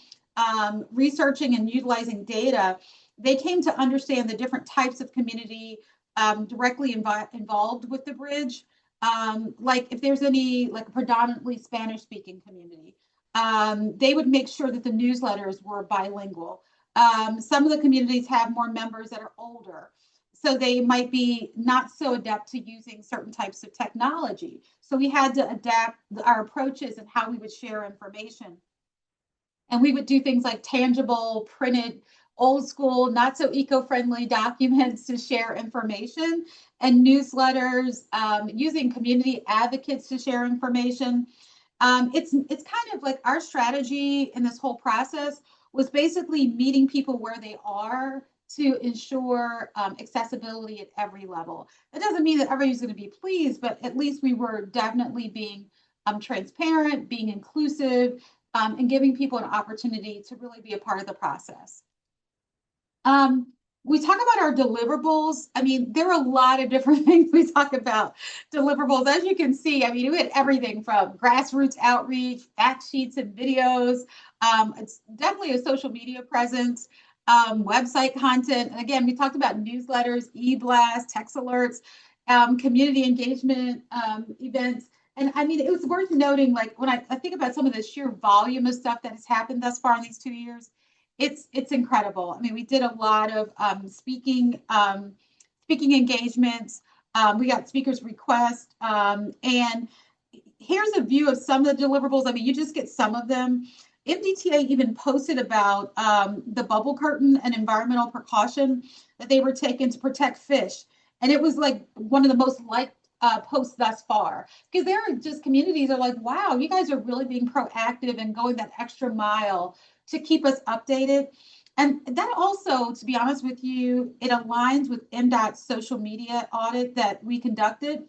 researching and utilizing data, they came to understand the different types of community directly involved with the bridge. Like if there's any like a predominantly Spanish speaking community, they would make sure that the newsletters were bilingual. Some of the communities have more members that are older, so they might be not so adept to using certain types of technology. So we had to adapt our approaches and how we would share information. And we would do things like tangible, printed, old school, not so eco-friendly documents to share information, and newsletters, using community advocates to share information. It's kind of like our strategy in this whole process was basically meeting people where they are to ensure accessibility at every level. That doesn't mean that everybody's going to be pleased, but at least we were definitely being transparent, being inclusive, and giving people an opportunity to really be a part of the process. We talk about our deliverables. I mean, there are a lot of different things we talk about deliverables. As you can see, I mean, we had everything from grassroots outreach, fact sheets and videos. It's definitely a social media presence, website content. And again, we talked about newsletters, e-blasts, text alerts, community engagement events. And I mean, it was worth noting, like when I think about some of the sheer volume of stuff that has happened thus far in these 2 years, it's incredible. I mean, we did a lot of speaking engagements. We got speakers' requests, and here's a view of some of the deliverables. I mean, you just get some of them. MDTA even posted about the bubble curtain and environmental precaution that they were taking to protect fish. And it was like one of the most liked posts thus far, because there are just communities are like, wow, you guys are really being proactive and going that extra mile to keep us updated. And that also, to be honest with you, it aligns with MDOT's social media audit that we conducted.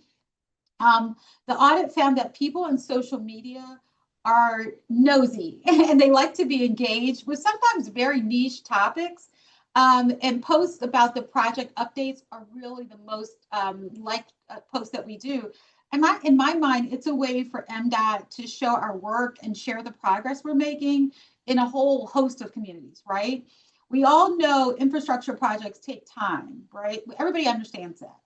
The audit found that people on social media are nosy and they like to be engaged with sometimes very niche topics. And posts about the project updates are really the most liked posts that we do. And in my mind, it's a way for MDOT to show our work and share the progress we're making in a whole host of communities, right? We all know infrastructure projects take time, right? Everybody understands that.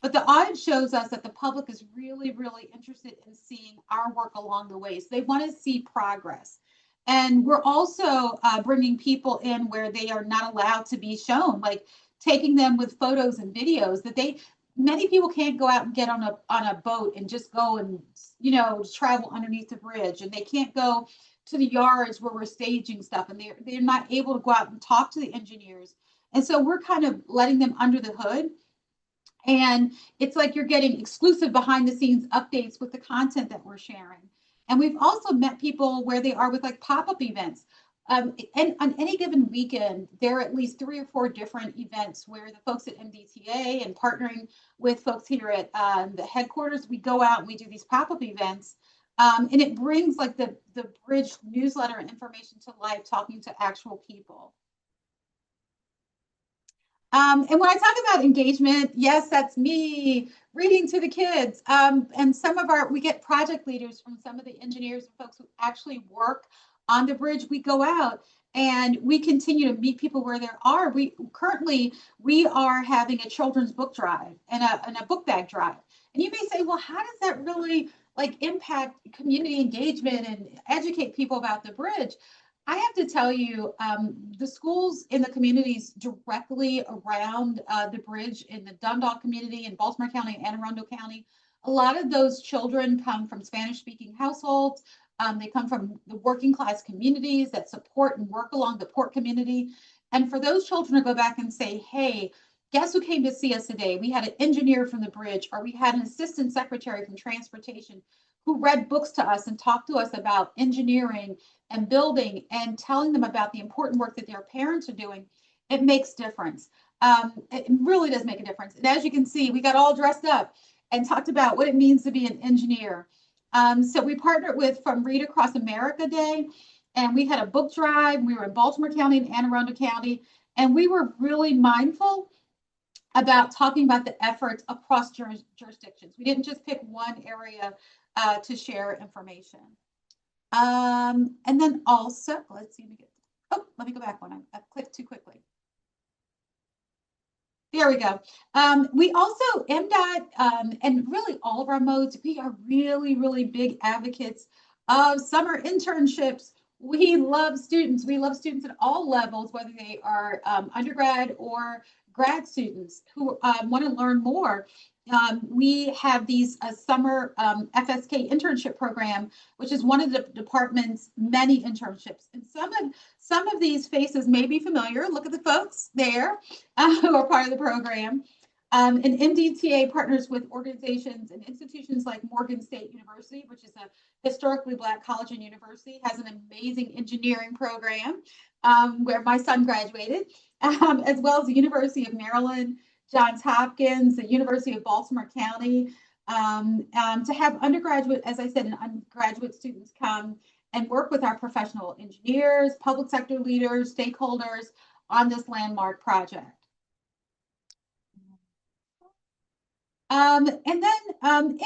But the audit shows us that the public is really, really interested in seeing our work along the way. So they want to see progress. And we're also bringing people in where they are not allowed to be shown, like taking them with photos and videos that many people can't go out and get on a boat and just go and, travel underneath the bridge. And they can't go to the yards where we're staging stuff. And they're not able to go out and talk to the engineers. And so we're kind of letting them under the hood. And it's like you're getting exclusive behind the scenes updates with the content that we're sharing. And we've also met people where they are with like pop-up events. And on any given weekend, there are at least 3 or 4 different events where the folks at MDTA and partnering with folks here at the headquarters, we go out and we do these pop-up events. And it brings like the bridge newsletter and information to life, talking to actual people. And when I talk about engagement, yes, that's me reading to the kids. And we get project leaders from some of the engineers and folks who actually work on the bridge. We go out and we continue to meet people where they are. We are having a children's book drive and a book bag drive. And you may say, well, how does that really impact community engagement and educate people about the bridge? I have to tell you, the schools in the communities directly around the bridge in the Dundalk community in Baltimore County and Anne Arundel County, a lot of those children come from Spanish-speaking households. They come from the working class communities that support and work along the port community. And for those children to go back and say, hey, guess who came to see us today? We had an engineer from the bridge, or we had an assistant secretary from transportation who read books to us and talked to us about engineering and building and telling them about the important work that their parents are doing. It makes difference. It really does make a difference. And as you can see, we got all dressed up and talked about what it means to be an engineer. So we partnered with From Read Across America Day, and we had a book drive. We were in Baltimore County and Anne Arundel County, and we were really mindful about talking about the efforts across jurisdictions. We didn't just pick one area to share information. And then also, let's see, let me go back one. I clicked too quickly. There we go. We also, MDOT, and really all of our modes, we are really, really big advocates of summer internships. We love students. We love students at all levels, whether they are undergrad or grad students who want to learn more. We have these summer FSK internship program, which is one of the department's many internships. And some of these faces may be familiar. Look at the folks there who are part of the program. And MDTA partners with organizations and institutions like Morgan State University, which is a historically Black college and university, has an amazing engineering program where my son graduated, as well as the University of Maryland, Johns Hopkins, the University of Baltimore County, to have undergraduate, as I said, and undergraduate students come and work with our professional engineers, public sector leaders, stakeholders on this landmark project. And then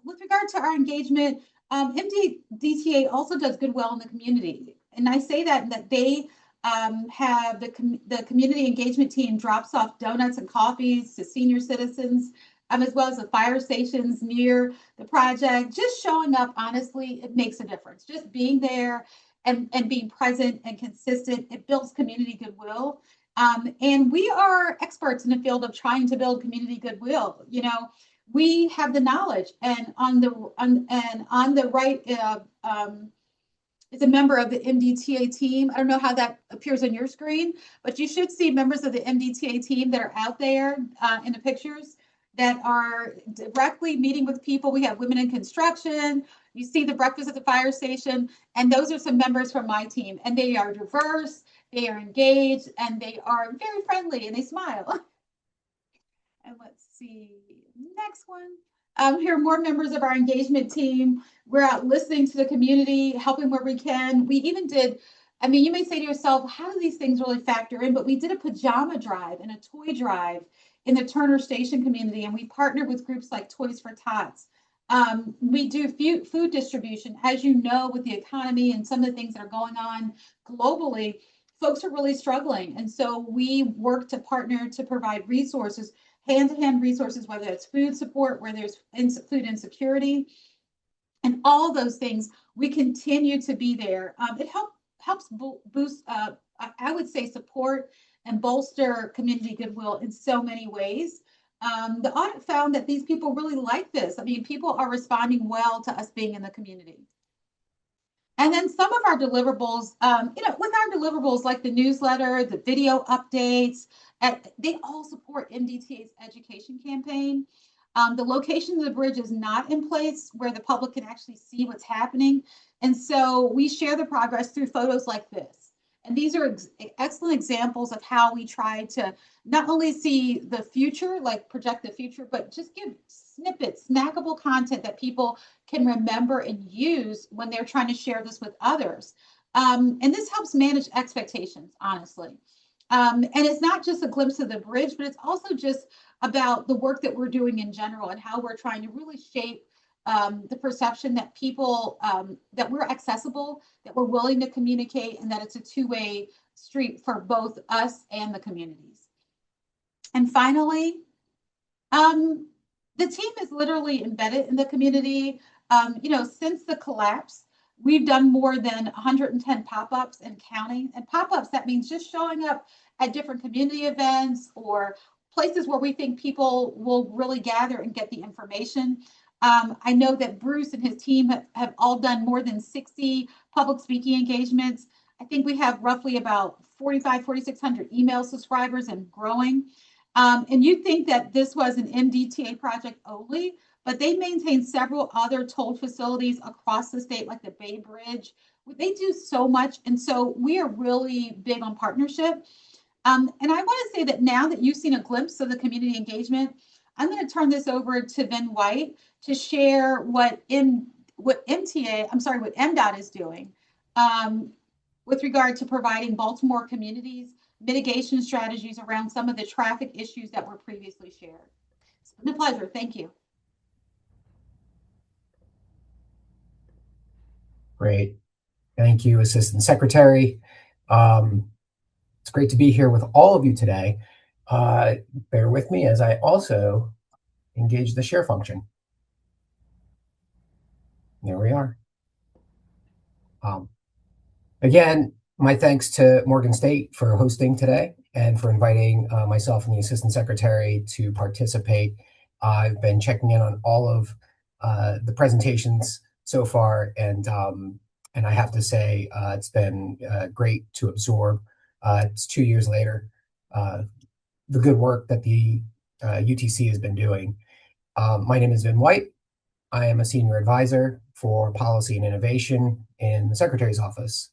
with regard to our engagement, MDTA also does goodwill in the community. And I say that they have the community engagement team drops off donuts and coffees to senior citizens, as well as the fire stations near the project. Just showing up, honestly, it makes a difference. Just being there and being present and consistent, it builds community goodwill. And we are experts in the field of trying to build community goodwill. You know, we have the knowledge, and on the right is a member of the MDTA team. I don't know how that appears on your screen, but you should see members of the MDTA team that are out there in the pictures that are directly meeting with people. We have women in construction. You see the breakfast at the fire station, and those are some members from my team, and they are diverse, they are engaged, and they are very friendly, and they smile. And let's see, next one. Here are more members of our engagement team. We're out listening to the community, helping where we can. We even did, I mean, you may say to yourself, how do these things really factor in? But we did a pajama drive and a toy drive in the Turner Station community, and we partnered with groups like Toys for Tots. We do food distribution. As you know, with the economy and some of the things that are going on globally, folks are really struggling. And so we work to partner to provide resources, hand-to-hand resources, whether it's food support, where there's food insecurity, and all those things. We continue to be there. It helps boost, I would say, support and bolster community goodwill in so many ways. The audit found that these people really like this. I mean, people are responding well to us being in the community. And then some of our deliverables, with our deliverables like the newsletter, the video updates, they all support MDTA's education campaign. The location of the bridge is not in place where the public can actually see what's happening. And so we share the progress through photos like this. And these are excellent examples of how we try to not only see the future, like project the future, but just give snippets, snackable content that people can remember and use when they're trying to share this with others. And this helps manage expectations, honestly. And it's not just a glimpse of the bridge, but it's also just about the work that we're doing in general and how we're trying to really shape the perception that people, that we're accessible, that we're willing to communicate, and that it's a two-way street for both us and the communities. And finally, the team is literally embedded in the community. Since the collapse, we've done more than 110 pop-ups and counting. And pop-ups, that means just showing up at different community events or places where we think people will really gather and get the information. I know that Bruce and his team have all done more than 60 public speaking engagements. I think we have roughly about 4,600 email subscribers and growing. And you'd think that this was an MDTA project only, but they maintain several other toll facilities across the state, like the Bay Bridge. They do so much. And so we are really big on partnership. And I want to say that now that you've seen a glimpse of the community engagement, I'm going to turn this over to Ben White to share what MDOT is doing with regard to providing Baltimore communities mitigation strategies around some of the traffic issues that were previously shared. It's been a pleasure. Thank you. Great. Thank you, Assistant Secretary. It's great to be here with all of you today. Bear with me as I also engage the share function. There we are. Again, my thanks to Morgan State for hosting today and for inviting myself and the Assistant Secretary to participate. I've been checking in on all of the presentations so far, and I have to say it's been great to absorb. It's 2 years later, the good work that the UTC has been doing. My name is Vin White. I am a senior advisor for policy and innovation in the Secretary's office.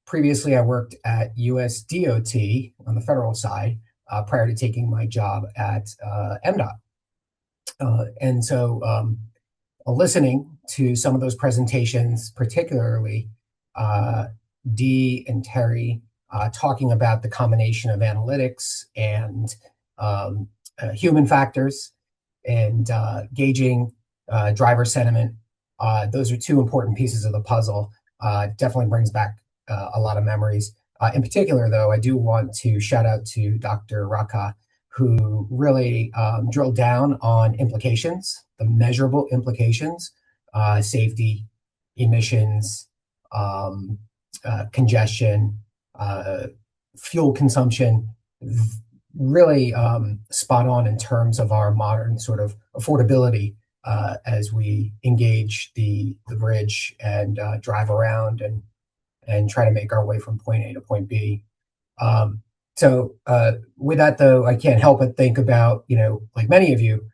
Previously, I worked at US DOT on the federal side prior to taking my job at MDOT. And so listening to some of those presentations, particularly Dee and Terry talking about the combination of analytics and human factors and gauging driver sentiment. Those are two important pieces of the puzzle. Definitely brings back a lot of memories. In particular, though, I do want to shout out to Dr. Raka, who really drilled down on implications, the measurable implications, safety, emissions, congestion, fuel consumption, really spot on in terms of our modern sort of affordability as we engage the bridge and drive around and try to make our way from point A to point B. So with that, though, I can't help but think about, like many of you,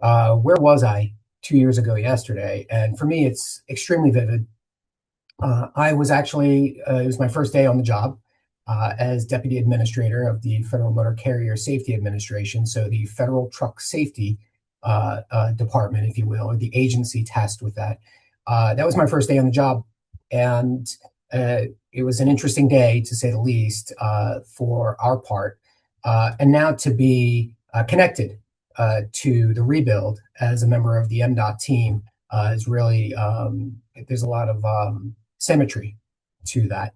where was I 2 years ago yesterday? And for me, it's extremely vivid. I was actually, it was my first day on the job as Deputy Administrator of the Federal Motor Carrier Safety Administration, so the Federal Truck Safety Department, if you will, or the agency tasked with that. That was my first day on the job, and it was an interesting day, to say the least, for our part. And now to be connected to the rebuild as a member of the MDOT team is really, there's a lot of symmetry to that.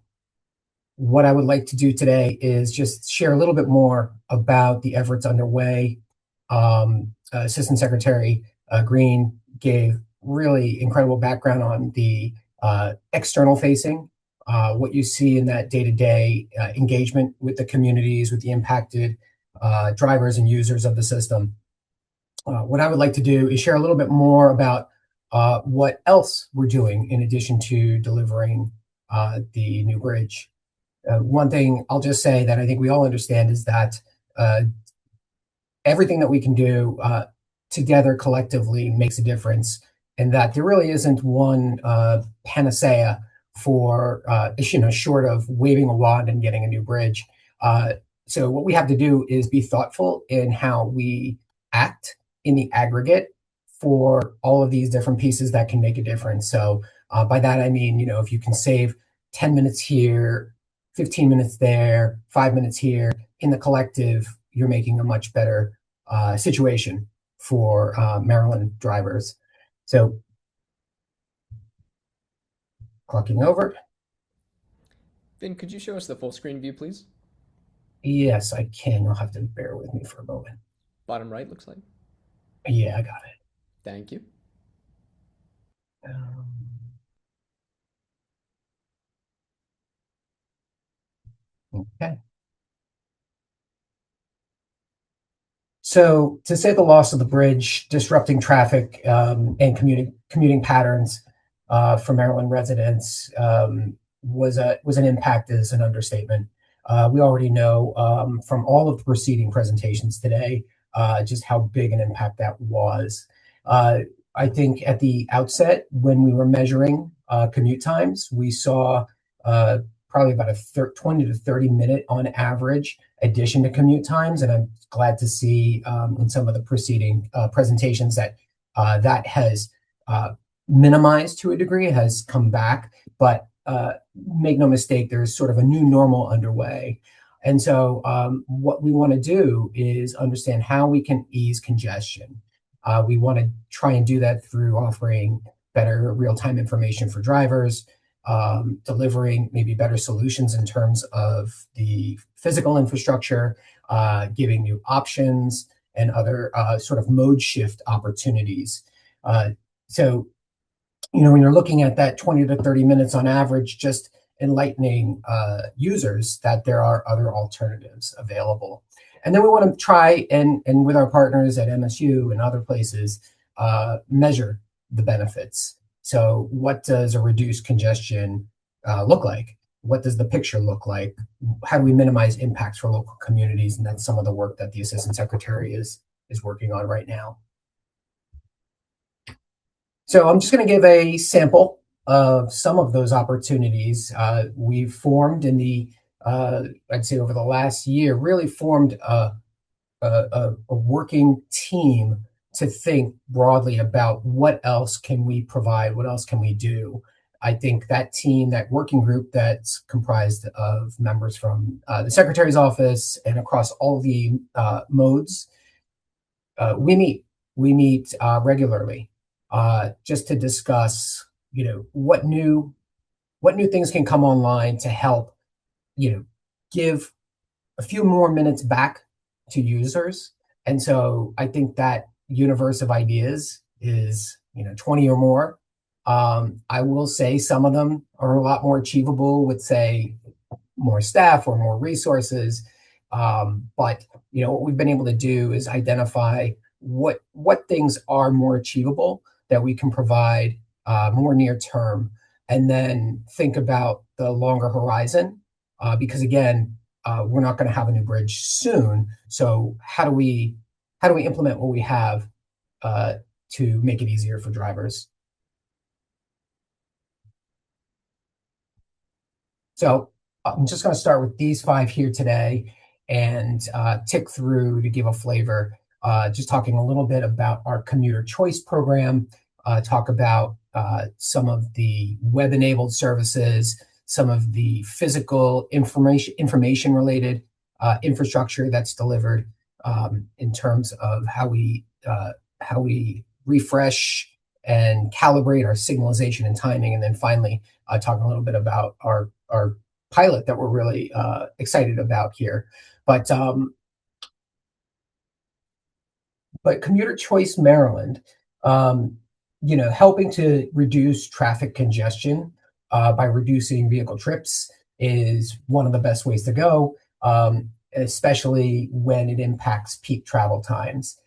What I would like to do today is just share a little bit more about the efforts underway. Assistant Secretary Green gave really incredible background on the external facing, what you see in that day-to-day engagement with the communities, with the impacted drivers and users of the system. What I would like to do is share a little bit more about what else we're doing in addition to delivering the new bridge. One thing I'll just say that I think we all understand is that everything that we can do together collectively makes a difference, and that there really isn't one panacea for, short of waving a wand and getting a new bridge. So what we have to do is be thoughtful in how we act in the aggregate for all of these different pieces that can make a difference. So by that, I mean, if you can save 10 minutes here, 15 minutes there, 5 minutes here, in the collective, you're making a much better situation for Maryland drivers. So clocking over. Vin, could you show us the full screen view, please? Yes, I can. You'll have to bear with me for a moment. Bottom right, looks like. Yeah, I got it. Thank you. Okay. So to say the loss of the bridge disrupting traffic and commuting patterns for Maryland residents was an impact is an understatement. We already know from all of the preceding presentations today just how big an impact that was. I think at the outset, when we were measuring commute times, we saw probably about a 20 to 30 minute on average addition to commute times. And I'm glad to see in some of the preceding presentations that that has minimized to a degree, has come back. But make no mistake, there's sort of a new normal underway. And so what we want to do is understand how we can ease congestion. We want to try and do that through offering better real-time information for drivers, delivering maybe better solutions in terms of the physical infrastructure, giving new options and other sort of mode shift opportunities. So, when you're looking at that 20 to 30 minutes on average, just enlightening users that there are other alternatives available. And then we want to try and with our partners at MSU and other places, measure the benefits. So what does a reduced congestion look like? What does the picture look like? How do we minimize impacts for local communities? And that's some of the work that the Assistant Secretary is working on right now. So I'm just going to give a sample of some of those opportunities. We've formed in the, I'd say over the last year, really formed a working team to think broadly about what else can we provide, what else can we do. I think that team, that working group that's comprised of members from the Secretary's office and across all the modes, we meet regularly just to discuss, what new things can come online to help, give a few more minutes back to users. And so I think that universe of ideas is 20 or more. I will say some of them are a lot more achievable with, say, more staff or more resources. But what we've been able to do is identify what things are more achievable that we can provide more near term, and then think about the longer horizon, because again, we're not going to have a new bridge soon. So how do we implement what we have to make it easier for drivers? So I'm just going to start with these 5 here today and tick through to give a flavor, just talking a little bit about our commuter choice program, talk about some of the web-enabled services, some of the physical information-related infrastructure that's delivered, in terms of how we refresh and calibrate our signalization and timing, and then finally talk a little bit about our pilot that we're really excited about here. But Commuter Choice Maryland, helping to reduce traffic congestion by reducing vehicle trips is one of the best ways to go, especially when it impacts peak travel times.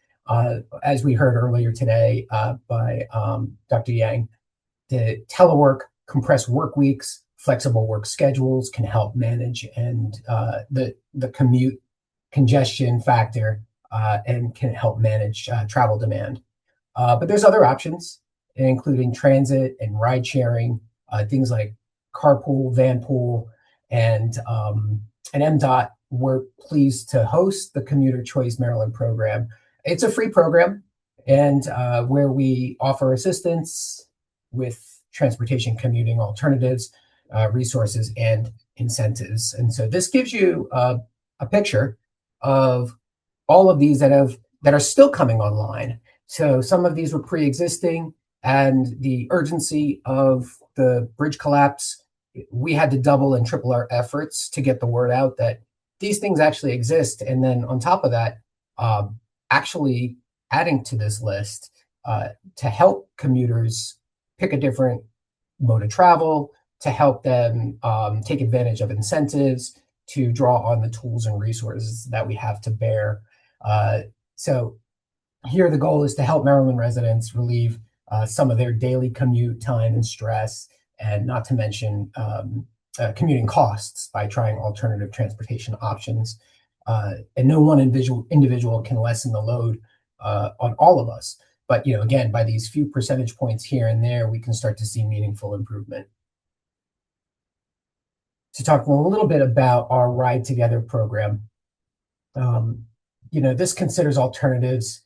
As we heard earlier today by Dr. Yang, the telework, compressed work weeks, flexible work schedules can help manage and the commute congestion factor and can help manage travel demand. But there's other options, including transit and ride sharing, things like carpool, vanpool, and MDOT. We're pleased to host the Commuter Choice Maryland program. It's a free program, and where we offer assistance with transportation commuting alternatives, resources, and incentives. And so this gives you a picture of all of these that are still coming online. So some of these were pre-existing, and the urgency of the bridge collapse, we had to double and triple our efforts to get the word out that these things actually exist. And then on top of that, actually adding to this list to help commuters pick a different mode of travel, to help them take advantage of incentives, to draw on the tools and resources that we have to bear. So here the goal is to help Maryland residents relieve some of their daily commute time and stress, and not to mention commuting costs by trying alternative transportation options. And no one individual can lessen the load on all of us. But again, by these few percentage points here and there, we can start to see meaningful improvement. To talk a little bit about our Ride Together program, this considers alternatives,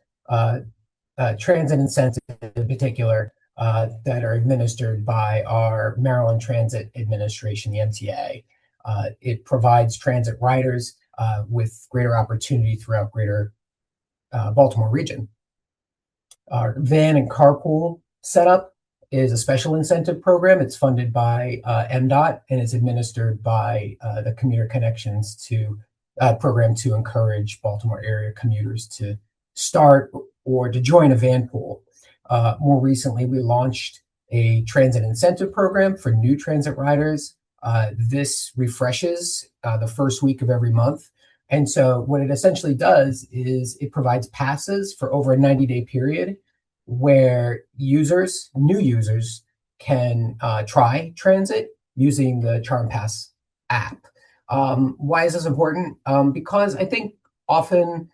transit incentives in particular, that are administered by our Maryland Transit Administration, the MTA. It provides transit riders with greater opportunity throughout greater Baltimore region. Our van and carpool setup is a special incentive program. It's funded by MDOT and is administered by the Commuter Connections program to encourage Baltimore area commuters to start or to join a van pool. More recently, we launched a transit incentive program for new transit riders. This refreshes the first week of every month. And so what it essentially does is it provides passes for over a 90-day period where new users can try transit using the Charm Pass app. Why is this important? Because I think often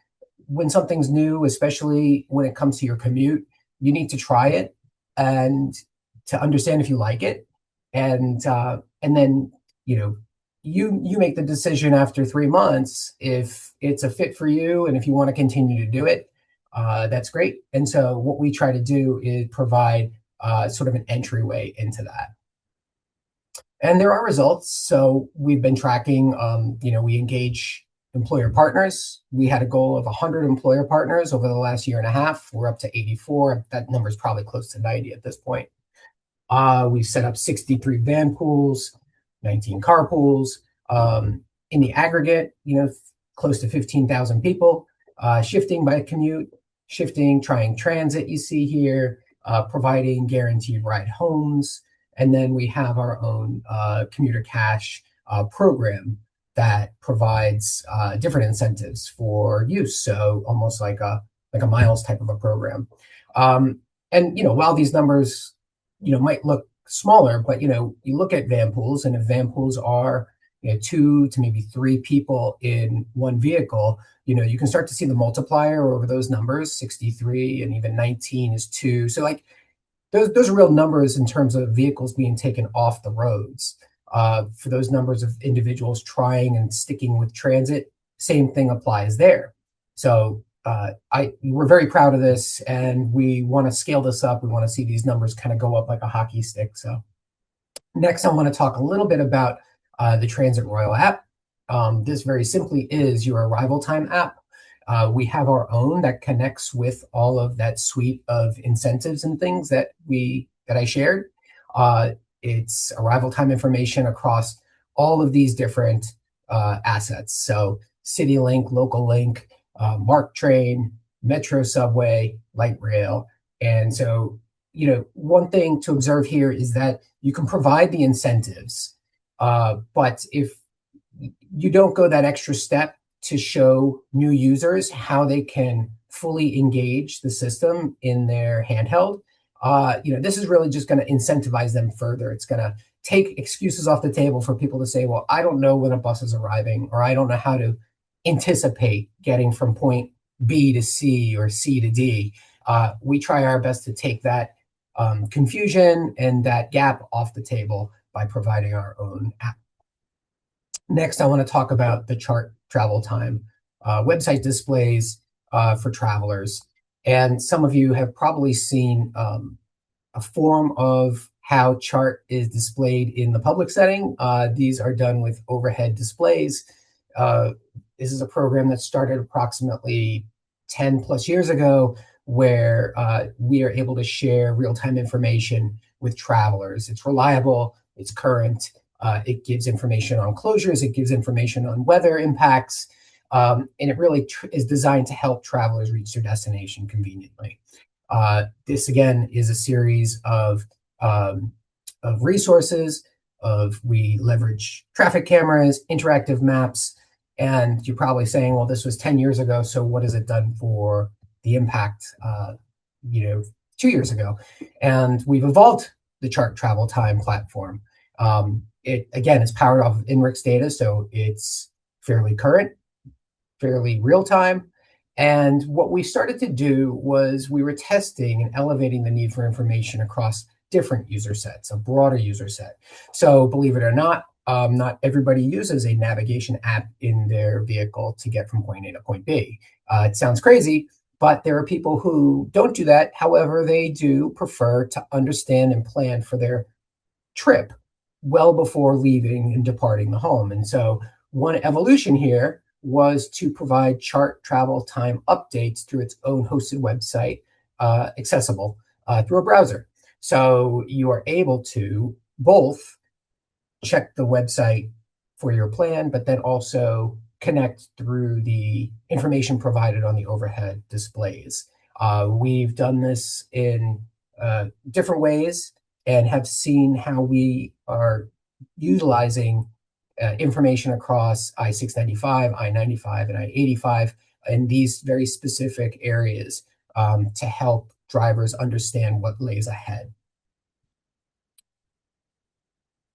when something's new, especially when it comes to your commute, you need to try it and to understand if you like it. And then, you make the decision after 3 months if it's a fit for you, and if you want to continue to do it, that's great. And so what we try to do is provide sort of an entryway into that. And there are results. So we've been tracking, we engage employer partners. We had a goal of 100 employer partners over the last year and a half. We're up to 84. That number is probably close to 90 at this point. We've set up 63 van pools, 19 car pools. In the aggregate, close to 15,000 people shifting by commute, trying transit, you see here, providing guaranteed ride homes. And then we have our own commuter cash program that provides different incentives for use. So almost like a like a miles type of a program. And while these numbers might look smaller, but you look at van pools, and if van pools are 2 to maybe 3 people in one vehicle, you can start to see the multiplier over those numbers. 63 and even 19 is 2. So like those are real numbers in terms of vehicles being taken off the roads. For those numbers of individuals trying and sticking with transit, same thing applies there. So we're very proud of this, and we want to scale this up. We want to see these numbers kind of go up like a hockey stick. So next, I want to talk a little bit about the Transit Royal app. This very simply is your arrival time app. We have our own that connects with all of that suite of incentives and things that I shared. It's arrival time information across all of these different assets. So CityLink, Local Link, MARC train, Metro subway, light rail. And so, one thing to observe here is that you can provide the incentives, but if you don't go that extra step to show new users how they can fully engage the system in their handheld, this is really just going to incentivize them further. It's going to take excuses off the table for people to say, well, I don't know when a bus is arriving, or I don't know how to anticipate getting from point B to C or C to D. We try our best to take that confusion and that gap off the table by providing our own app. Next, I want to talk about the chart travel time website displays for travelers. And some of you have probably seen a form of how chart is displayed in the public setting. These are done with overhead displays. This is a program that started approximately 10 plus years ago, where we are able to share real-time information with travelers. It's reliable, it's current, it gives information on closures, it gives information on weather impacts, and it really is designed to help travelers reach their destination conveniently. This, again, is a series of resources. We leverage traffic cameras, interactive maps, and you're probably saying, well, this was 10 years ago, so what has it done for the impact 2 years ago? And we've evolved the chart travel time platform. It, again, is powered off of INRIX data, so it's fairly current, fairly real time. And what we started to do was we were testing and elevating the need for information across different user sets, a broader user set. So believe it or not everybody uses a navigation app in their vehicle to get from point A to point B. It sounds crazy, but there are people who don't do that. However, they do prefer to understand and plan for their trip well before leaving and departing the home. And so one evolution here was to provide chart travel time updates through its own hosted website, accessible through a browser. So you are able to both check the website for your plan, but then also connect through the information provided on the overhead displays. We've done this in different ways and have seen how we are utilizing information across I-695, I-95, and I-85 in these very specific areas to help drivers understand what lays ahead.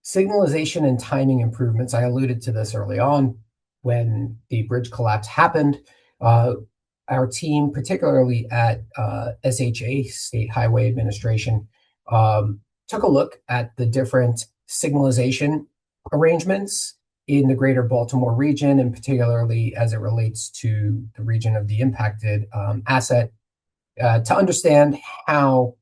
Signalization and timing improvements. I alluded to this early on when the bridge collapse happened. Our team, particularly at SHA, State Highway Administration, took a look at the different signalization arrangements in the greater Baltimore region, and particularly as it relates to the region of the impacted asset, to understand how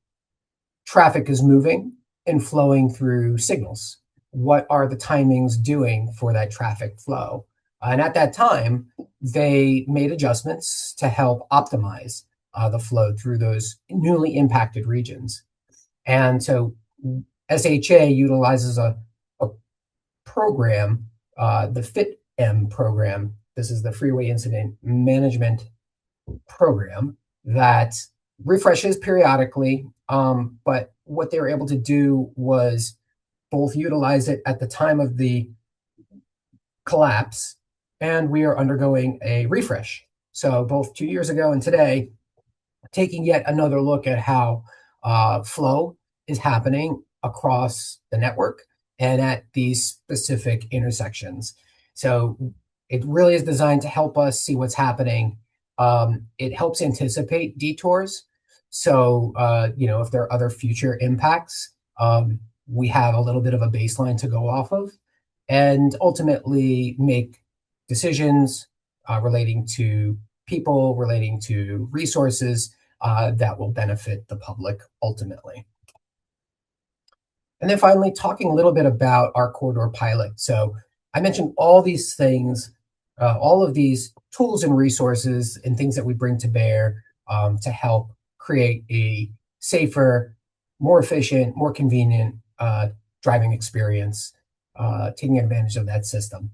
traffic is moving and flowing through signals. What are the timings doing for that traffic flow? And at that time, they made adjustments to help optimize the flow through those newly impacted regions. And so SHA utilizes a program, the FIT-M program. This is the Freeway Incident Management Program that refreshes periodically. But what they were able to do was both utilize it at the time of the collapse, and we are undergoing a refresh. So both 2 years ago and today, taking yet another look at how flow is happening across the network and at these specific intersections. So it really is designed to help us see what's happening. It helps anticipate detours. So, if there are other future impacts, we have a little bit of a baseline to go off of, and ultimately make decisions relating to people, relating to resources that will benefit the public ultimately. And then finally, talking a little bit about our corridor pilot. So I mentioned all these things, all of these tools and resources and things that we bring to bear to help create a safer, more efficient, more convenient driving experience, taking advantage of that system.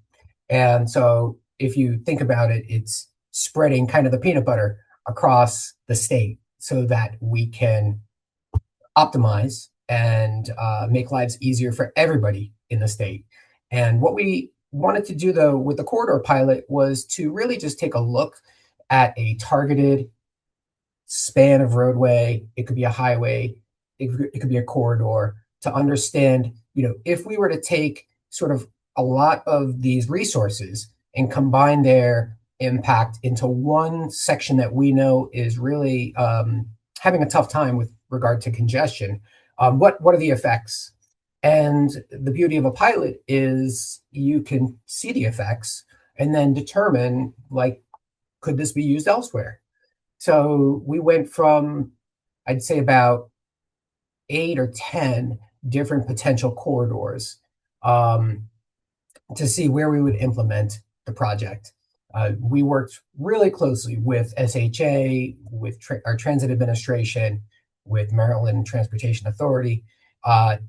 And so if you think about it, it's spreading kind of the peanut butter across the state so that we can optimize and make lives easier for everybody in the state. And what we wanted to do, though, with the corridor pilot was to really just take a look at a targeted span of roadway. It could be a highway, it could be a corridor, to understand, if we were to take sort of a lot of these resources and combine their impact into one section that we know is really having a tough time with regard to congestion, what are the effects? And the beauty of a pilot is you can see the effects and then determine, like, could this be used elsewhere? So we went from, I'd say, about 8 or 10 different potential corridors to see where we would implement the project. We worked really closely with SHA, with our transit administration, with Maryland Transportation Authority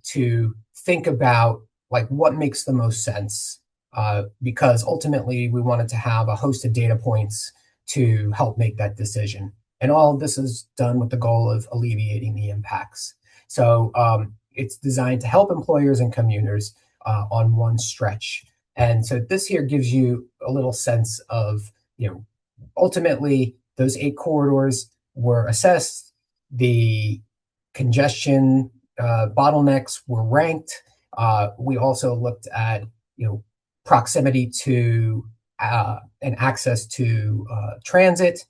to think about what makes the most sense, because ultimately we wanted to have a host of data points to help make that decision. And all of this is done with the goal of alleviating the impacts. So it's designed to help employers and commuters on one stretch. And so this here gives you a little sense of, ultimately those 8 corridors were assessed. The congestion bottlenecks were ranked. We also looked at, proximity to and access to transit.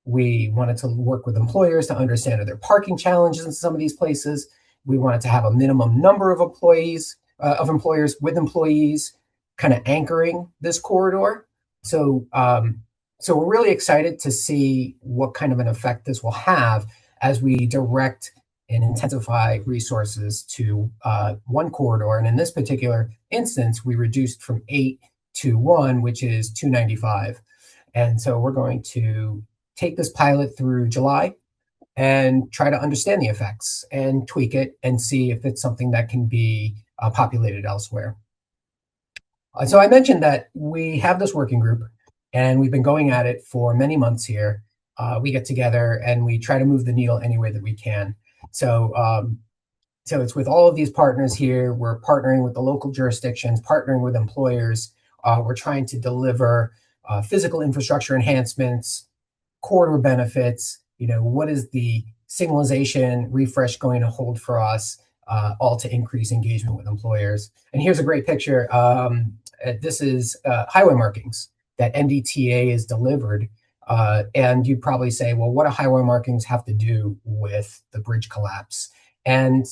We wanted to work with employers to understand are there parking challenges in some of these places. We wanted to have a minimum number of employers with employees kind of anchoring this corridor. So we're really excited to see what kind of an effect this will have as we direct and intensify resources to one corridor. And in this particular instance, we reduced from 8 to 1, which is 295. And so we're going to take this pilot through July and try to understand the effects and tweak it and see if it's something that can be populated elsewhere. So I mentioned that we have this working group and we've been going at it for many months here. We get together and we try to move the needle any way that we can. So it's with all of these partners here. We're partnering with the local jurisdictions, partnering with employers. We're trying to deliver physical infrastructure enhancements, corridor benefits. What is the signalization refresh going to hold for us, all to increase engagement with employers. And here's a great picture. This is highway markings that MDTA is delivered. And you'd probably say, well, what do highway markings have to do with the bridge collapse? And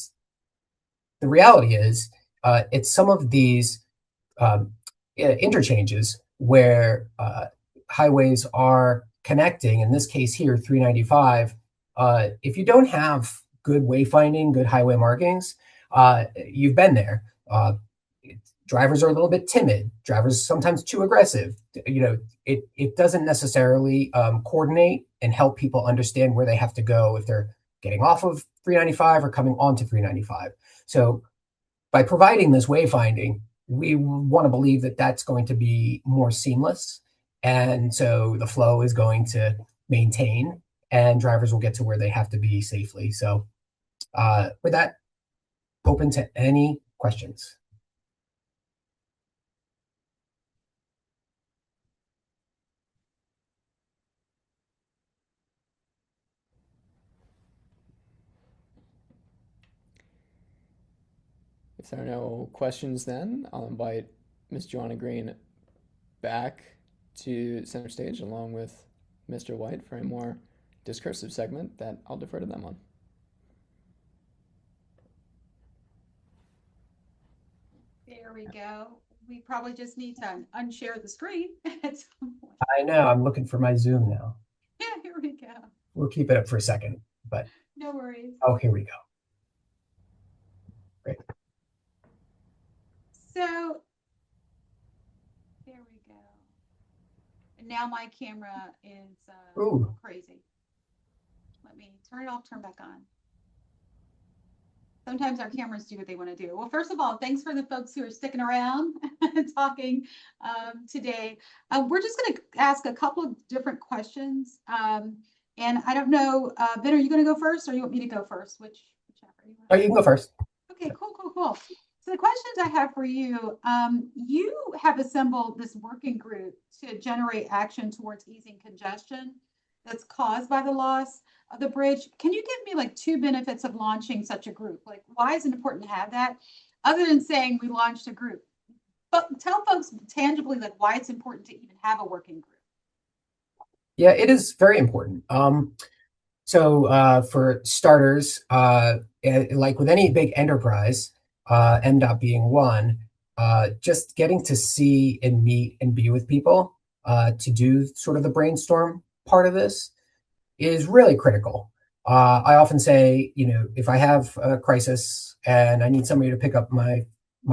the reality is, it's some of these interchanges where highways are connecting, in this case here, 395. If you don't have good wayfinding, good highway markings, you've been there. Drivers are a little bit timid. Drivers sometimes too aggressive. It doesn't necessarily coordinate and help people understand where they have to go if they're getting off of 395 or coming onto 395. So by providing this wayfinding, we want to believe that that's going to be more seamless. And so the flow is going to maintain and drivers will get to where they have to be safely. So with that, open to any questions. If there are no questions, then I'll invite Ms. Joanna Green back to center stage along with Mr. White for a more discursive segment that I'll defer to them on. There we go. We probably just need to unshare the screen at some point. I know, I'm looking for my Zoom now. Yeah, here we go. We'll keep it up for a second, but No worries. oh, here we go. Great. So there we go. And now my camera is Ooh. crazy. Let me turn it off, turn back on. Sometimes our cameras do what they want to do. Well, first of all, thanks for the folks who are sticking around talking today. We're just going to ask a couple of different questions. And I don't know, Ben, are you going to go first or you want me to go first? Whichever. Oh, you can go first. Okay, cool. So the questions I have for you, you have assembled this working group to generate action towards easing congestion that's caused by the loss of the bridge. Can you give me like 2 benefits of launching such a group? Like, why is it important to have that? Other than saying we launched a group, but tell folks tangibly like why it's important to even have a working group. Yeah, it is very important. So for starters, like with any big enterprise, MDOT being one, just getting to see and meet and be with people to do sort of the brainstorm part of this is really critical. I often say, if I have a crisis and I need somebody to pick up my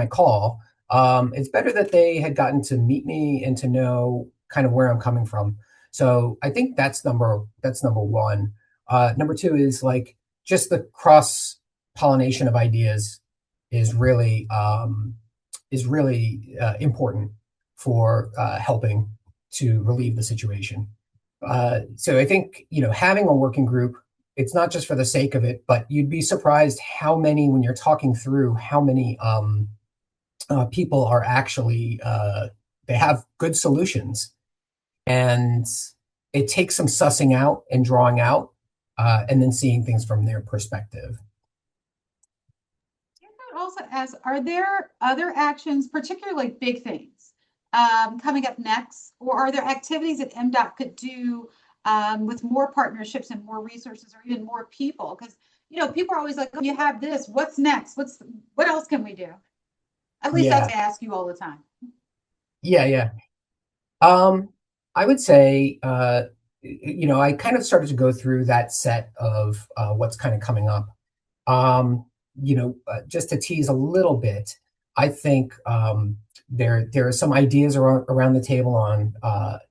call, it's better that they had gotten to meet me and to know kind of where I'm coming from. So I think that's number one. Number two is like just the cross pollination of ideas is really important for helping to relieve the situation. So I think, having a working group, it's not just for the sake of it, but you'd be surprised how many, when you're talking through, how many people are actually, they have good solutions. And it takes some sussing out and drawing out, and then seeing things from their perspective. I would also ask, are there other actions, particularly big things, coming up next, or are there activities that MDOT could do with more partnerships and more resources, or even more people? Because people are always like, "Oh, you have this. What's next? What else can we do?" At least that's what I ask you all the time. Yeah. I would say, I kind of started to go through that set of what's kind of coming up. Just to tease a little bit, I think there are some ideas around the table on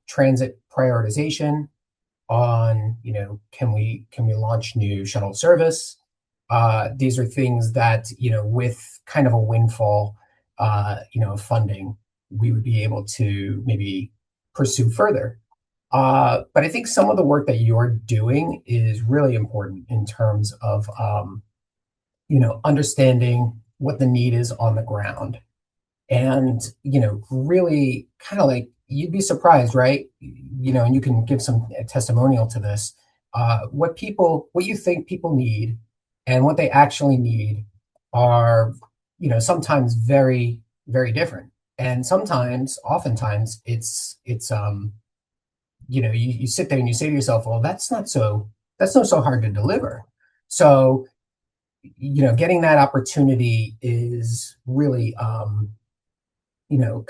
transit prioritization, on can we launch new shuttle service. These are things that with kind of a windfall funding, we would be able to maybe pursue further. But I think some of the work that you're doing is really important in terms of understanding what the need is on the ground. And, really kind of like, you'd be surprised, right? And you can give some testimonial to this, what you think people need and what they actually need are, sometimes very, very different. And oftentimes it's you sit there and you say to yourself, well, that's not so hard to deliver. So, getting that opportunity is really, kind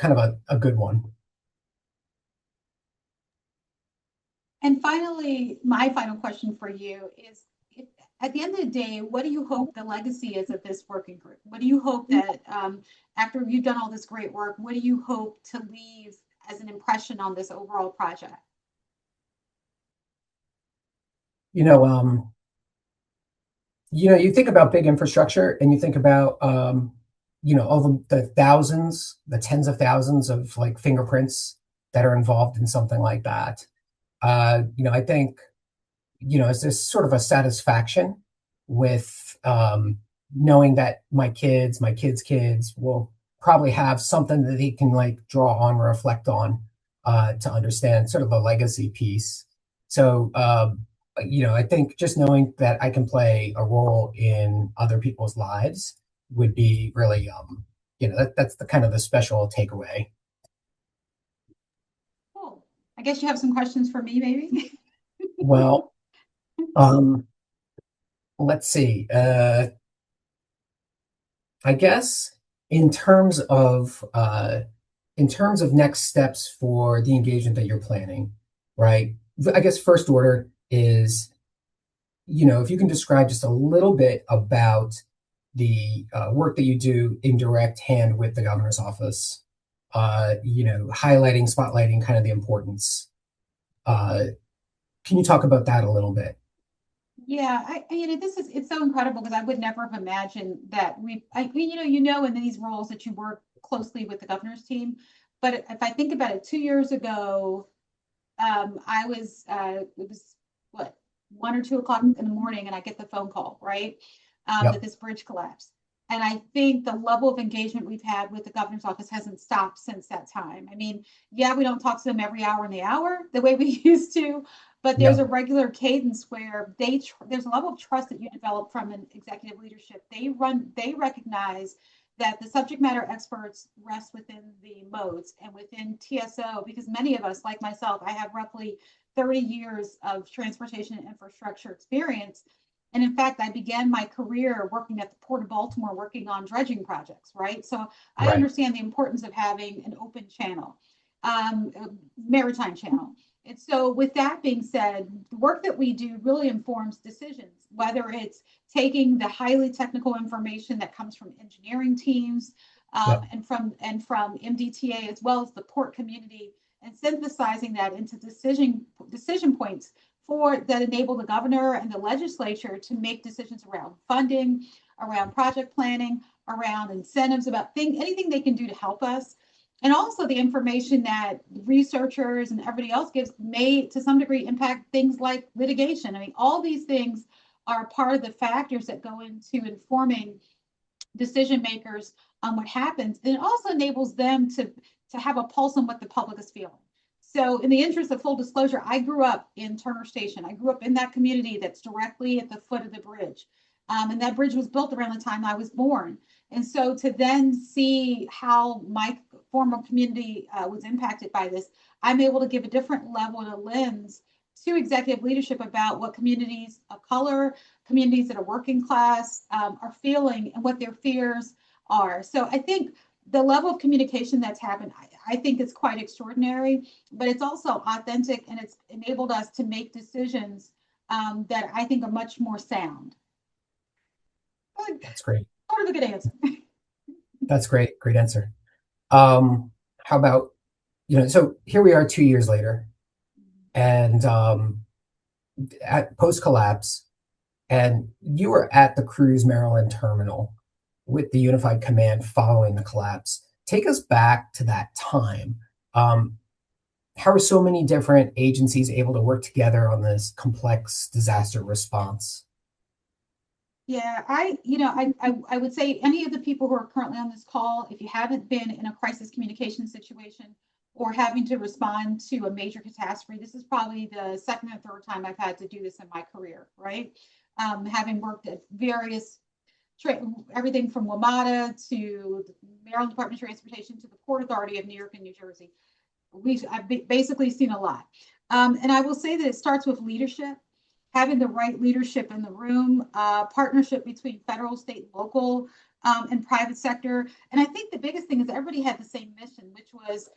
of a good one. And finally, my final question for you is, at the end of the day, what do you hope the legacy is of this working group? What do you hope that after you've done all this great work, what do you hope to leave as an impression on this overall project? You think about big infrastructure and you think about, all the thousands, the tens of thousands of like fingerprints that are involved in something like that. I think, it's this sort of a satisfaction with knowing that my kids' kids will probably have something that they can like draw on or reflect on to understand sort of the legacy piece. So, I think just knowing that I can play a role in other people's lives would be really, that's the kind of the special takeaway. Cool. I guess you have some questions for me, maybe. Well, let's see. I guess in terms of next steps for the engagement that you're planning, right? I guess first order is, if you can describe just a little bit about the work that you do in direct hand with the governor's office, highlighting, spotlighting kind of the importance. Can you talk about that a little bit? Yeah, it's so incredible because I would never have imagined that in these roles that you work closely with the governor's team. But if I think about it, 2 years ago, it was what, 1 or 2 o'clock in the morning, and I get the phone call, right? That this bridge collapsed. And I think the level of engagement we've had with the governor's office hasn't stopped since that time. I mean, yeah, we don't talk to them every hour in the hour the way we used to, but there's a regular cadence where there's a level of trust that you develop from an executive leadership. They recognize that the subject matter experts rest within the modes and within TSO, because many of us, like myself, I have roughly 30 years of transportation and infrastructure experience. And in fact, I began my career working at the Port of Baltimore, working on dredging projects, right? So I understand the importance of having an open channel, maritime channel. And so with that being said, the work that we do really informs decisions, whether it's taking the highly technical information that comes from engineering teams and from MDTA, as well as the port community, and synthesizing that into decision points that enable the governor and the legislature to make decisions around funding, around project planning, around incentives, about anything they can do to help us. And also the information that researchers and everybody else gives may, to some degree, impact things like litigation. I mean, all these things are part of the factors that go into informing decision makers on what happens. And it also enables them to have a pulse on what the public is feeling. So in the interest of full disclosure, I grew up in Turner Station. I grew up in that community that's directly at the foot of the bridge. And that bridge was built around the time I was born. And so to then see how my former community was impacted by this, I'm able to give a different level and a lens to executive leadership about what communities of color, communities that are working class are feeling and what their fears are. So I think the level of communication that's happened, I think it's quite extraordinary, but it's also authentic, and it's enabled us to make decisions that I think are much more sound. That's great. Sort of a good answer. That's great. Great answer. How about, so here we are 2 years later, and at post-collapse, and you were at the Cruise, Maryland terminal with the Unified Command following the collapse. Take us back to that time. How are so many different agencies able to work together on this complex disaster response? Yeah, I would say any of the people who are currently on this call, if you haven't been in a crisis communication situation or having to respond to a major catastrophe, this is probably the second or third time I've had to do this in my career, right? Having worked at various everything from WMATA to the Maryland Department of Transportation to the Port Authority of New York and New Jersey. I've basically seen a lot. And I will say that it starts with leadership, having the right leadership in the room, partnership between federal, state, local, and private sector. And I think the biggest thing is everybody had the same mission, which was,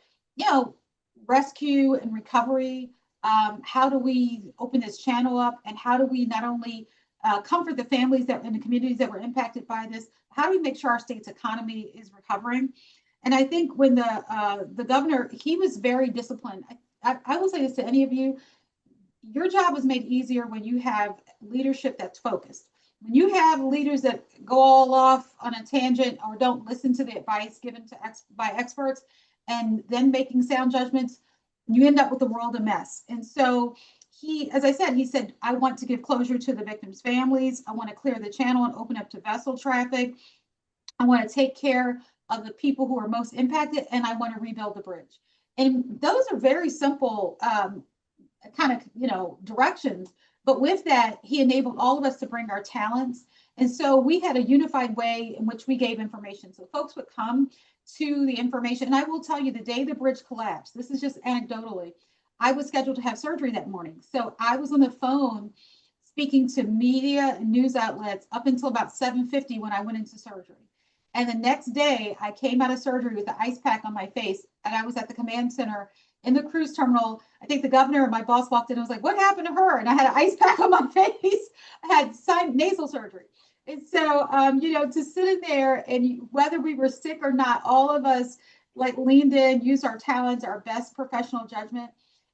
rescue and recovery. How do we open this channel up, and how do we not only comfort the families and the communities that were impacted by this, how do we make sure our state's economy is recovering? And I think when the governor, he was very disciplined. I will say this to any of you: your job is made easier when you have leadership that's focused. When you have leaders that go all off on a tangent or don't listen to the advice given by experts and then making sound judgments, you end up with the world a mess. And so as I said, he said, I want to give closure to the victims' families. I want to clear the channel and open up to vessel traffic. I want to take care of the people who are most impacted, and I want to rebuild the bridge. And those are very simple kind of, directions. But with that, he enabled all of us to bring our talents And so we had a unified way in which we gave information. So folks would come to the information. And I will tell you, the day the bridge collapsed, this is just anecdotally, I was scheduled to have surgery that morning. So I was on the phone speaking to media and news outlets up until about 7:50 when I went into surgery. And the next day, I came out of surgery with the ice pack on my face, and I was at the command center in the cruise terminal. I think the governor and my boss walked in and was like, "What happened to her?" And I had an ice pack on my face. I had nasal surgery. And so, to sit in there and whether we were sick or not, all of us like leaned in, used our talents, our best professional judgment,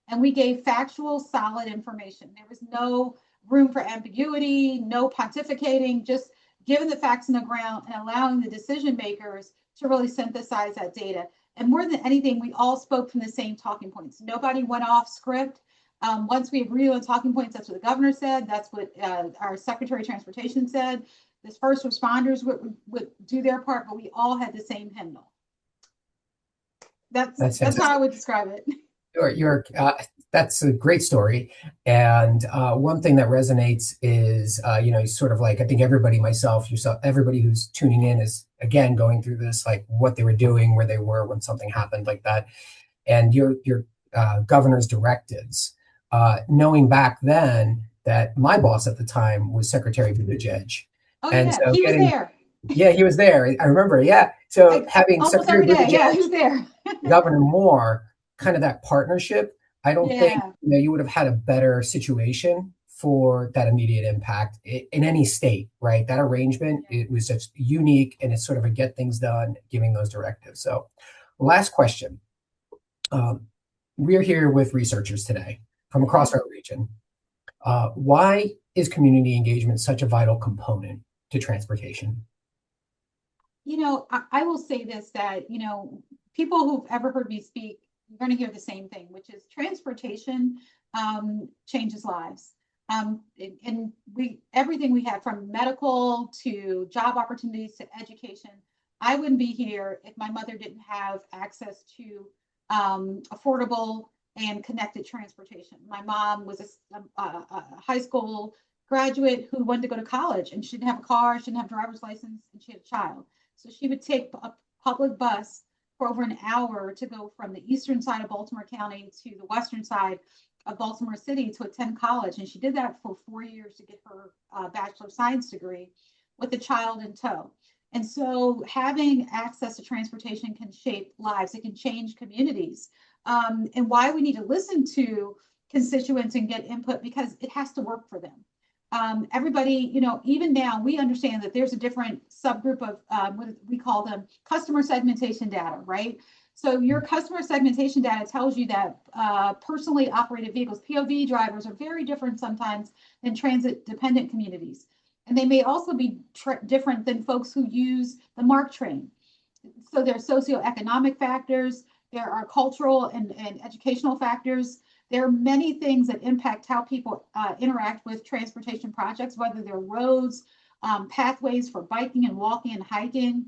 and we gave factual, solid information. There was no room for ambiguity, no pontificating, just giving the facts on the ground and allowing the decision makers to really synthesize that data. And more than anything, we all spoke from the same talking points. Nobody went off script. Once we agreed on talking points, that's what the governor said. That's what our Secretary of Transportation said. The first responders would do their part, but we all had the same hymnal. That's how I would describe it. That's a great story. And one thing that resonates is, sort of like, I think everybody, myself, yourself, everybody who's tuning in is, again, going through this, like what they were doing, where they were when something happened like that. And your governor's directives, knowing back then that my boss at the time was Secretary Buttigieg. Oh, and yeah, so he was there. Yeah, he was there. I remember. Yeah. So having almost Secretary every day. Buttigieg, Yeah, he was there. Governor Moore, kind of that partnership, I don't think Yeah. you would have had a better situation for that immediate impact in any state, right? That arrangement, it was just unique, and it's sort of a get things done, giving those directives. So last question. We're here with researchers today from across our region. Why is community engagement such a vital component to transportation? I will say this, that, people who've ever heard me speak, you're going to hear the same thing, which is transportation changes lives. And everything we have, from medical to job opportunities to education. I wouldn't be here if my mother didn't have access to affordable and connected transportation. My mom was a high school graduate who wanted to go to college, and she didn't have a car, she didn't have a driver's license, and she had a child. So she would take a public bus for over an hour to go from the eastern side of Baltimore County to the western side of Baltimore City to attend college. And she did that for 4 years to get her Bachelor of Science degree with a child in tow. And so having access to transportation can shape lives. It can change communities. And why we need to listen to constituents and get input, because it has to work for them. Everybody, even now, we understand that there's a different subgroup of what we call them customer segmentation data, right? So your customer segmentation data tells you that personally operated vehicles, POV drivers, are very different sometimes than transit-dependent communities. And they may also be different than folks who use the MARC train. So there are socioeconomic factors, there are cultural and educational factors. There are many things that impact how people interact with transportation projects, whether they're roads, pathways for biking and walking and hiking,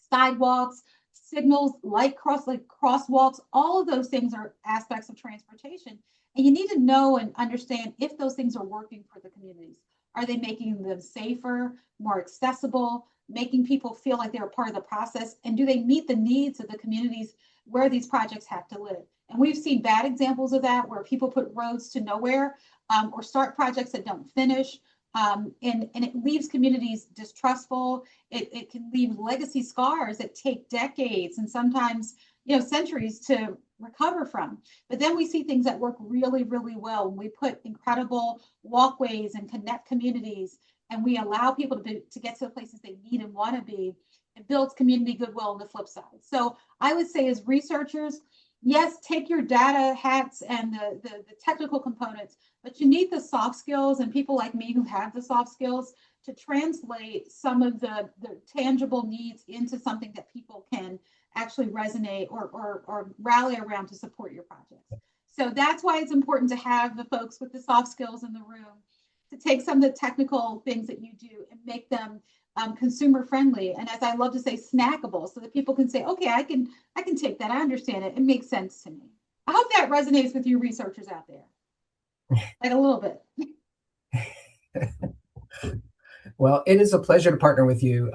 sidewalks, signals, crosswalks. All of those things are aspects of transportation. And you need to know and understand if those things are working for the communities. Are they making them safer, more accessible, making people feel like they're a part of the process? And do they meet the needs of the communities where these projects have to live? And we've seen bad examples of that, where people put roads to nowhere or start projects that don't finish. And it leaves communities distrustful. It can leave legacy scars that take decades and sometimes centuries to recover from. But then we see things that work really, really well when we put incredible walkways and connect communities, and we allow people to get to the places they need and want to be. It builds community goodwill on the flip side. So I would say, as researchers, yes, take your data hats and the technical components, but you need the soft skills, and people like me who have the soft skills to translate some of the tangible needs into something that people can actually resonate or rally around to support your projects. So that's why it's important to have the folks with the soft skills in the room to take some of the technical things that you do and make them consumer friendly, and, as I love to say, snackable, so that people can say, okay, I can take that, I understand it, it makes sense to me. I hope that resonates with you researchers out there, like a little bit. Well, it is a pleasure to partner with you,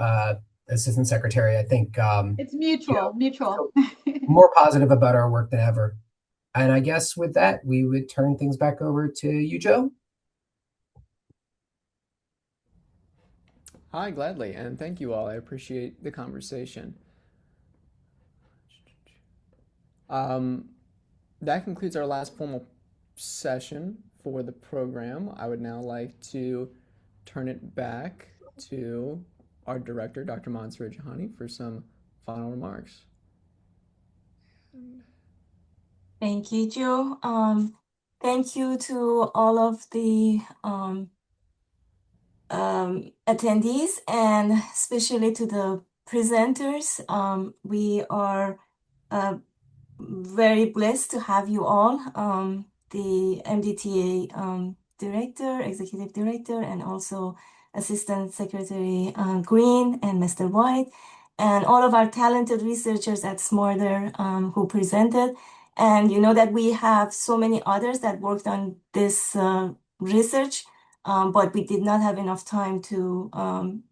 Assistant Secretary. I think It's mutual. more positive about our work than ever. And I guess with that, we would turn things back over to you, Joe. Hi, gladly, and thank you all. I appreciate the conversation. That concludes our last formal session for the program. I would now like to turn it back to our director, Dr. Mansoor Jahani, for some final remarks. Thank you, Joe. Thank you to all of the attendees and especially to the presenters. We are very blessed to have you all, the MDTA director, executive director, and also Assistant Secretary Green and Mr. White, and all of our talented researchers at Smarter who presented. And you know that we have so many others that worked on this research, but we did not have enough time to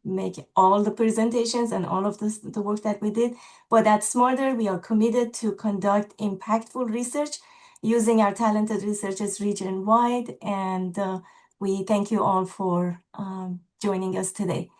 make all the presentations and all of the work that we did. But at Smarter, we are committed to conduct impactful research using our talented researchers region-wide. And we thank you all for joining us today.